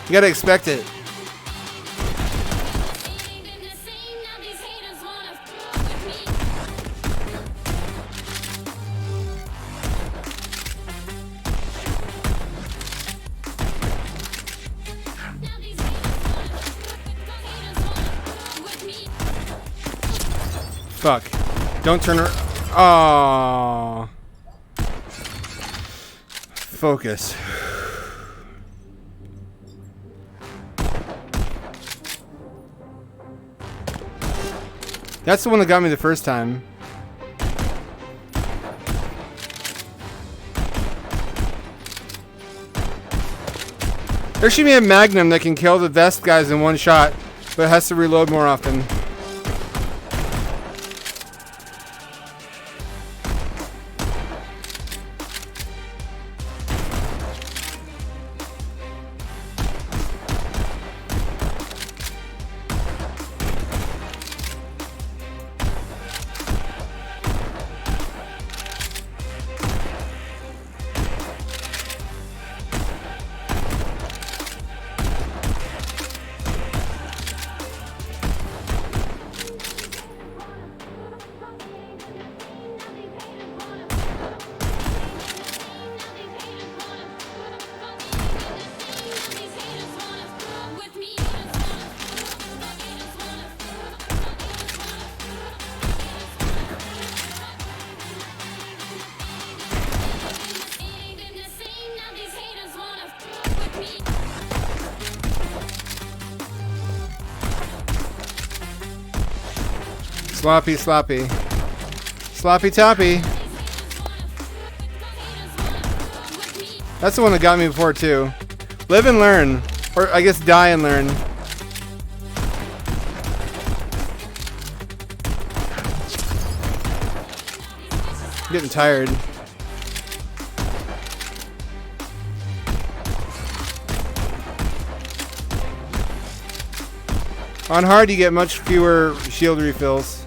You gotta expect it. Fuck. Don't turn around. Aww. Focus. That's the one that got me the first time. There should be a Magnum that can kill the vest guys in one shot, but it has to reload more often. Sloppy, sloppy. Sloppy toppy. That's the one that got me before, too. Live and learn. Or, I guess, die and learn. I'm getting tired. On hard, you get much fewer shield refills.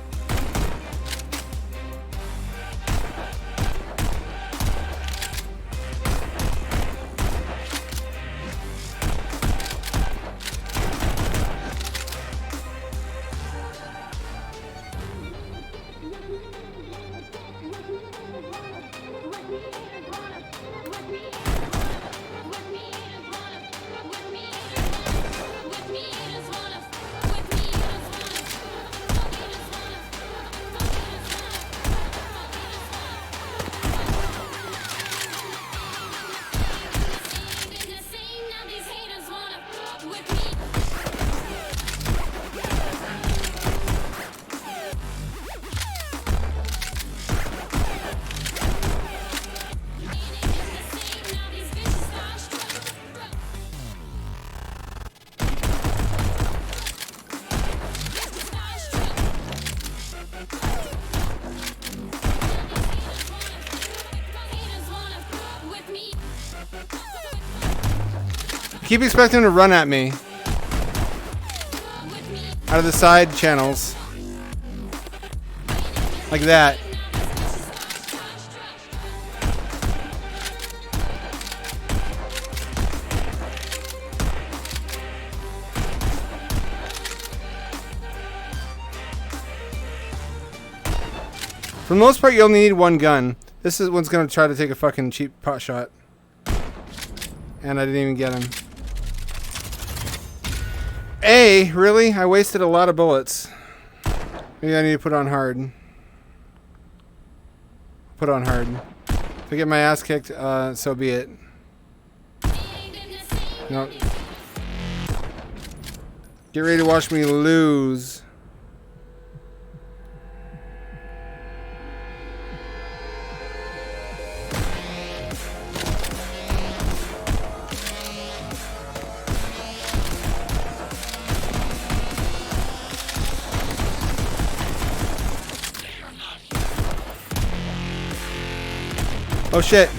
Keep expecting to run at me out of the side channels like that. For the most part, you only need one gun. This is one's gonna try to take a fucking cheap pot shot, and I didn't even get him. Really? I wasted a lot of bullets. Maybe I need to put on hard. Put on hard. If I get my ass kicked, so be it. No. Get ready to watch me lose. Oh shit.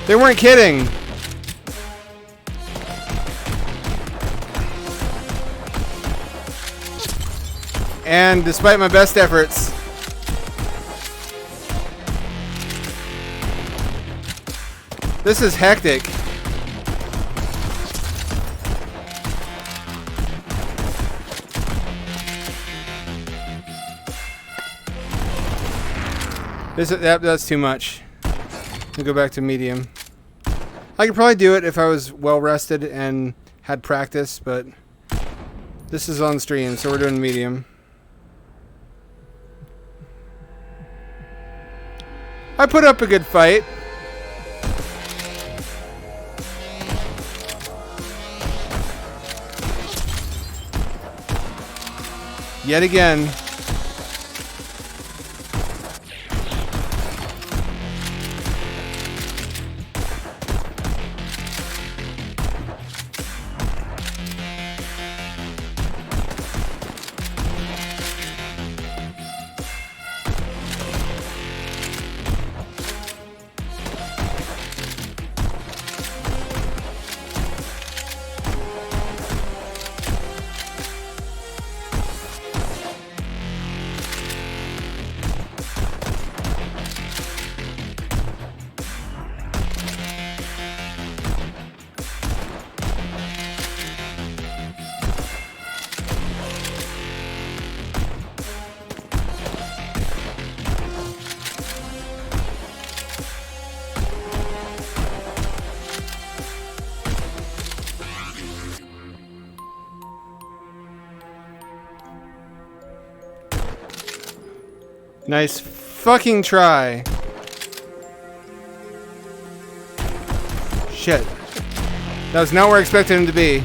They weren't kidding. And despite my best efforts, this is hectic. That's too much. I'll go back to medium. I could probably do it if I was well rested and had practice, but this is on stream, so we're doing medium. I put up a good fight. Yet again. Nice fucking try. Shit. That was not where I expected him to be.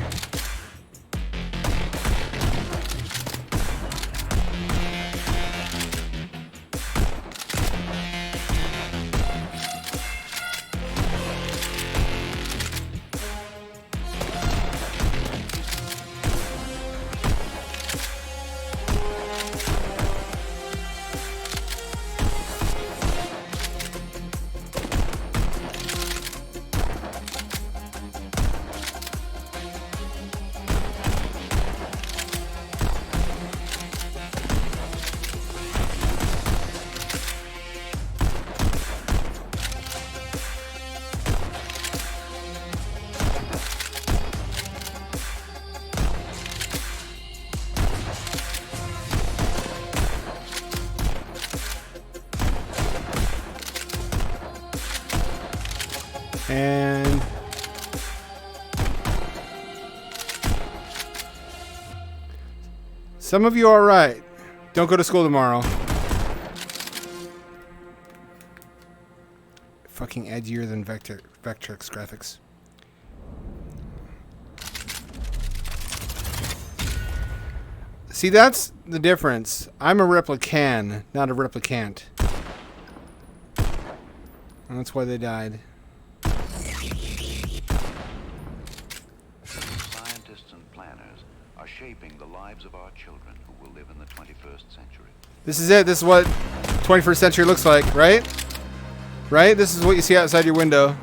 And some of you are right. Don't go to school tomorrow. Fucking edgier than Vectrex graphics. See, that's the difference. I'm a replican, not a replicant. And that's why they died. Scientists and planners are shaping the lives of our children who will live in the 21st century. This is it. This is what 21st century looks like, right? Right? This is what you see outside your window.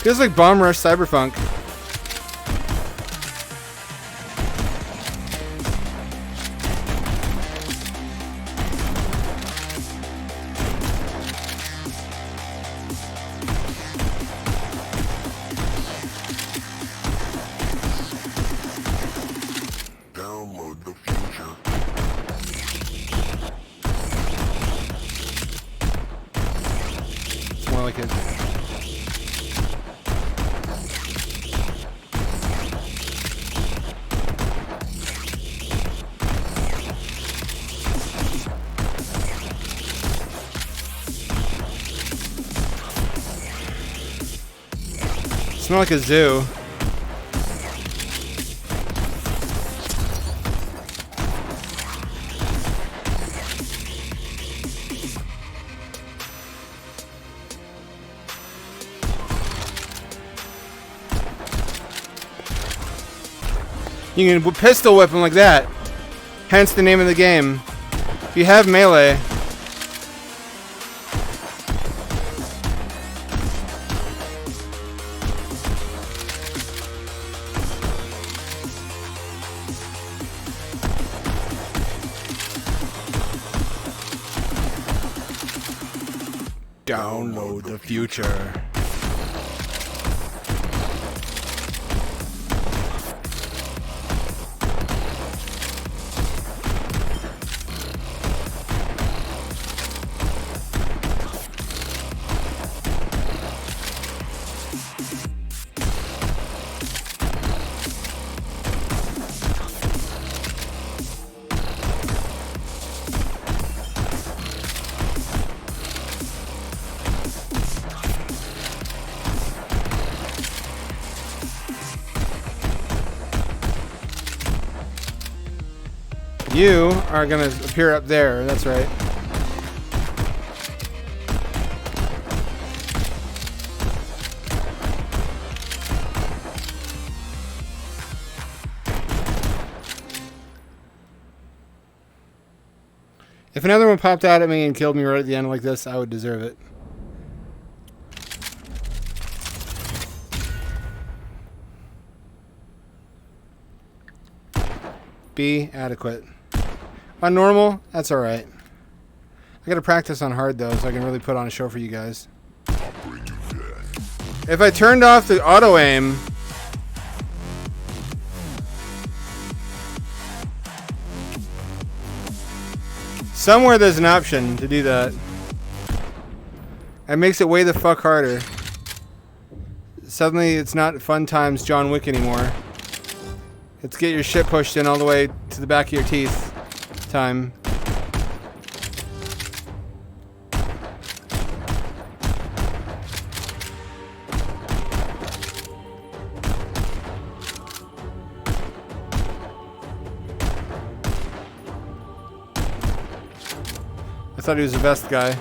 Feels like Bomb Rush Cyberpunk. Download the future. It's more like it. Smell like a zoo. You can pistol whip him like that. Hence the name of the game. If you have melee, download the future. You are gonna appear up there, that's right. If another one popped out at me and killed me right at the end like this, I would deserve it. B, adequate. On normal, that's alright. I gotta practice on hard though, so I can really put on a show for you guys. If I turned off the auto aim, somewhere there's an option to do that. It makes it way the fuck harder. Suddenly it's not fun times John Wick anymore. Let's get your shit pushed in all the way to the back of your teeth time. I thought he was the best guy.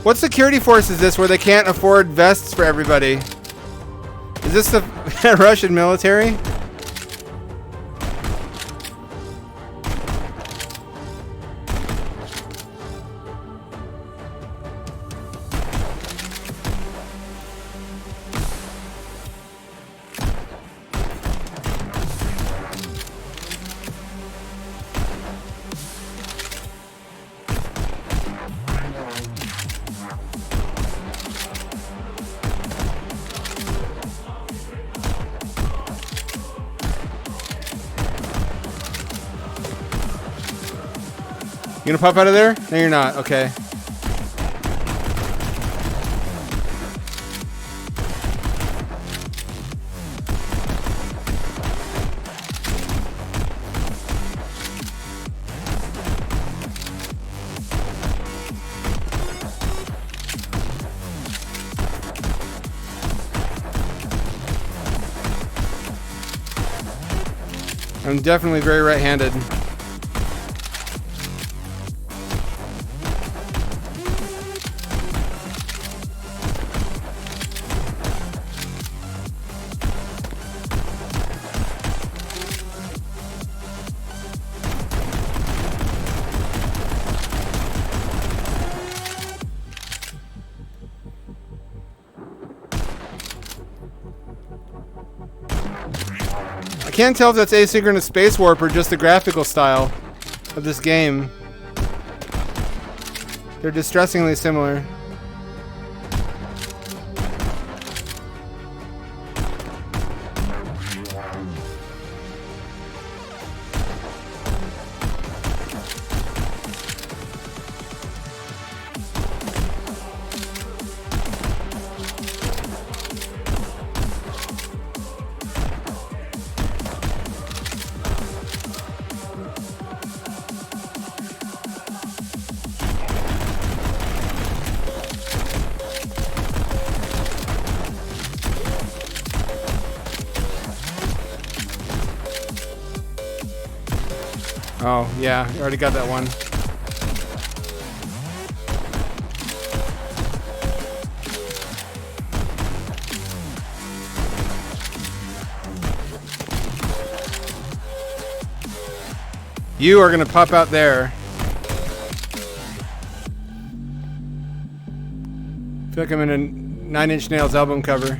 What security force is this where they can't afford vests for everybody? Is this the Russian military? You gonna pop out of there? No, you're not. Okay. I'm definitely very right-handed. I can't tell if that's asynchronous space warp or just the graphical style of this game. They're distressingly similar. Oh, yeah, you already got that one. You are gonna pop out there. I feel like I'm in a 9 Inch Nails album cover.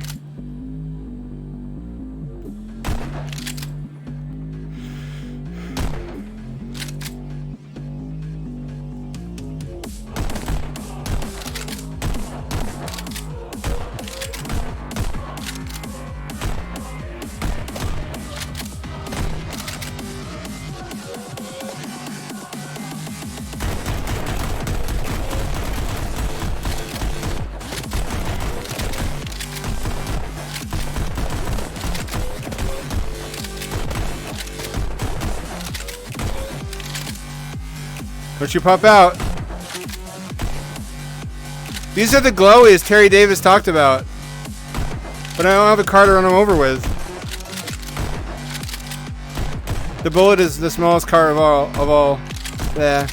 Don't you pop out. These are the glowies Terry Davis talked about. But I don't have a car to run them over with. The Bullet is the smallest car of all. Yeah.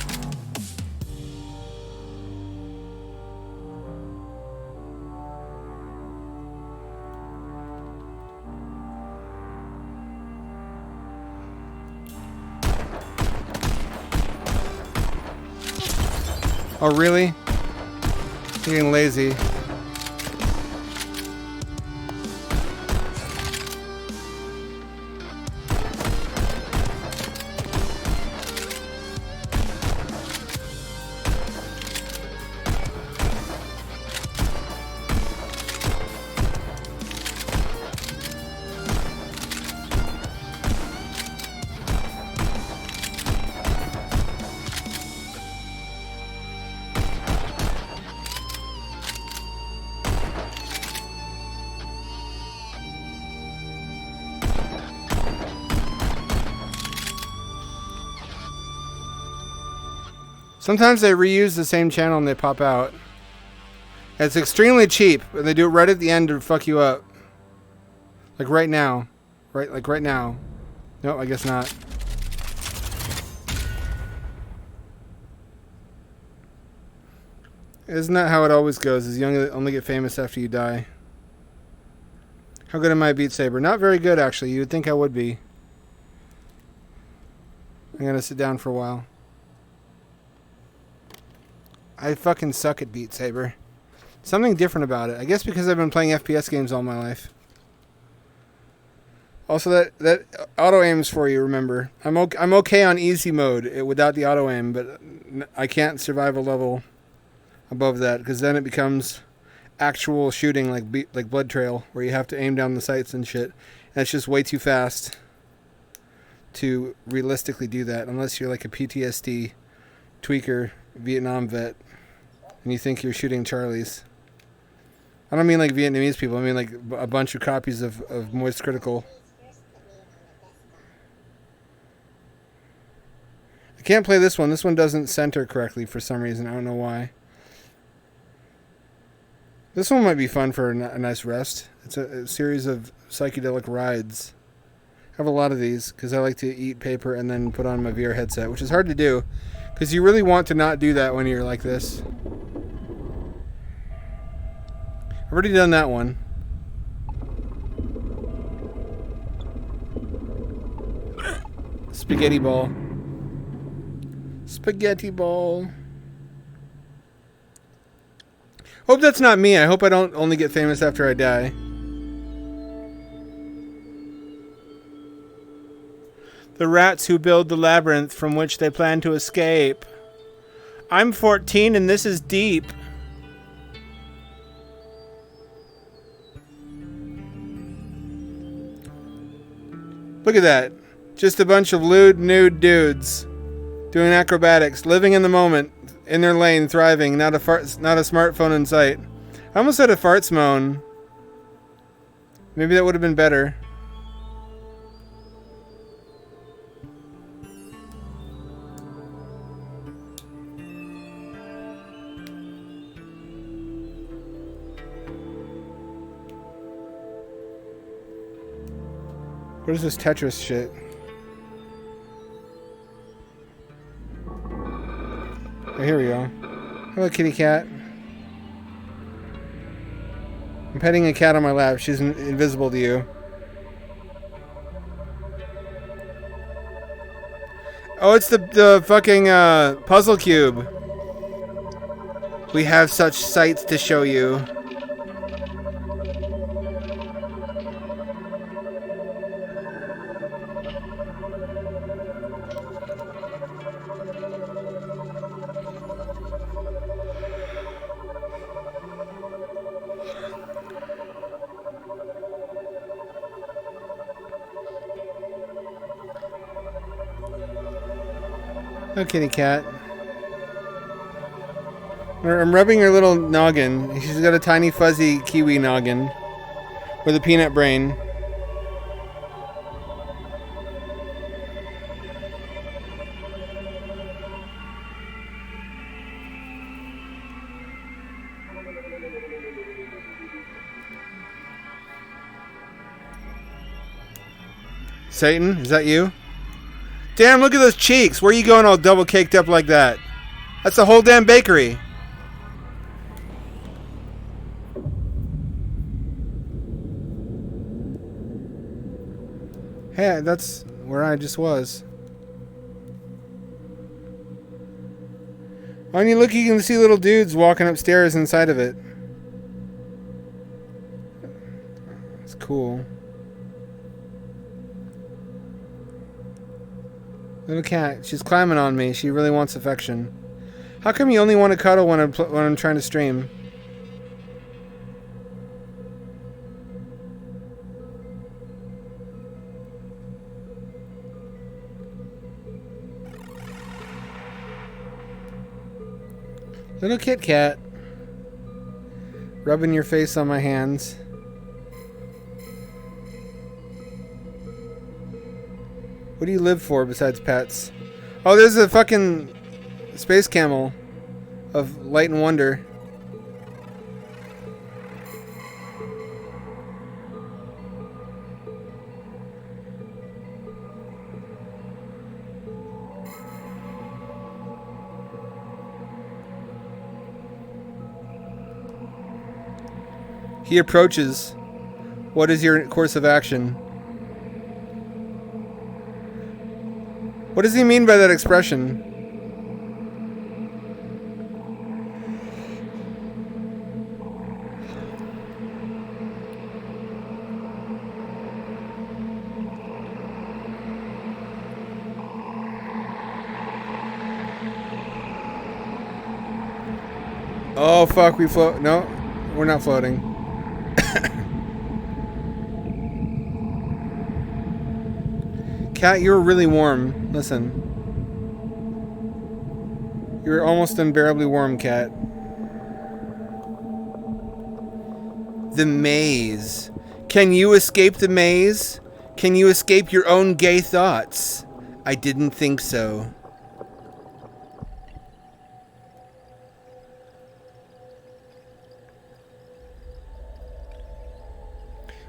Oh, really? You're getting lazy. Sometimes they reuse the same channel and they pop out. It's extremely cheap, and they do it right at the end to fuck you up. Like right now. Like right now. Nope, I guess not. Isn't that how it always goes? Is you only get famous after you die. How good am I at Beat Saber? Not very good, actually. You would think I would be. I'm gonna sit down for a while. I fucking suck at Beat Saber. Something different about it. I guess because I've been playing FPS games all my life. Also, that auto aims for you. Remember, I'm okay on easy mode without the auto aim, but I can't survive a level above that because then it becomes actual shooting like Blood Trail, where you have to aim down the sights and shit. And it's just way too fast to realistically do that, unless you're like a PTSD tweaker Vietnam vet and you think you're shooting Charlies. I don't mean like Vietnamese people. I mean like a bunch of copies of Moist Critical. I can't play this one. This one doesn't center correctly for some reason. I don't know why. This one might be fun for a nice rest. It's a series of psychedelic rides. I have a lot of these because I like to eat paper and then put on my VR headset, which is hard to do because you really want to not do that when you're like this. I've already done that one. Spaghetti ball. Spaghetti ball. Hope that's not me. I hope I don't only get famous after I die. The rats who build the labyrinth from which they plan to escape. I'm 14 and this is deep. Look at that. Just a bunch of lewd, nude dudes doing acrobatics, living in the moment, in their lane, thriving, not a smartphone in sight. I almost had a farts moan. Maybe that would have been better. What is this Tetris shit? Oh, here we go. Hello, kitty cat. I'm petting a cat on my lap. She's invisible to you. Oh, it's the fucking puzzle cube. We have such sights to show you. Oh, kitty cat. I'm rubbing her little noggin. She's got a tiny fuzzy kiwi noggin with a peanut brain. Satan, is that you? Damn, look at those cheeks. Where are you going all double caked up like that? That's the whole damn bakery. Hey, that's where I just was. When you look, you can see little dudes walking upstairs inside of it. It's cool. Little cat, she's climbing on me. She really wants affection. How come you only want to cuddle when I'm trying to stream? Little Kit Kat, rubbing your face on my hands. What do you live for besides pets? Oh, there's a fucking space camel of Light and Wonder. He approaches. What is your course of action? What does he mean by that expression? Oh fuck, we float. No, we're not floating. Cat, you're really warm. Listen. You're almost unbearably warm, Cat. The maze. Can you escape the maze? Can you escape your own gay thoughts? I didn't think so.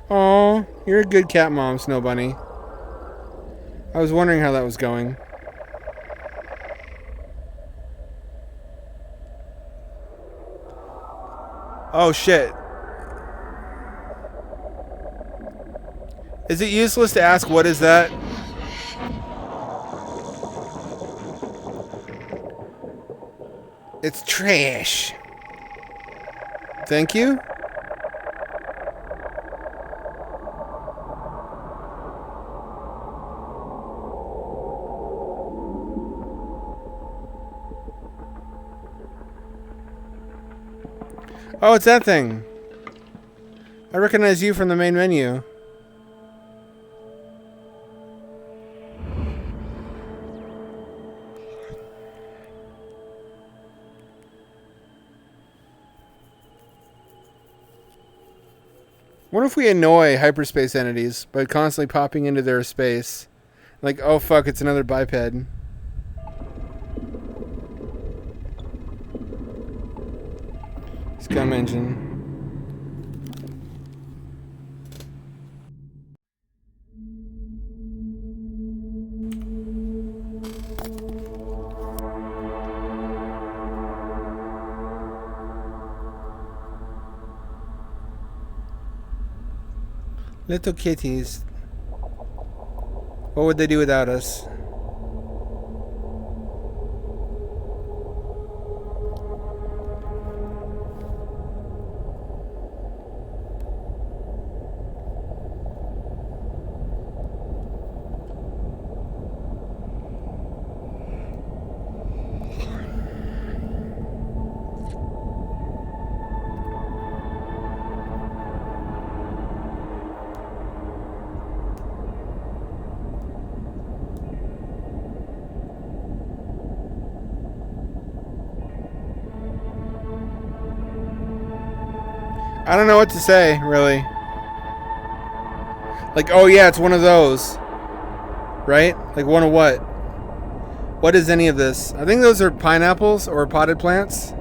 Aw, you're a good cat mom, Snow Bunny. I was wondering how that was going. Oh shit. Is it useless to ask what is that? It's trash. Thank you. Oh, it's that thing. I recognize you from the main menu. What if we annoy hyperspace entities by constantly popping into their space? Like, oh fuck, it's another biped. Scum engine. Little kitties. What would they do without us? I don't know what to say, really. Like, oh yeah, it's one of those. Right? Like, one of what? What is any of this? I think those are pineapples or potted plants.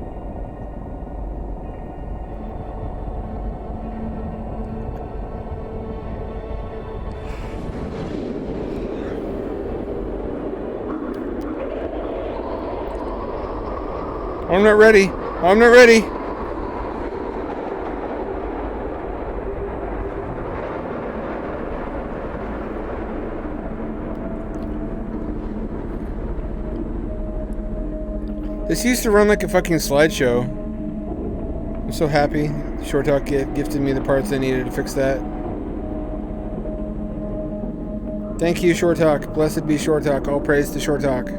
I'm not ready. I'm not ready. This used to run like a fucking slideshow. I'm so happy. Short Talk gifted me the parts I needed to fix that. Thank you, Short Talk. Blessed be Short Talk. All praise to Short Talk.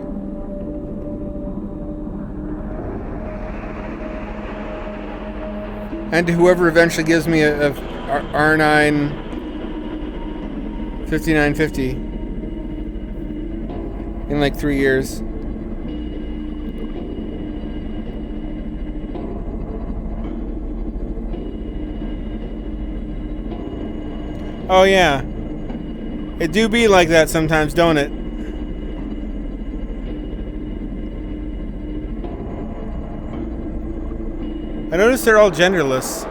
And to whoever eventually gives me a R9 5950 in like 3 years. Oh yeah. It do be like that sometimes, don't it? I noticed they're all genderless.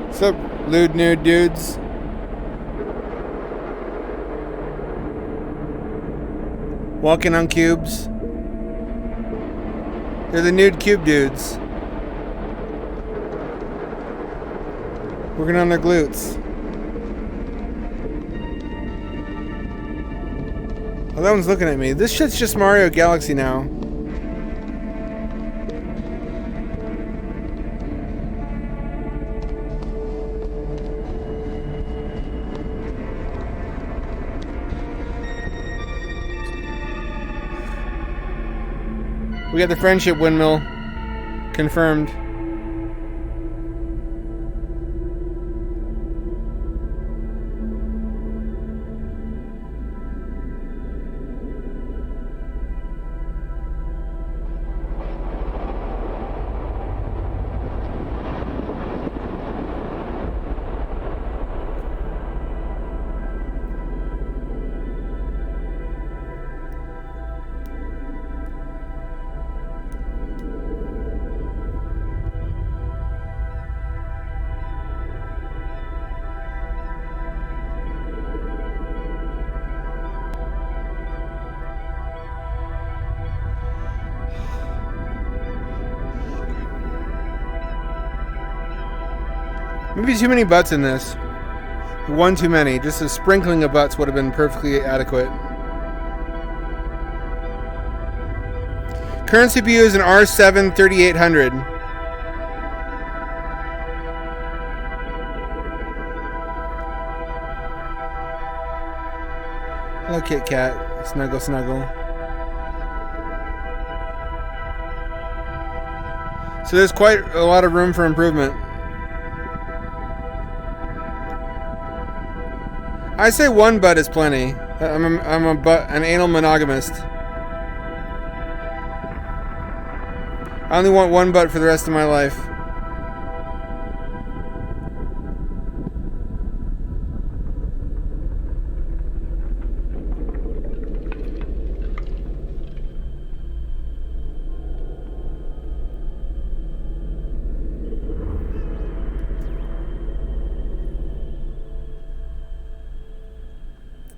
What's up, lewd nude dudes? Walking on cubes. They're the nude cube dudes. Working on their glutes. Oh, that one's looking at me. This shit's just Mario Galaxy now. We got the friendship windmill confirmed. Maybe too many butts in this. One too many. Just a sprinkling of butts would have been perfectly adequate. Current CPU is an R7 3800. Hello, Kit Kat. Snuggle, snuggle. So there's quite a lot of room for improvement. I say one butt is plenty. I'm an anal monogamist. I only want one butt for the rest of my life.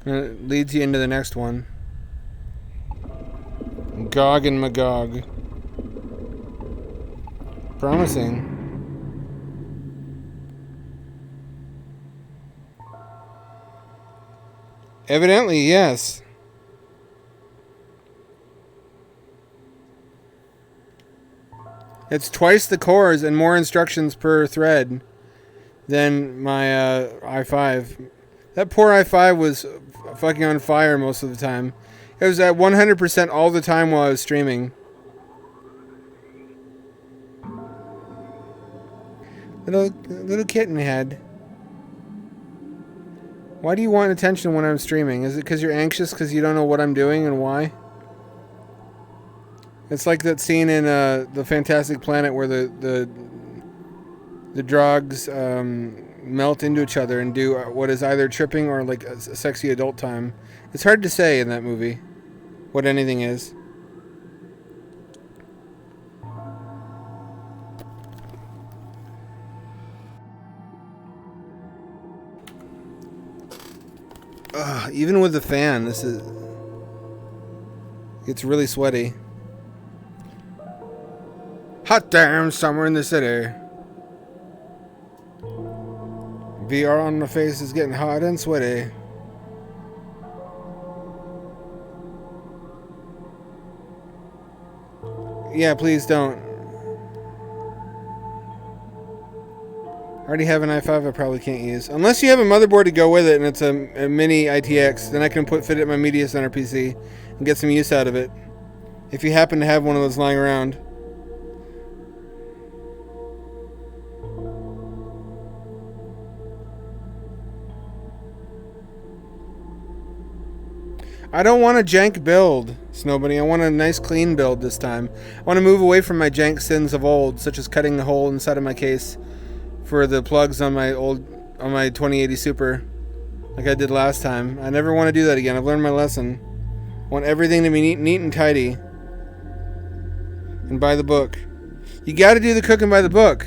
And it leads you into the next one. Gog and Magog. Promising. Evidently, yes. It's twice the cores and more instructions per thread than my i5. That poor i5 was fucking on fire most of the time. It was at 100% all the time while I was streaming. Little kitten head. Why do you want attention when I'm streaming? Is it because you're anxious because you don't know what I'm doing and why? It's like that scene in the Fantastic Planet where the drogs melt into each other and do what is either tripping or like a sexy adult time. It's hard to say in that movie what anything is. Even with the fan, it's really sweaty. Hot damn summer in the city. VR on my face is getting hot and sweaty. Yeah, please don't. I already have an i5 I probably can't use. Unless you have a motherboard to go with it and it's a mini ITX, then I can fit it in my Media Center PC and get some use out of it. If you happen to have one of those lying around. I don't want a jank build, Snowbunny. I want a nice clean build this time. I want to move away from my jank sins of old, such as cutting a hole inside of my case for the plugs on my 2080 Super, like I did last time. I never want to do that again. I've learned my lesson. I want everything to be neat and tidy. And by the book. You got to do the cooking by the book.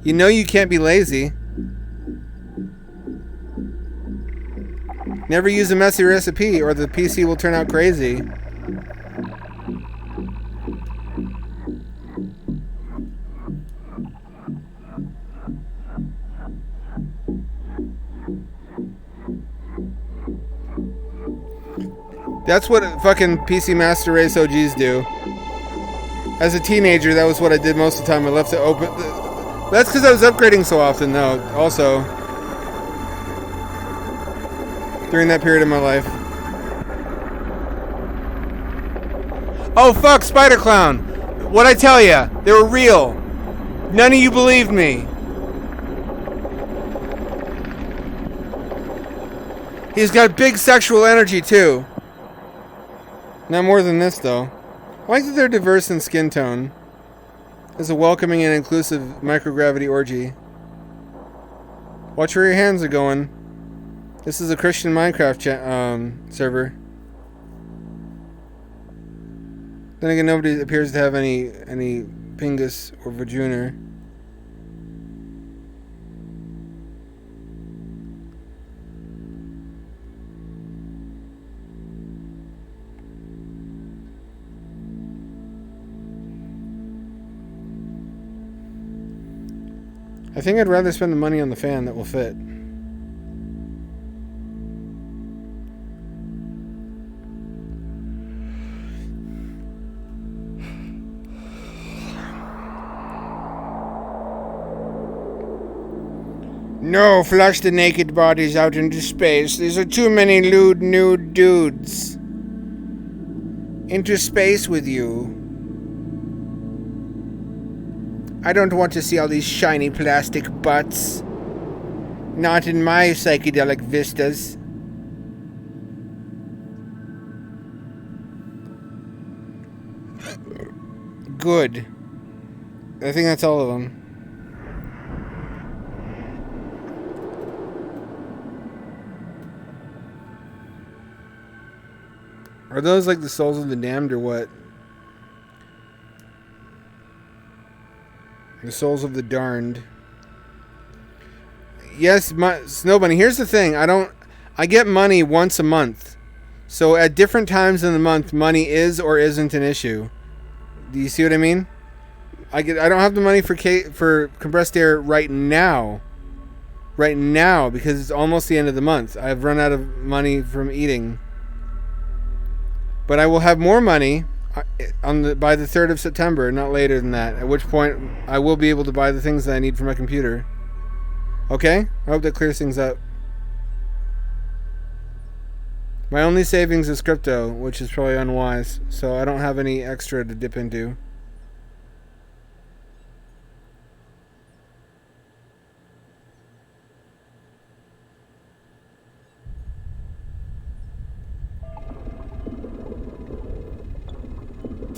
You know you can't be lazy. Never use a messy recipe or the PC will turn out crazy. That's what fucking PC Master Race OGs do. As a teenager, that was what I did most of the time. I left it open. That's because I was upgrading so often, though, also. During that period of my life. Oh, fuck, Spider Clown. What'd I tell ya? They were real. None of you believed me. He's got big sexual energy, too. Not more than this, though. I like that they're diverse in skin tone. It's a welcoming and inclusive microgravity orgy. Watch where your hands are going. This is a Christian Minecraft server. Then again, nobody appears to have any pingus or vagina. I think I'd rather spend the money on the fan that will fit. No, flush the naked bodies out into space. These are too many lewd, nude dudes. Into space with you. I don't want to see all these shiny plastic butts. Not in my psychedelic vistas. Good. I think that's all of them. Are those like the souls of the damned or what? The souls of the darned. Yes, Snow Bunny. Here's the thing. I get money once a month. So at different times in the month, money is or isn't an issue. Do you see what I mean? I don't have the money for compressed air right now. Right now, because it's almost the end of the month. I've run out of money from eating. But I will have more money by the 3rd of September, not later than that, at which point I will be able to buy the things that I need for my computer. Okay? I hope that clears things up. My only savings is crypto, which is probably unwise, so I don't have any extra to dip into.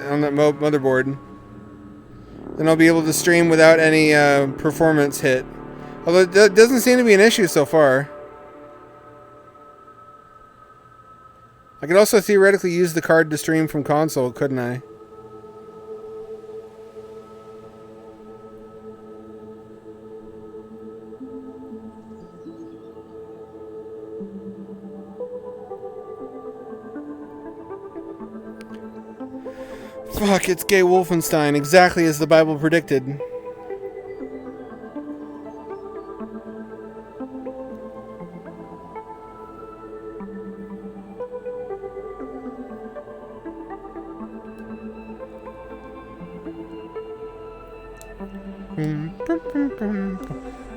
motherboard. Then I'll be able to stream without any performance hit. Although that doesn't seem to be an issue so far. I could also theoretically use the card to stream from console, couldn't I? Fuck, it's gay Wolfenstein, exactly as the Bible predicted.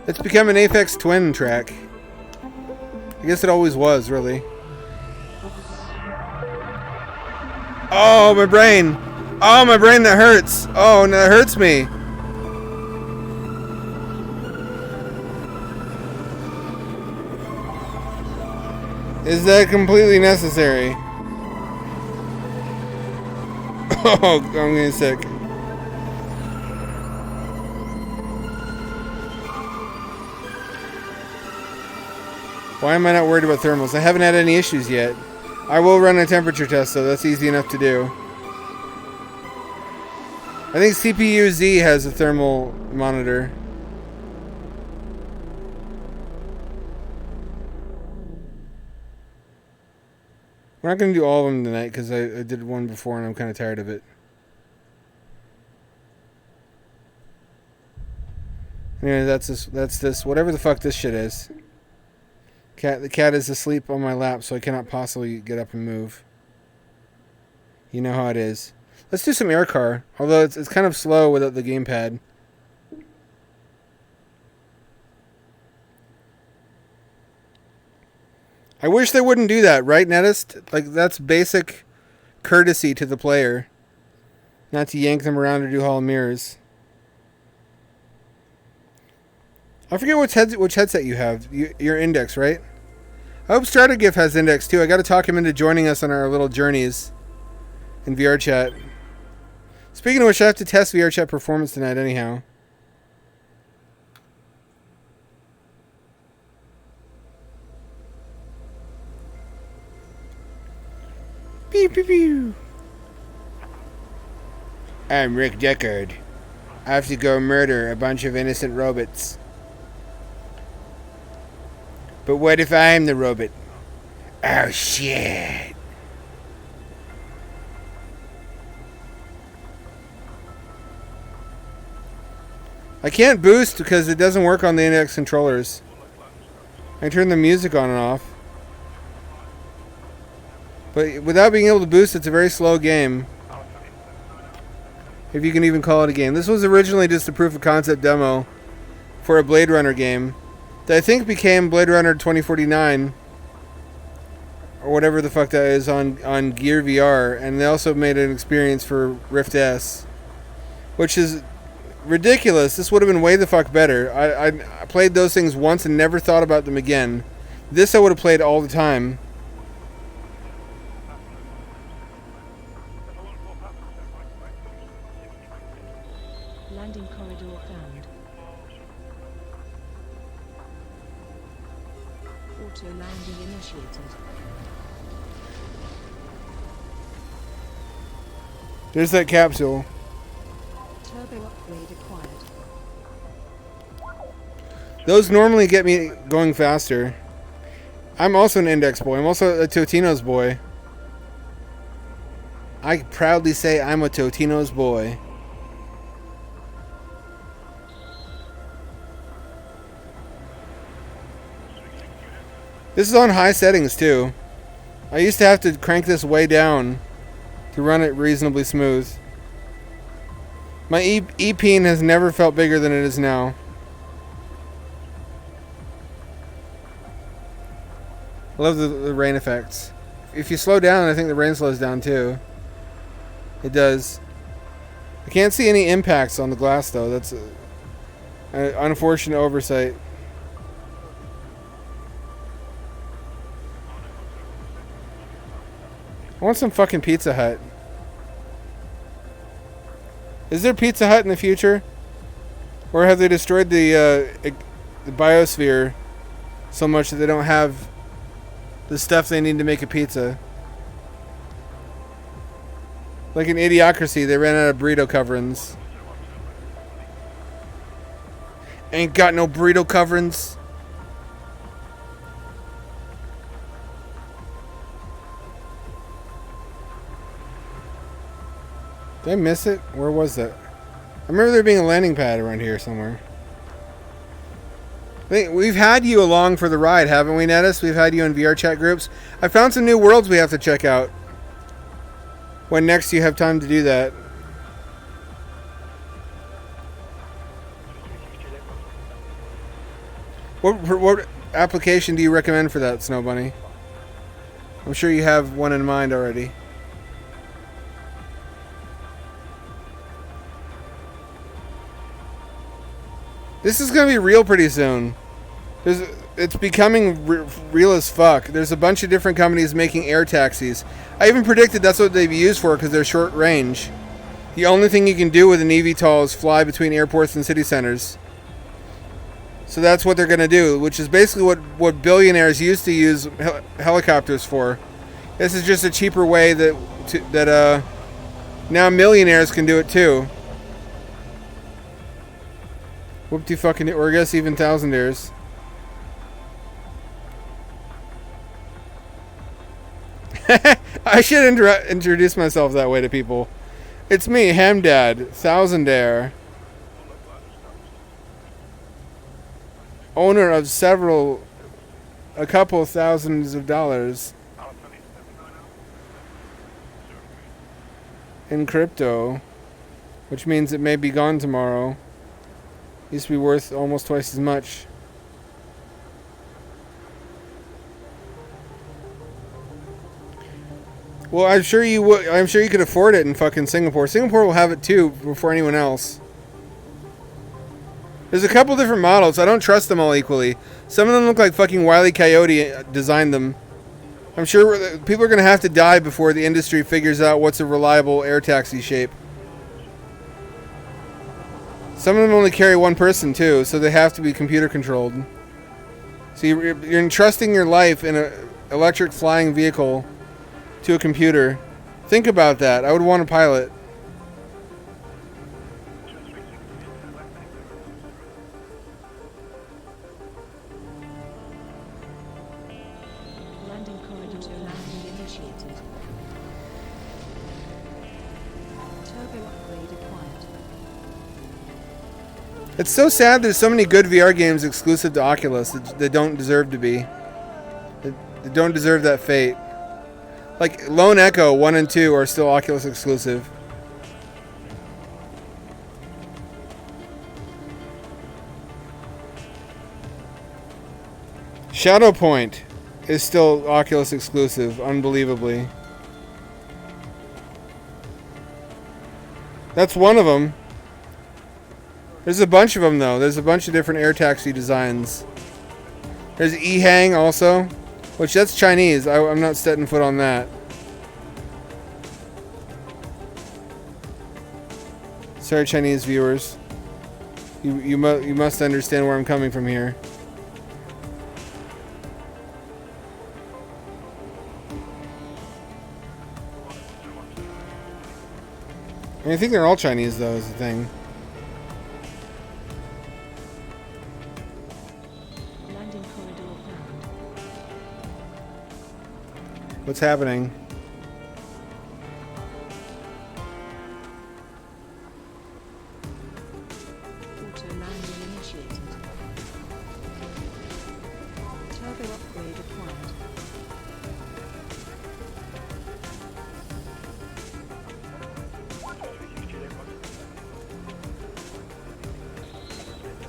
It's become an Aphex Twin track. I guess it always was, really. Oh, my brain! Oh, my brain, that hurts! Oh, no, that hurts me! Is that completely necessary? Oh, I'm getting sick. Why am I not worried about thermals? I haven't had any issues yet. I will run a temperature test, though. That's easy enough to do. I think CPU-Z has a thermal monitor. We're not going to do all of them tonight because I did one before and I'm kind of tired of it. Anyway, that's this. Whatever the fuck this shit is. The cat is asleep on my lap, so I cannot possibly get up and move. You know how it is. Let's do some Aircar, although it's kind of slow without the gamepad. I wish they wouldn't do that, right, Netist? Like, that's basic courtesy to the player. Not to yank them around or do Hall of Mirrors. I forget which headset you have. Your Index, right? I hope StrataGIF has Index, too. I got to talk him into joining us on our little journeys in VR chat. Speaking of which, I have to test VR chat performance tonight anyhow. Pew, pew, pew. I'm Rick Deckard. I have to go murder a bunch of innocent robots. But what if I'm the robot? Oh, shit. I can't boost because it doesn't work on the Index controllers. I turn the music on and off. But without being able to boost, it's a very slow game. If you can even call it a game. This was originally just a proof of concept demo for a Blade Runner game that I think became Blade Runner 2049 or whatever the fuck that is on Gear VR, and they also made an experience for Rift S, which is ridiculous. This would have been way the fuck better. I played those things once and never thought about them again. This I would have played all the time. Landing corridor found. Auto landing initiated. There's that capsule. Turbo upgrade acquired. Those normally get me going faster. I'm also an Index boy. I'm also a Totino's boy. I proudly say I'm a Totino's boy. This is on high settings too. I used to have to crank this way down to run it reasonably smooth. My E-peen has never felt bigger than it is now. I love the rain effects. If you slow down, I think the rain slows down too. It does. I can't see any impacts on the glass though. That's an unfortunate oversight. I want some fucking Pizza Hut. Is there Pizza Hut in the future? Or have they destroyed the biosphere so much that they don't have the stuff they need to make a pizza? Like in Idiocracy, they ran out of burrito coverings. Ain't got no burrito coverings. Did I miss it? Where was that? I remember there being a landing pad around here somewhere. I think we've had you along for the ride, haven't we, Nettis? We've had you in VR chat groups. I found some new worlds we have to check out. When next you have time to do that. What application do you recommend for that, Snow Bunny? I'm sure you have one in mind already. This is going to be real pretty soon. It's becoming real as fuck. There's a bunch of different companies making air taxis. I even predicted that's what they'd be used for because they're short range. The only thing you can do with an eVTOL is fly between airports and city centers. So that's what they're going to do, which is basically what billionaires used to use helicopters for. This is just a cheaper way that now millionaires can do it too. Whoop-de fucking, or I guess even thousandaires. I should introduce myself that way to people. It's me, Hamdad, thousandaire. Owner of a couple thousands of dollars in crypto, which means it may be gone tomorrow. Used to be worth almost twice as much. Well, I'm sure you would. I'm sure you could afford it in fucking Singapore. Singapore will have it too before anyone else. There's a couple different models. I don't trust them all equally. Some of them look like fucking Wile E. Coyote designed them. I'm sure people are going to have to die before the industry figures out what's a reliable air taxi shape. Some of them only carry one person too, so they have to be computer controlled. So you're entrusting your life in an electric flying vehicle to a computer. Think about that. I would want a pilot. Landing corridor landing initiated. Turbo upgrade acquired. It's so sad there's so many good VR games exclusive to Oculus that don't deserve to be. That don't deserve that fate. Like Lone Echo 1 and 2 are still Oculus exclusive. Shadow Point is still Oculus exclusive, unbelievably. That's one of them. There's a bunch of them though. There's a bunch of different air taxi designs. There's E-Hang also, which that's Chinese. I'm not setting foot on that. Sorry, Chinese viewers. You must understand where I'm coming from here. I think they're all Chinese though, is the thing. Landing corridor found. What's happening? Auto landing initiated. Turbo upgrade acquired.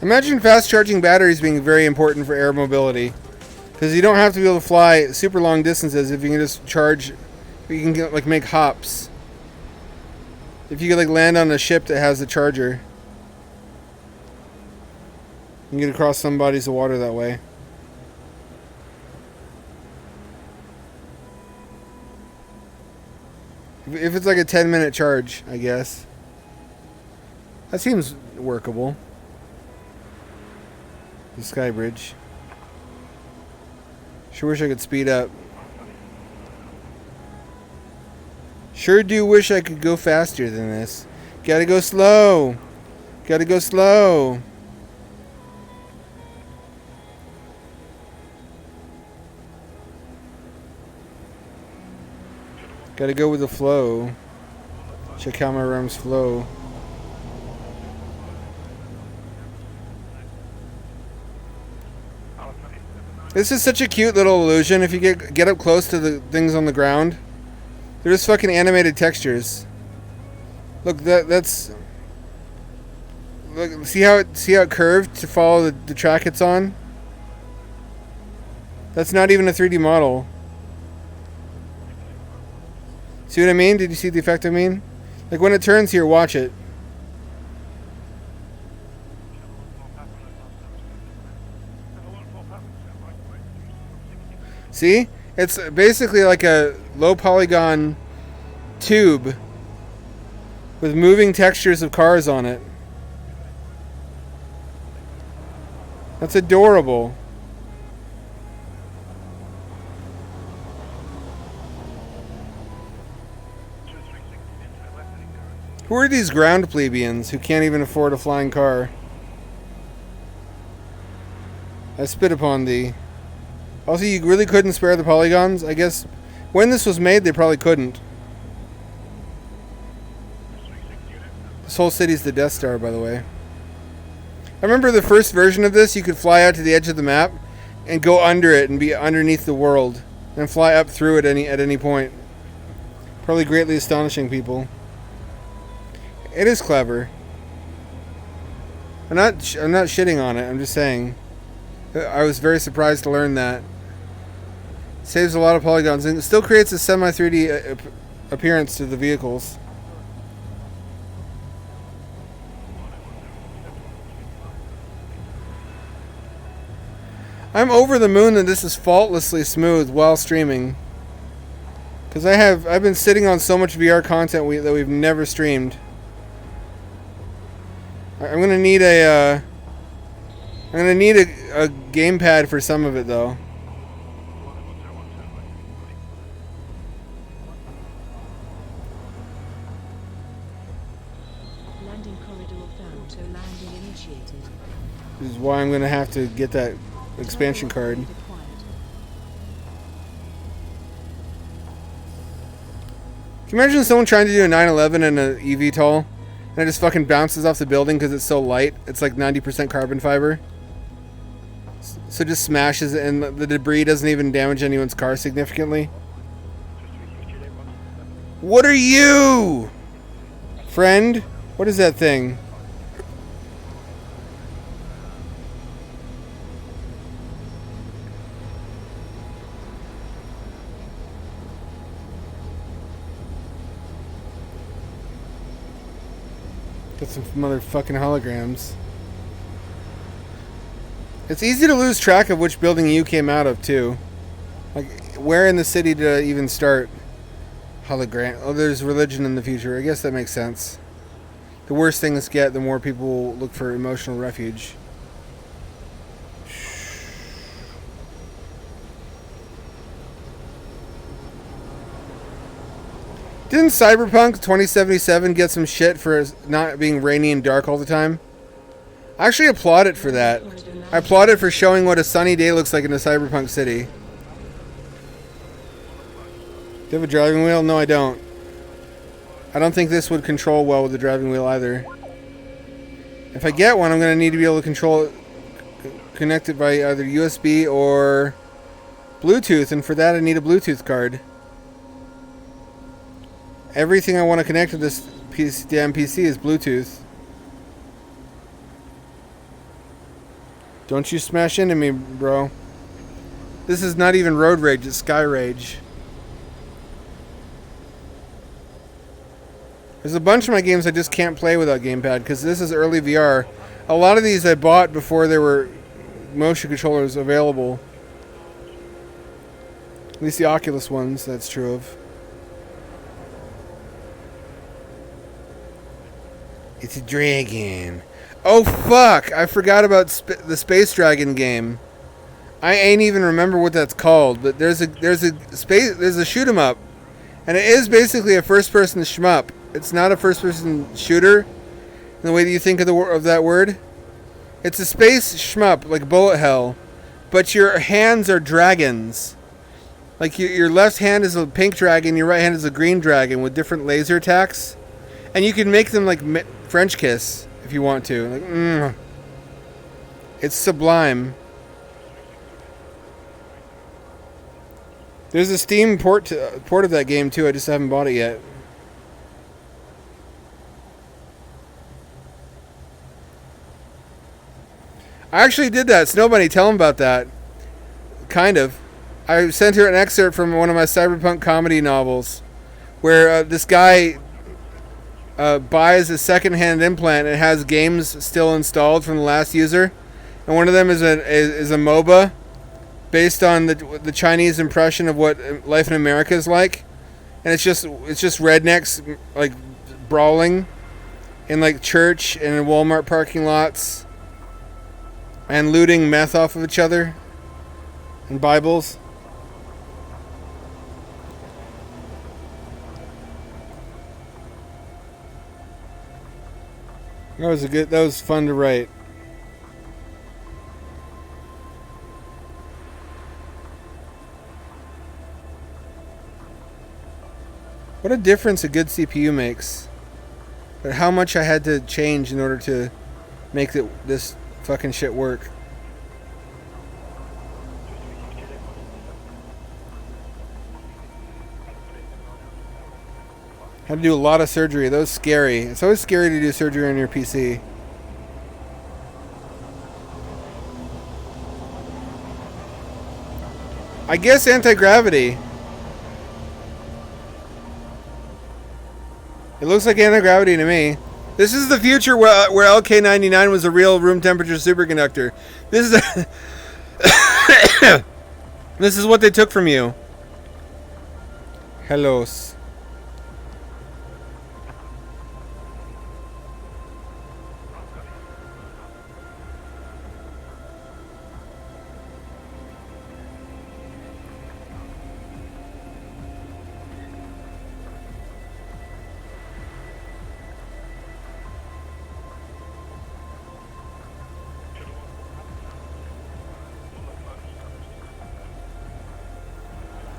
Imagine fast charging batteries being very important for air mobility. Because you don't have to be able to fly super long distances if you can just charge. You can get, like, make hops. If you could like land on a ship that has a charger, you can get across some bodies of water that way. If it's like a 10-minute charge, I guess. That seems workable. The sky bridge. Sure wish I could speed up. Sure do wish I could go faster than this. Gotta go slow. Gotta go slow. Gotta go with the flow. Check how my rums flow. This is such a cute little illusion. If you get up close to the things on the ground, they're just fucking animated textures. Look, that's. Look, see how it curved to follow the track it's on. That's not even a 3D model. See what I mean? Did you see the effect I mean? Like when it turns here, watch it. See? It's basically like a low polygon tube with moving textures of cars on it. That's adorable. Who are these ground plebeians who can't even afford a flying car? I spit upon thee. Also, you really couldn't spare the polygons? I guess when this was made, they probably couldn't. This whole city's the Death Star, by the way. I remember the first version of this, you could fly out to the edge of the map and go under it and be underneath the world and fly up through it at any point. Probably greatly astonishing people. It is clever. I'm not shitting on it. I'm just saying. I was very surprised to learn that. Saves a lot of polygons and it still creates a semi 3D appearance to the vehicles. I'm over the moon that this is faultlessly smooth while streaming. Because I've been sitting on so much VR content that we've never streamed. I'm gonna need a gamepad for some of it though. Landing corridor found, so landing initiated. This is why I'm gonna have to get that expansion card. Acquired. Can you imagine someone trying to do a 911 in an eVTOL and it just fucking bounces off the building because it's so light? It's like 90% carbon fiber. So it just smashes it and the debris doesn't even damage anyone's car significantly. What are you? Friend? What is that thing? Got some motherfucking holograms. It's easy to lose track of which building you came out of, too. Like, where in the city did I even start? Hologram. Oh, there's religion in the future. I guess that makes sense. The worse things get, the more people look for emotional refuge. Didn't Cyberpunk 2077 get some shit for not being rainy and dark all the time? I actually applaud it for that. I applaud it for showing what a sunny day looks like in a cyberpunk city. Do you have a driving wheel? No, I don't. I don't think this would control well with the driving wheel either. If I get one, I'm going to need to be able to control it, connect it by either USB or Bluetooth, and for that I need a Bluetooth card. Everything I want to connect to this damn PC is Bluetooth. Don't you smash into me, bro. This is not even road rage, it's sky rage. There's a bunch of my games I just can't play without gamepad because this is early VR. A lot of these I bought before there were motion controllers available. At least the Oculus ones, that's true of. It's a dragon. Oh fuck! I forgot about the Space Dragon game. I ain't even remember what that's called, but there's a shoot 'em up, and it is basically a first-person shmup. It's not a first-person shooter in the way that you think of that word. It's a space shmup like Bullet Hell, but your hands are dragons. Like your left hand is a pink dragon, your right hand is a green dragon with different laser attacks, and you can make them like French kiss if you want to. Like, it's sublime. There's a Steam port of that game too. I just haven't bought it yet. I actually did that. Snow Bunny, tell him about that. Kind of. I sent her an excerpt from one of my cyberpunk comedy novels, where this guy buys a second-hand implant and has games still installed from the last user, and one of them is a MOBA based on the Chinese impression of what life in America is like, and it's just rednecks like brawling in like church and in Walmart parking lots and looting meth off of each other and Bibles. That was fun to write. What a difference a good CPU makes. But how much I had to change in order to make this fucking shit work. Had to do a lot of surgery. That was scary. It's always scary to do surgery on your PC. I guess anti-gravity. It looks like anti-gravity to me. This is the future where LK99 was a real room temperature superconductor. This is this is what they took from you. Hellos.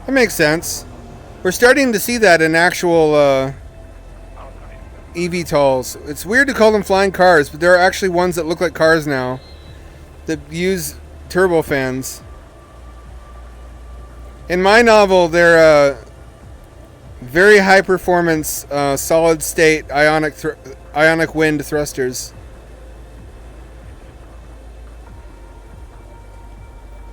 That makes sense. We're starting to see that in actual eVTOLs. It's weird to call them flying cars, but there are actually ones that look like cars now that use turbofans. In my novel, they're very high performance solid state ionic wind thrusters,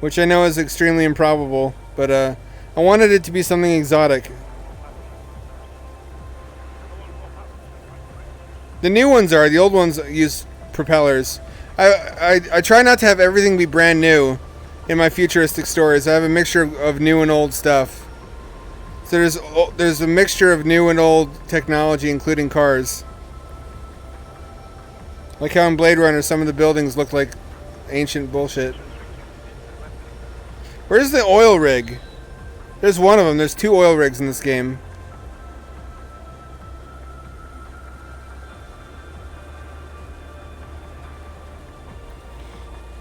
which I know is extremely improbable, but I wanted it to be something exotic. The new ones are. The old ones use propellers. I try not to have everything be brand new in my futuristic stories. I have a mixture of new and old stuff. So there's a mixture of new and old technology, including cars. Like how in Blade Runner, some of the buildings look like ancient bullshit. Where's the oil rig? There's one of them. There's 2 oil rigs in this game.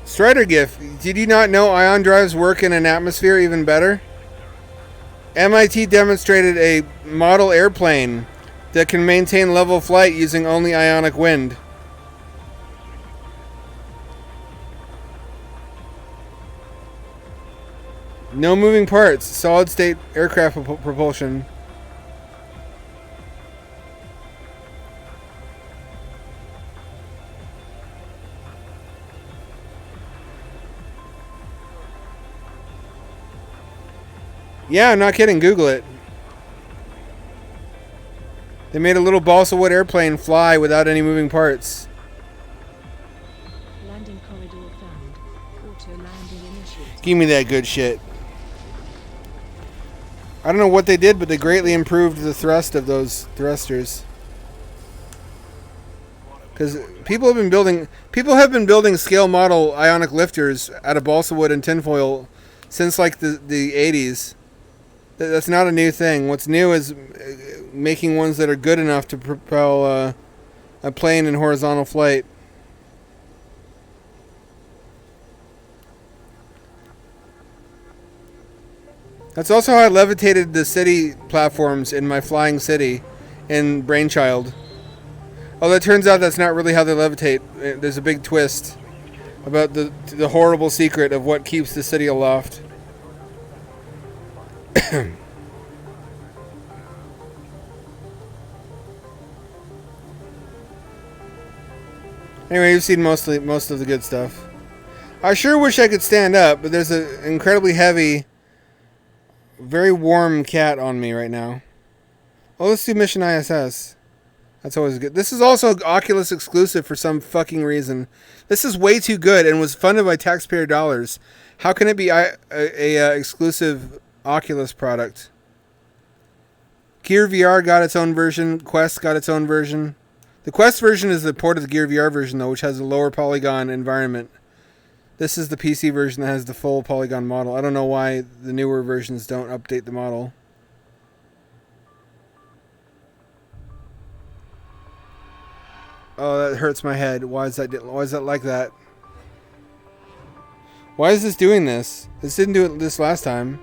Strider GIF. Did you not know ion drives work in an atmosphere even better? MIT demonstrated a model airplane that can maintain level flight using only ionic wind. No moving parts. Solid state aircraft propulsion. Yeah, I'm not kidding. Google it. They made a little balsa wood airplane fly without any moving parts. Landing corridor found. Auto landing initiated. Give me that good shit. I don't know what they did, but they greatly improved the thrust of those thrusters. Because people have been building scale model ionic lifters out of balsa wood and tinfoil since like the 80s. That's not a new thing. What's new is making ones that are good enough to propel a plane in horizontal flight. That's also how I levitated the city platforms in my flying city in Brainchild. Although it turns out that's not really how they levitate. There's a big twist about the horrible secret of what keeps the city aloft. Anyway, you've seen most of the good stuff. I sure wish I could stand up, but there's an incredibly heavy, very warm cat on me right now. Oh, let's do Mission ISS. That's always good. This is also Oculus exclusive for some fucking reason. This is way too good and was funded by taxpayer dollars. How can it be a exclusive Oculus product? Gear VR got its own version. Quest got its own version. The Quest version is the port of the Gear VR version, though, which has a lower polygon environment. This is the PC version that has the full polygon model. I don't know why the newer versions don't update the model. Oh, that hurts my head. Why is that like that? Why is this doing this? This didn't do it this last time.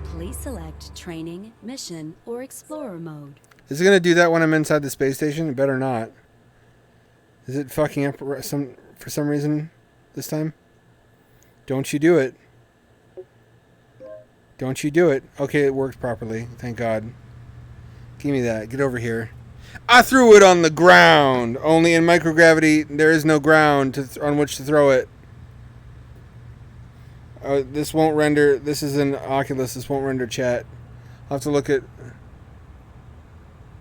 Please select Training, Mission, or Explorer mode. Is it going to do that when I'm inside the space station? It better not. Is it fucking up for some reason this time? Don't you do it. Don't you do it. Okay, it worked properly. Thank God. Give me that. Get over here. I threw it on the ground. Only in microgravity, there is no ground on which to throw it. This won't render. This is an Oculus. This won't render chat. I'll have to look at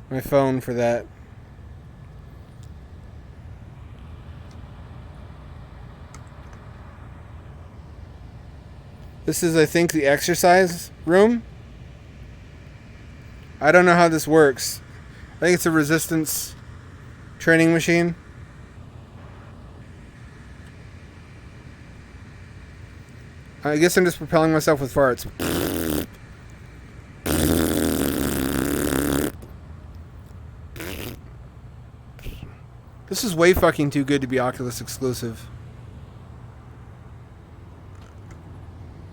my phone for that. This is, I think, the exercise room. I don't know how this works. I think it's a resistance training machine. I guess I'm just propelling myself with farts. This is way fucking too good to be Oculus exclusive.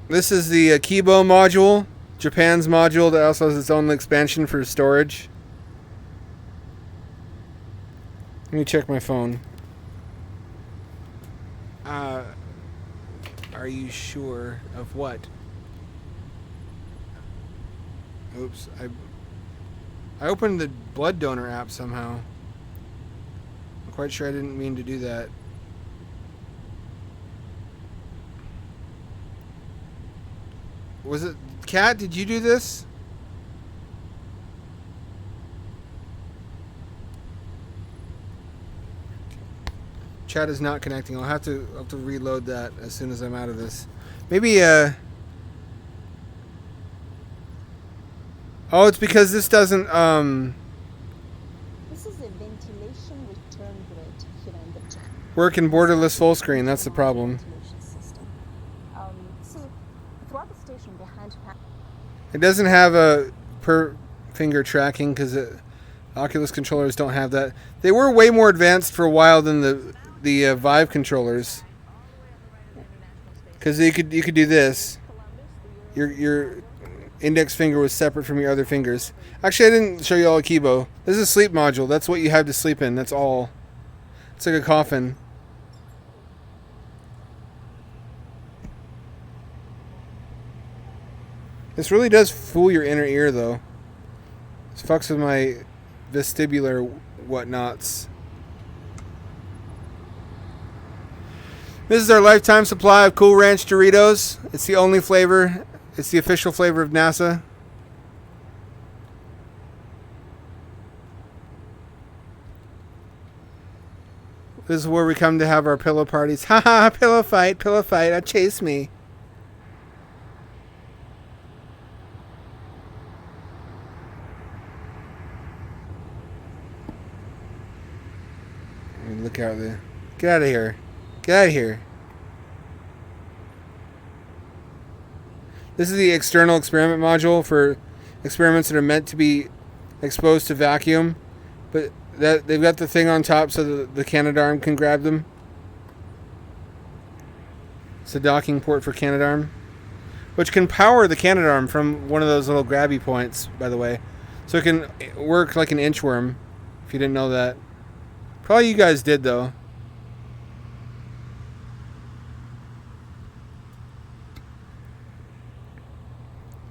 This is the Kibo module, Japan's module that also has its own expansion for storage. Let me check my phone. Are you sure of what? Oops, I opened the blood donor app somehow. I'm quite sure I didn't mean to do that. Was it Kat? Did you do this? Chat is not connecting. I'll have to reload that as soon as I'm out of this. Maybe oh, it's because this doesn't This is a ventilation return grid here in the gym. work in borderless full screen. That's the problem. Ventilation system. See, throughout the station behind It doesn't have a per finger tracking because Oculus controllers don't have that. They were way more advanced for a while than the Vive controllers, because you could do this. Your index finger was separate from your other fingers. Actually, I didn't show you all a Kibo. This is a sleep module. That's what you have to sleep in. That's all. It's like a coffin. This really does fool your inner ear, though. This fucks with my vestibular whatnots. This is our lifetime supply of Cool Ranch Doritos. It's the only flavor. It's the official flavor of NASA. This is where we come to have our pillow parties. Ha ha, pillow fight, chase me. Get out of here. Get out of here. This is the external experiment module for experiments that are meant to be exposed to vacuum. But that they've got the thing on top so that the Canadarm can grab them. It's a docking port for Canadarm, which can power the Canadarm from one of those little grabby points, by the way. So it can work like an inchworm, if you didn't know that. Probably you guys did, though.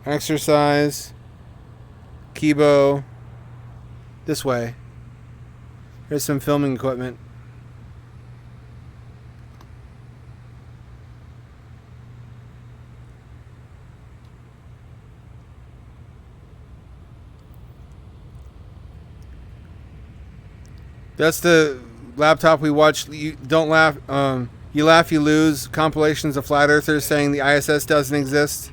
Exercise. Kibo. This way. Here's some filming equipment. That's the laptop we watched. You don't laugh. You laugh, you lose. Compilations of flat earthers saying the ISS doesn't exist.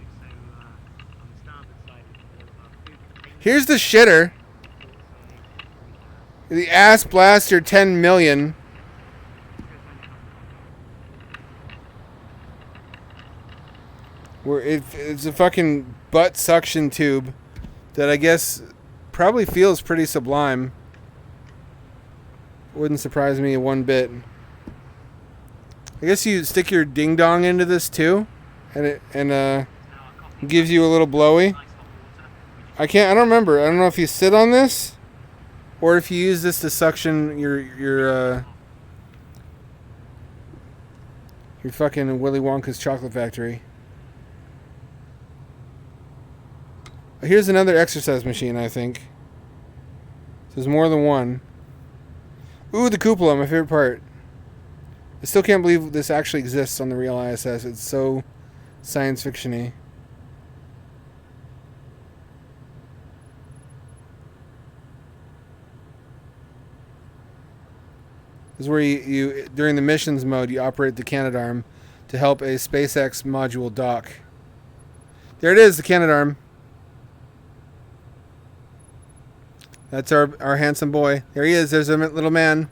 Here's the shitter. The ass blaster 10 million. Where it's a fucking butt suction tube that I guess probably feels pretty sublime. Wouldn't surprise me one bit. I guess you stick your ding dong into this too, and it gives you a little blowy. I don't remember. I don't know if you sit on this or if you use this to suction your fucking Willy Wonka's chocolate factory. Here's another exercise machine, I think. There's more than one. Ooh, the cupola, my favorite part. I still can't believe this actually exists on the real ISS. It's so science fiction-y. This is where you during the missions mode, you operate the Canadarm to help a SpaceX module dock. There it is, the Canadarm. That's our handsome boy. There he is. There's a little man.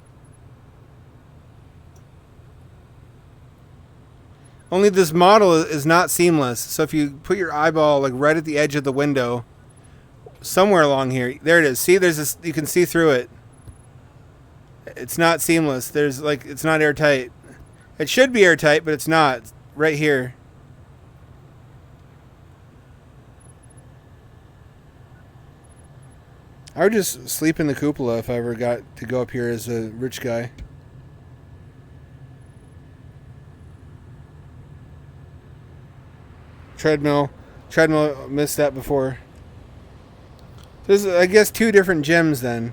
Only this model is not seamless. So if you put your eyeball like right at the edge of the window, somewhere along here, there it is. See, there's this. You can see through it. It's not seamless. It's not airtight. It should be airtight, but it's not. It's right here. I would just sleep in the cupola if I ever got to go up here as a rich guy. Treadmill. Missed that before. There's, I guess, two different gyms then.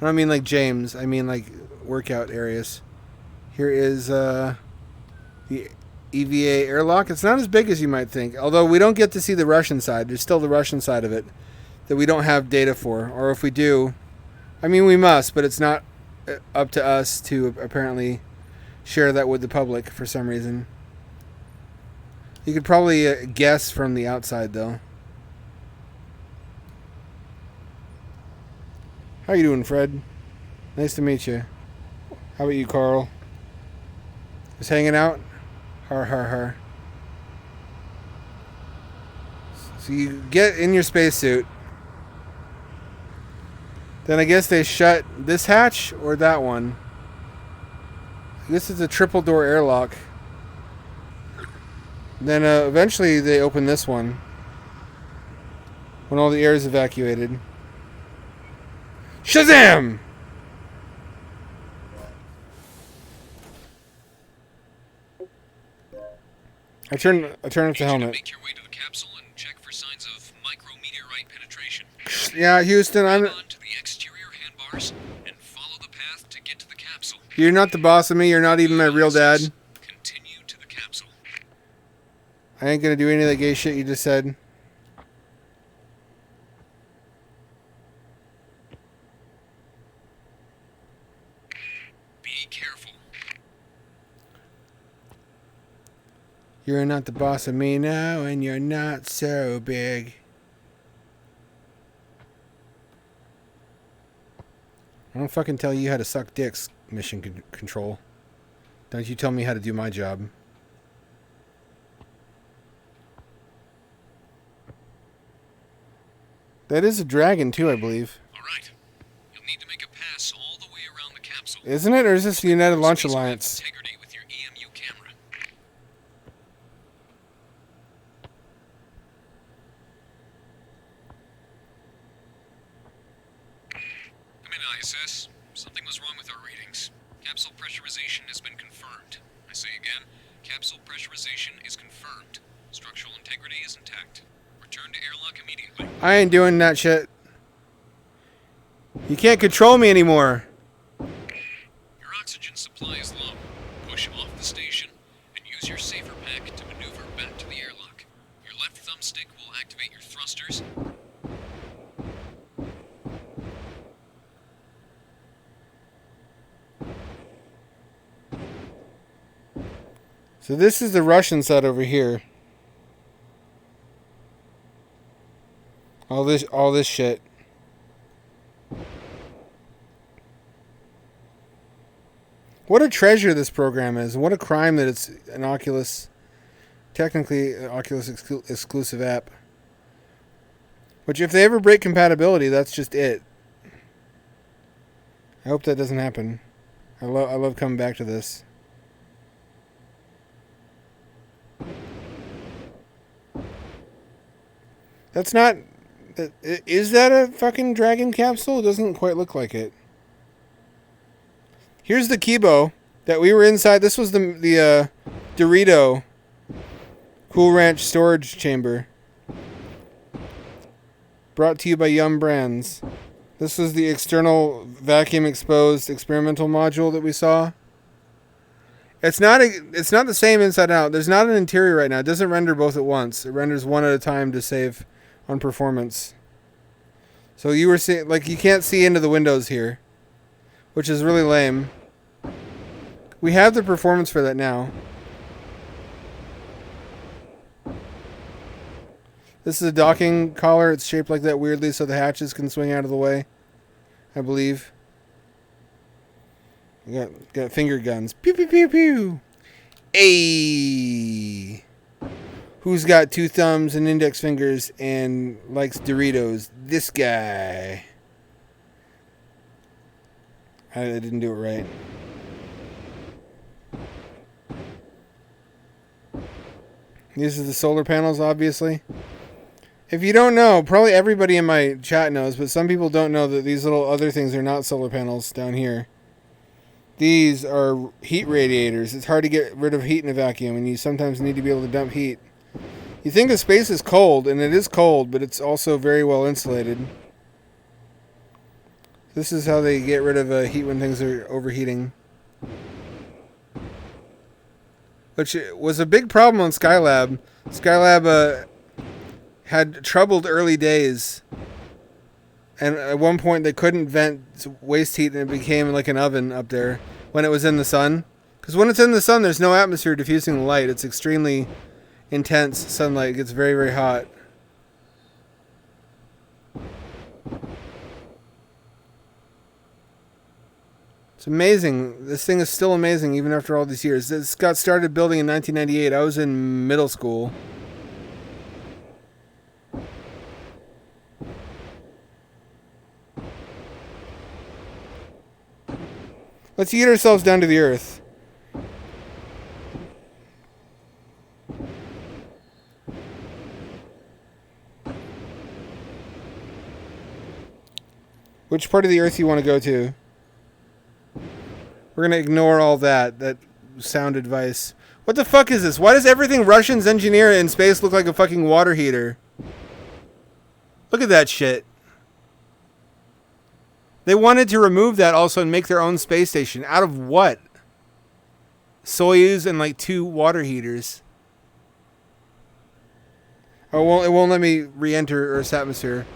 I don't mean like James. I mean like workout areas. Here is the EVA airlock. It's not as big as you might think. Although we don't get to see the Russian side. There's still the Russian side of it that we don't have data for. Or if we do, I mean we must, but it's not up to us to apparently share that with the public for some reason. You could probably guess from the outside though. How you doing, Fred? Nice to meet you. How about you, Carl? Just hanging out? Har har har. So you get in your spacesuit. Then I guess they shut this hatch or that one. I guess it's a triple door airlock. Then eventually they open this one. When all the air is evacuated. Shazam! I turn off the helmet. Make your way to the capsule and check for signs of micrometeorite penetration. Yeah, Houston, I'm on to the exterior handbars and follow the path to get to the capsule. You're not the boss of me, you're not even my real dad. Continue to the capsule. I ain't gonna do any of that gay shit you just said. Be careful. You're not the boss of me now, and you're not so big. I don't fucking tell you how to suck dicks, mission control. Don't you tell me how to do my job. That is a dragon too, I believe. All right. You'll need to make a pass all the way around the capsule. Isn't it? Or is this the United Launch Spacecraft Alliance? integrity with your EMU camera. Come in, ISS. Something was wrong with our readings. Capsule pressurization has been confirmed. I say again, capsule pressurization is confirmed. Structural integrity is intact. Return to airlock immediately. I ain't doing that shit. You can't control me anymore. Your oxygen supply is low. Push off the station and use your safer pack to maneuver back to the airlock. Your left thumbstick will activate your thrusters. So this is the Russian side over here. All this shit. What a treasure this program is. What a crime that it's an Oculus, technically an Oculus exclusive app. Which if they ever break compatibility, that's just it. I hope that doesn't happen. I love coming back to this. That's not... Is that a fucking dragon capsule? It doesn't quite look like it. Here's the Kibo that we were inside. This was the Dorito Cool Ranch storage chamber. Brought to you by Yum Brands. This was the external vacuum exposed experimental module that we saw. It's not the same inside out. There's not an interior right now. It doesn't render both at once. It renders one at a time to save on performance. So you were seeing, like, you can't see into the windows here, which is really lame. We have the performance for that now. This is a docking collar. It's shaped like that weirdly so the hatches can swing out of the way, I believe. We got finger guns. Pew pew pew pew. Ayy. Who's got 2 thumbs and index fingers and likes Doritos? This guy. I didn't do it right. These are the solar panels, obviously. If you don't know, probably everybody in my chat knows, but some people don't know that these little other things are not solar panels down here. These are heat radiators. It's hard to get rid of heat in a vacuum, and you sometimes need to be able to dump heat. You think the space is cold, and it is cold, but it's also very well insulated. This is how they get rid of heat when things are overheating. Which was a big problem on Skylab. Skylab had troubled early days. And at one point they couldn't vent waste heat and it became like an oven up there when it was in the sun. Because when it's in the sun, there's no atmosphere diffusing the light. It's extremely intense sunlight. It gets very, very hot. It's amazing. This thing is still amazing even after all these years. This got started building in 1998. I was in middle school. Let's get ourselves down to the earth. Which part of the earth you want to go to? We're going to ignore all that sound advice. What the fuck is this? Why does everything Russians engineer in space look like a fucking water heater? Look at that shit. They wanted to remove that also and make their own space station. Out of what? Soyuz and like 2 water heaters. Oh, it won't let me re-enter Earth's atmosphere.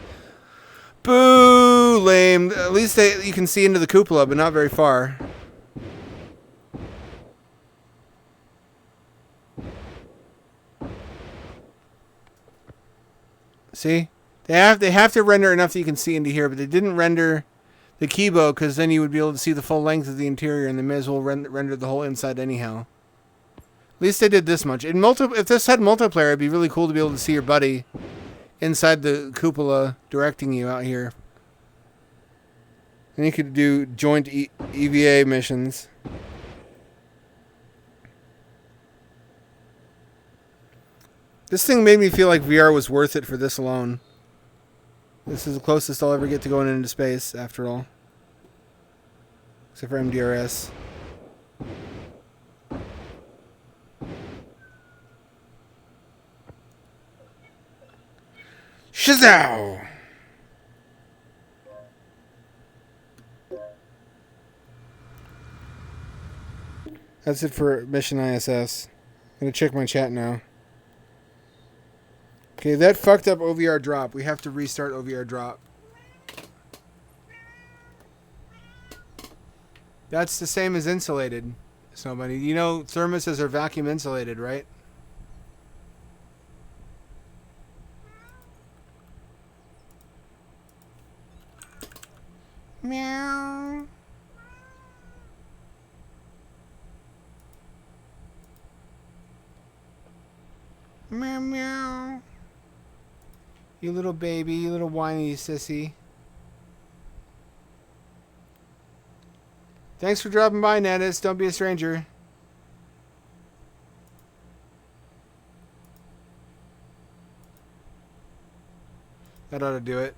Boo! Lame. At least you can see into the cupola, but not very far. See? They have to render enough that you can see into here, but they didn't the Kibo, because then you would be able to see the full length of the interior, and they may as well render the whole inside anyhow. At least they did this much. If this had multiplayer, it'd be really cool to be able to see your buddy inside the cupola directing you out here. And you could do joint EVA missions. This thing made me feel like VR was worth it for this alone. This is the closest I'll ever get to going into space, after all. Except for MDRS. Shazow! That's it for Mission ISS. I'm gonna check my chat now. Okay, that fucked up OVR drop. We have to restart OVR drop. That's the same as insulated. Somebody, you know, thermoses are vacuum insulated, right? Meow. Meow meow. You little baby, you little whiny sissy. Thanks for dropping by, Nettis. Don't be a stranger. That ought to do it.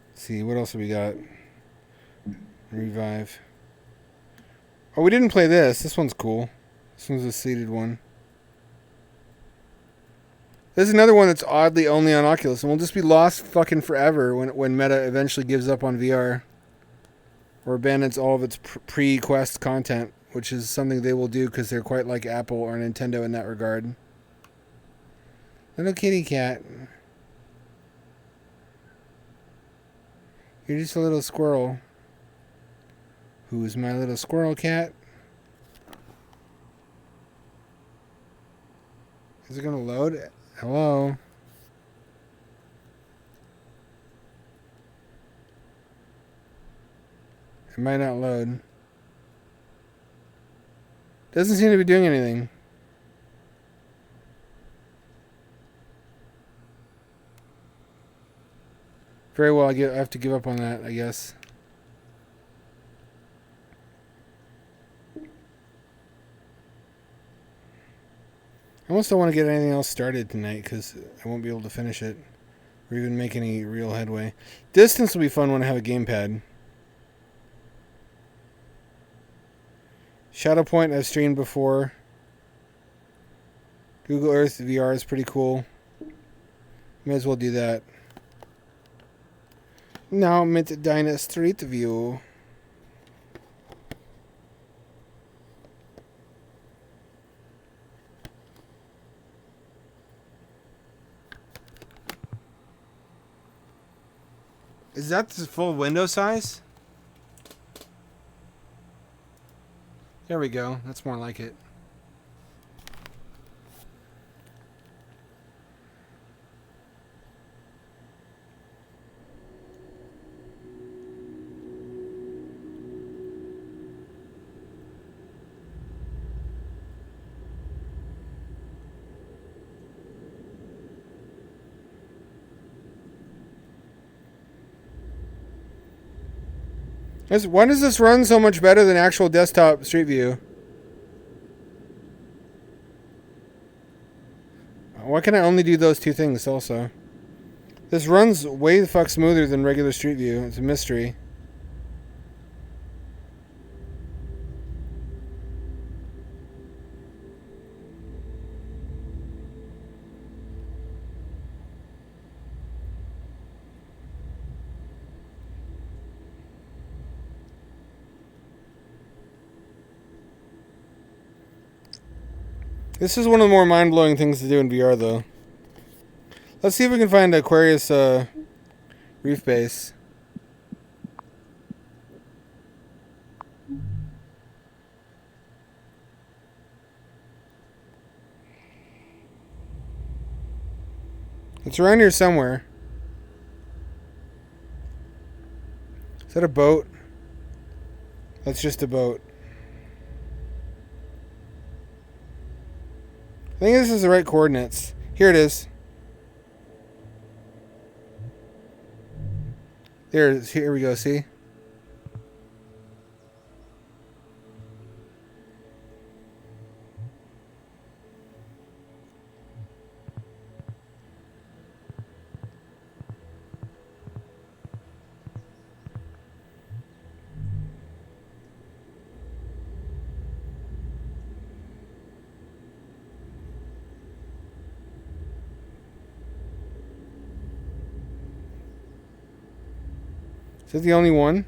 Let's see, what else have we got? Revive. Oh, we didn't play this. This one's cool. This one's a seated one. There's another one that's oddly only on Oculus, and we'll just be lost fucking forever when Meta eventually gives up on VR. Or abandons all of its pre-Quest content, which is something they will do because they're quite like Apple or Nintendo in that regard. Little kitty cat. You're just a little squirrel. Who's my little squirrel cat? Is it gonna load? Hello? It might not load. Doesn't seem to be doing anything. Very well, I have to give up on that, I guess. I almost don't want to get anything else started tonight because I won't be able to finish it or even make any real headway. Distance will be fun when I have a gamepad. Shadowpoint I've streamed before. Google Earth VR is pretty cool. May as well do that. Now mit deiner Street View. Is that the full window size? There we go. That's more like it. Why does this run so much better than actual desktop Street View? Why can I only do those two things also? This runs way the fuck smoother than regular Street View. It's a mystery. This is one of the more mind-blowing things to do in VR, though. Let's see if we can find Aquarius reef base. It's around here somewhere. Is that a boat? That's just a boat. I think this is the right coordinates. Here it is. There it is. Here we go, see? Is that the only one?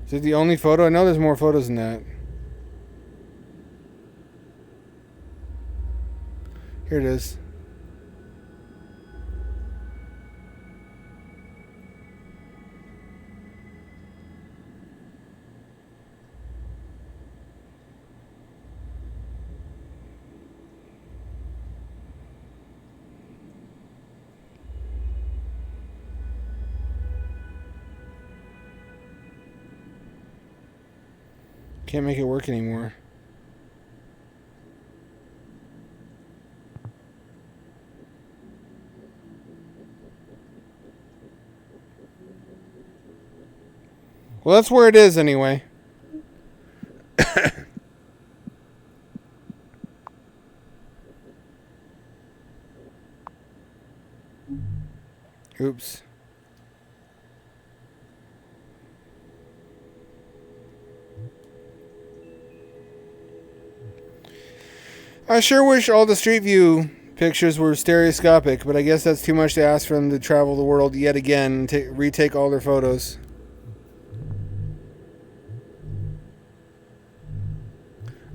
Is it the only photo? I know there's more photos than that. Here it is. Can't make it work anymore. Well, that's where it is anyway. Oops. I sure wish all the Street View pictures were stereoscopic, but I guess that's too much to ask for them to travel the world yet again and retake all their photos.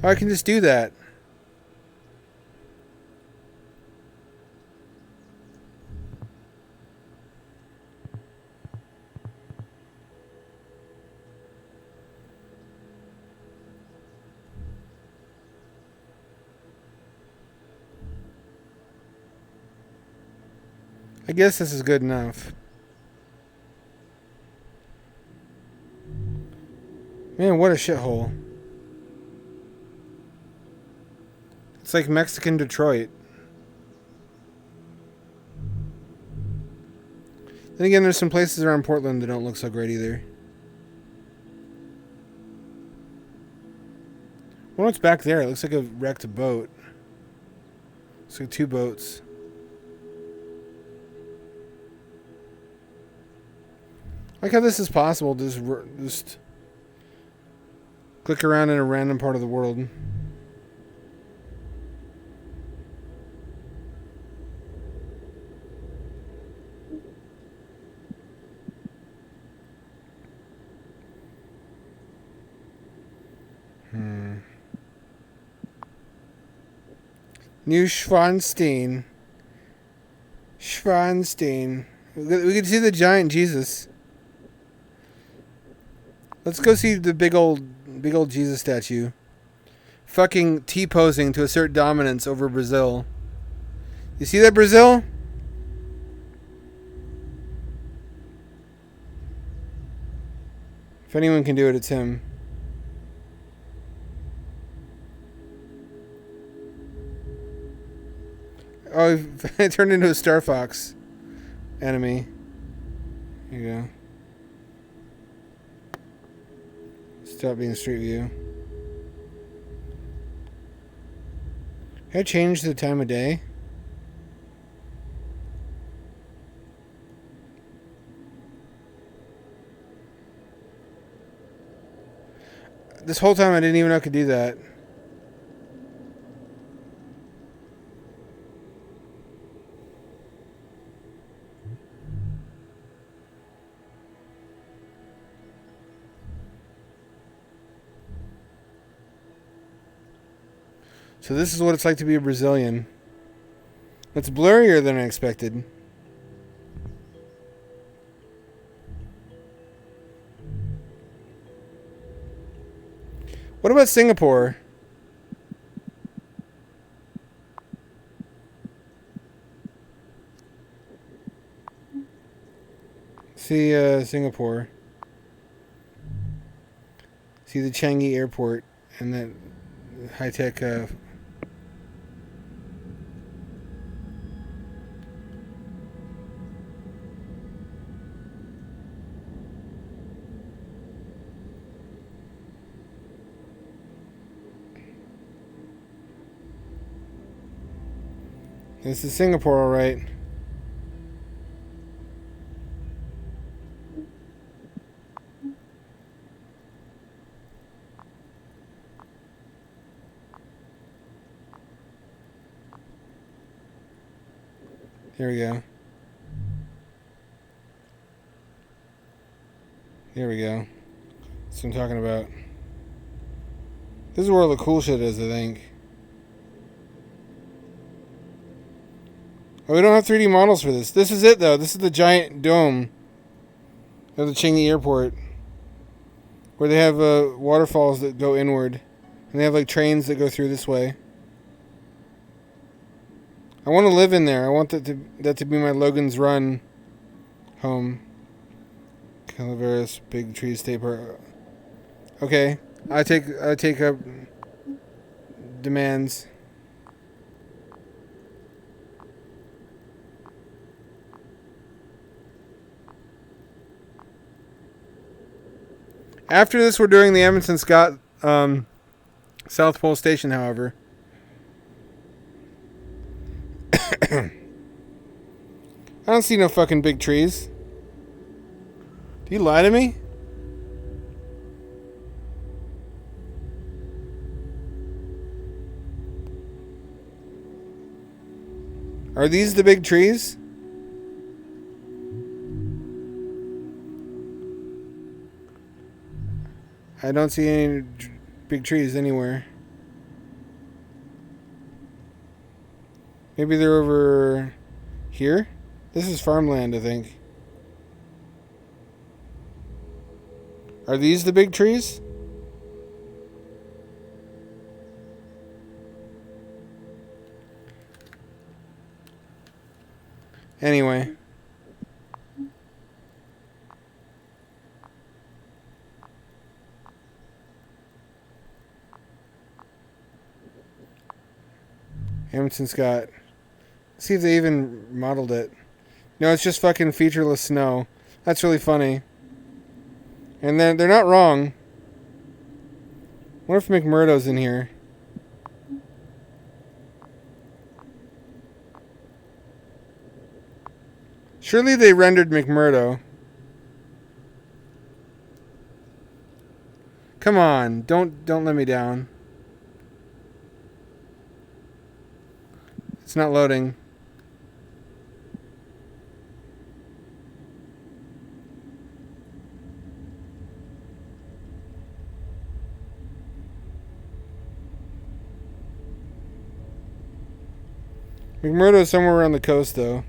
I can just do that. I guess this is good enough. Man, what a shithole. It's like Mexican Detroit. Then again, there's some places around Portland that don't look so great either. Well, what's back there? It looks like a wrecked boat. Looks like two boats. I like how this is possible to just click around in a random part of the world. New Schwanstein. Schwanstein. We can see the giant Jesus. Let's go see the big old Jesus statue. Fucking T-posing to assert dominance over Brazil. You see that, Brazil? If anyone can do it, it's him. Oh, it turned into a Star Fox enemy. Here you go. Stop being Street View. Can I change the time of day? This whole time I didn't even know I could do that. So this is what it's like to be a Brazilian. It's blurrier than I expected. What about Singapore? See Singapore. See the Changi Airport and that high-tech this is Singapore, all right. Here we go. Here we go. That's what I'm talking about. This is where all the cool shit is, I think. Oh, we don't have 3D models for this. This is it, though. This is the giant dome of the Changi Airport, where they have waterfalls that go inward, and they have like trains that go through this way. I want to live in there. I want that to be my Logan's Run home. Calaveras, Big Tree State Park. Okay, I take up demands. After this, we're doing the Amundsen Scott South Pole Station, however. I don't see no fucking big trees. Do you lie to me? Are these the big trees? I don't see any big trees anywhere. Maybe they're over here? This is farmland, I think. Are these the big trees? Anyway. Amundsen Scott. See if they even modeled it. No, it's just fucking featureless snow. That's really funny. And they're not wrong. What if McMurdo's in here? Surely they rendered McMurdo. Come on, don't let me down. It's not loading. McMurdo's somewhere around the coast, though.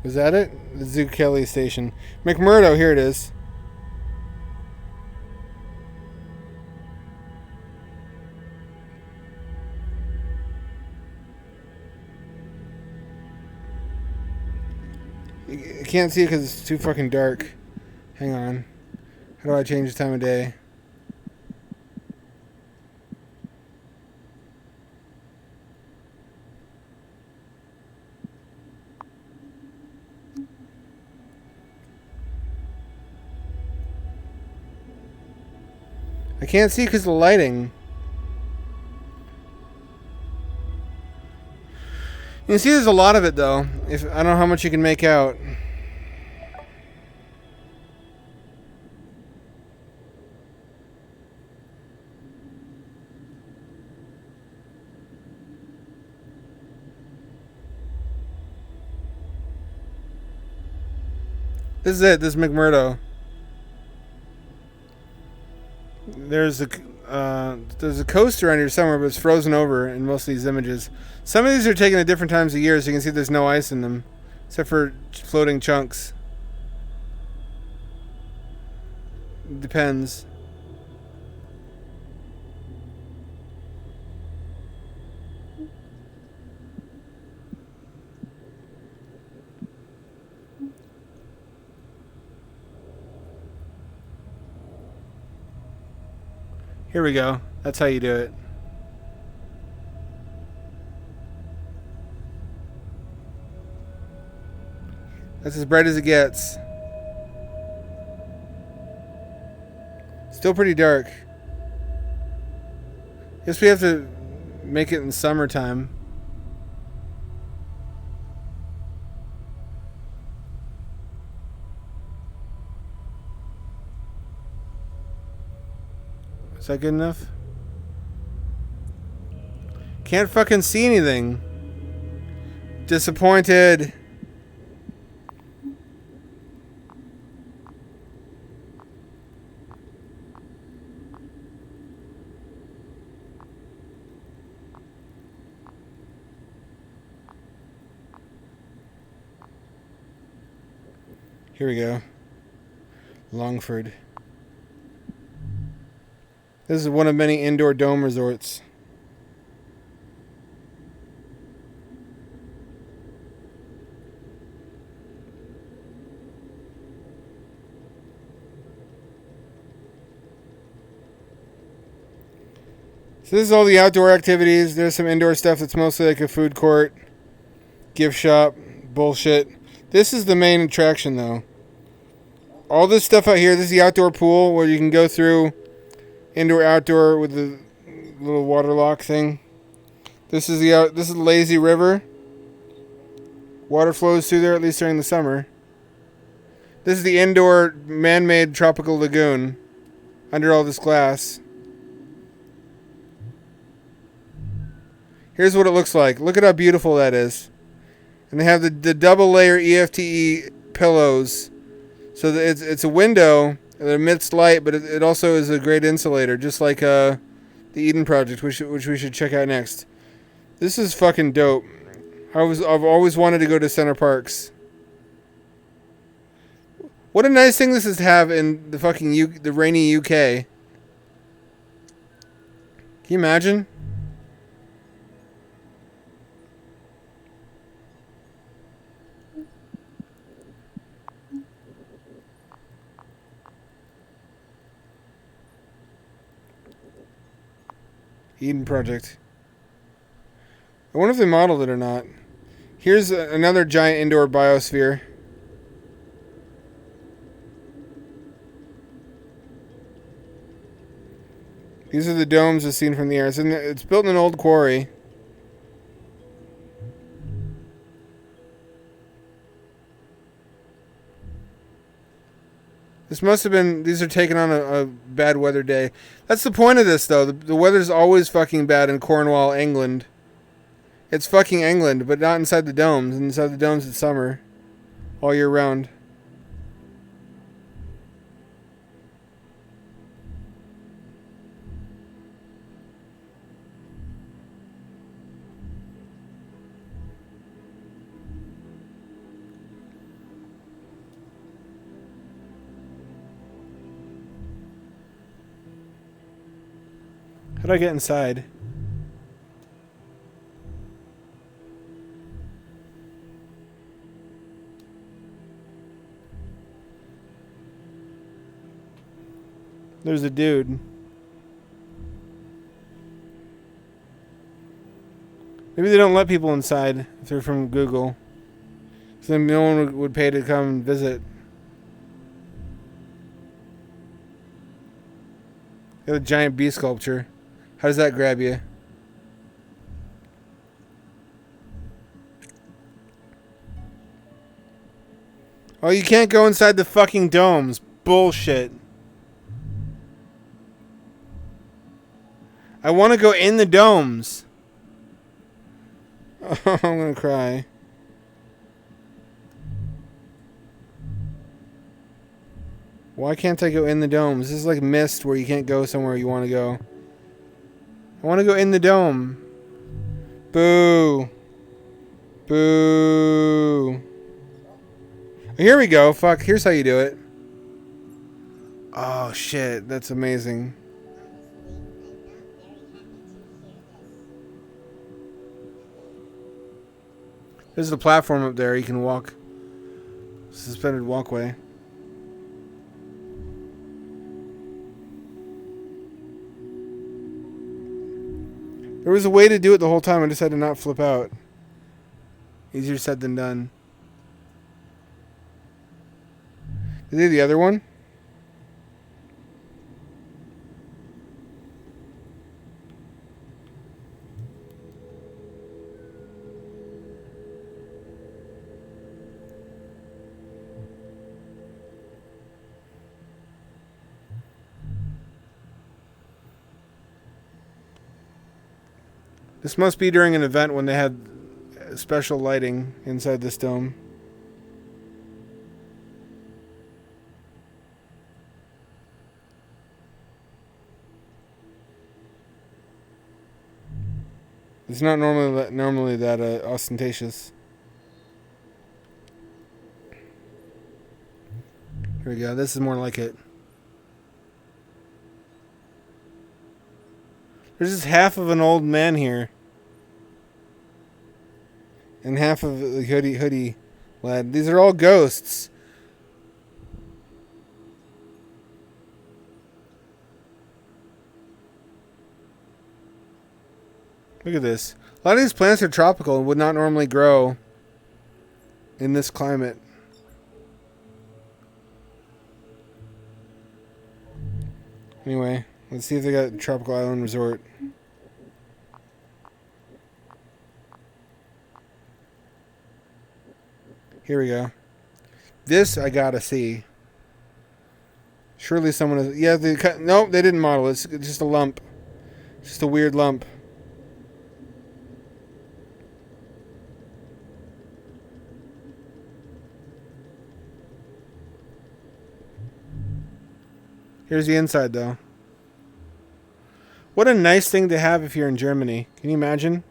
Is that it? The Zoo Kelly station. McMurdo, here it is. I can't see it because it's too fucking dark. Hang on. How do I change the time of day? I can't see because of the lighting. You can see there's a lot of it, though. I don't know how much you can make out. This is it. This is McMurdo. There's a coaster around here somewhere, but it's frozen over in most of these images. Some of these are taken at different times of year, so you can see there's no ice in them, except for floating chunks. Depends. Here we go. That's how you do it. That's as bright as it gets. Still pretty dark. Guess we have to make it in summertime. Is that good enough? Can't fucking see anything. Disappointed. Here we go. Longford. This is one of many indoor dome resorts. So this is all the outdoor activities. There's some indoor stuff that's mostly like a food court, gift shop, bullshit. This is the main attraction though. All this stuff out here, this is the outdoor pool where you can go through indoor outdoor with the little water lock thing. This is the lazy river. Water flows through there at least during the summer. This is the indoor man-made tropical lagoon under all this glass. Here's what it looks like. Look at how beautiful that is. And they have the double layer EFTE pillows. So that it's a window that emits light, but it also is a great insulator, just like the Eden Project, which we should check out next. This is fucking dope. I've always wanted to go to Center Parcs. What a nice thing this is to have in the fucking the rainy UK. Can you imagine? Eden Project. I wonder if they modeled it or not. Here's another giant indoor biosphere. These are the domes as seen from the air. It's built in an old quarry. This must have been... These are taken on a bad weather day. That's the point of this, though. The weather's always fucking bad in Cornwall, England. It's fucking England, but not inside the domes. Inside the domes it's summer. All year round. How do I get inside? There's a dude. Maybe they don't let people inside if they're from Google. So then no one would pay to come and visit. Got a giant bee sculpture. How does that grab you? Oh, you can't go inside the fucking domes. Bullshit. I want to go in the domes. Oh, I'm going to cry. Why can't I go in the domes? This is like Myst where you can't go somewhere you want to go. I want to go in the dome. Boo. Boo. Here we go. Fuck. Here's how you do it. Oh, shit. That's amazing. There's the platform up there. You can walk. Suspended walkway. There was a way to do it the whole time. I just had to not flip out. Easier said than done. Did they do the other one? This must be during an event when they had special lighting inside this dome. It's not normally that ostentatious. Here we go. This is more like it. There's just half of an old man here. And half of the hoodie lad. These are all ghosts. Look at this. A lot of these plants are tropical and would not normally grow in this climate. Anyway, let's see if they got Tropical Island Resort. Here we go. This I gotta see. Surely someone is... Yeah, they cut... Nope, they didn't model it. It's just a lump. Just a weird lump. Here's the inside, though. What a nice thing to have if you're in Germany. Can you imagine?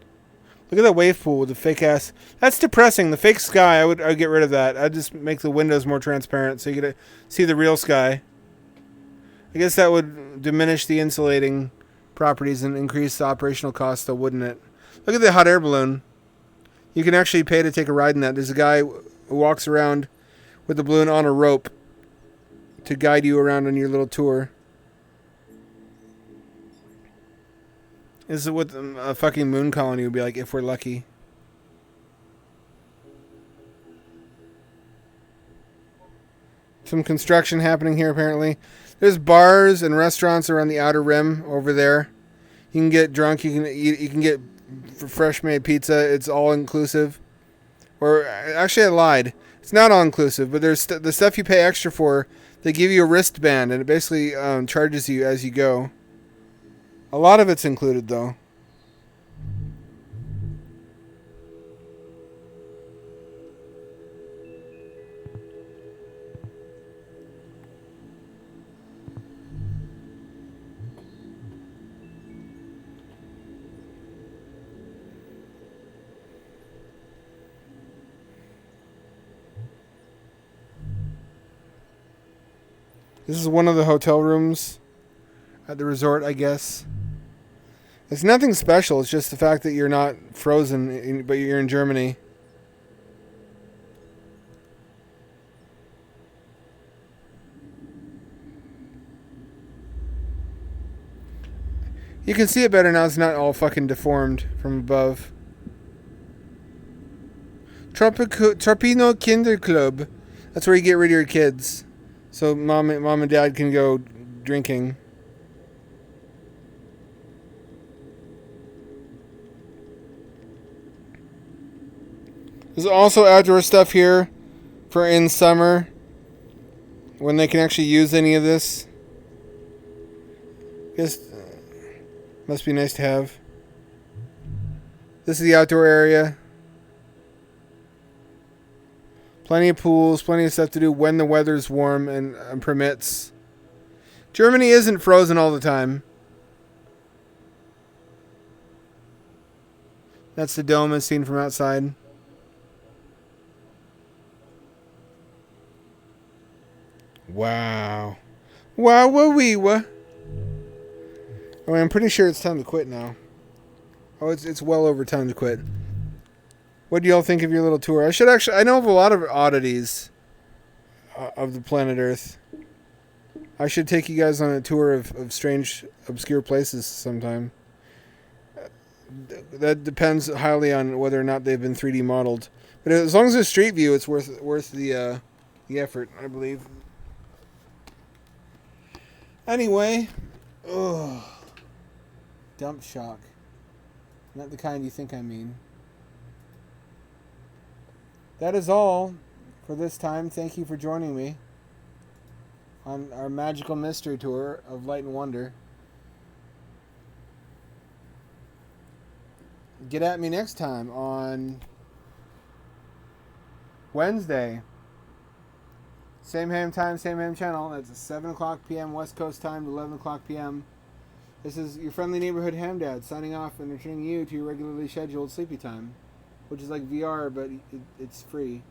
Look at that wave pool with the fake ass. That's depressing. The fake sky, I would get rid of that. I'd just make the windows more transparent so you get to see the real sky. I guess that would diminish the insulating properties and increase the operational cost, though, wouldn't it? Look at the hot air balloon. You can actually pay to take a ride in that. There's a guy who walks around with the balloon on a rope to guide you around on your little tour. This is what a fucking moon colony would be like if we're lucky. Some construction happening here apparently. There's bars and restaurants around the outer rim over there. You can get drunk, you can eat, you can get fresh made pizza. It's all inclusive. Or actually I lied. It's not all inclusive, but there's the stuff you pay extra for. They give you a wristband, and it basically charges you as you go. A lot of it's included, though. This is one of the hotel rooms at the resort, I guess. It's nothing special. It's just the fact that you're not frozen, but you're in Germany. You can see it better now. It's not all fucking deformed from above. Tropino Kinder Club. That's where you get rid of your kids. So mom and dad can go drinking. There's also outdoor stuff here for in summer when they can actually use any of this. Guess must be nice to have. This is the outdoor area. Plenty of pools, plenty of stuff to do when the weather's warm and permits. Germany isn't frozen all the time. That's the dome as seen from outside. Wow. Wow, wee, wah. I mean, I'm pretty sure it's time to quit now. Oh, it's well over time to quit. What do y'all think of your little tour? I know of a lot of oddities of the planet Earth. I should take you guys on a tour of strange, obscure places sometime. That depends highly on whether or not they've been 3D modeled. But as long as it's street view, it's worth the effort, I believe. Anyway, dump shock. Not the kind you think I mean. That is all for this time. Thank you for joining me on our magical mystery tour of Light and Wonder. Get at me next time on Wednesday. Same ham time, same ham channel. That's 7 o'clock p.m. West Coast time to 11 o'clock p.m. This is your friendly neighborhood ham dad signing off and returning you to your regularly scheduled sleepy time, which is like VR, but it's free.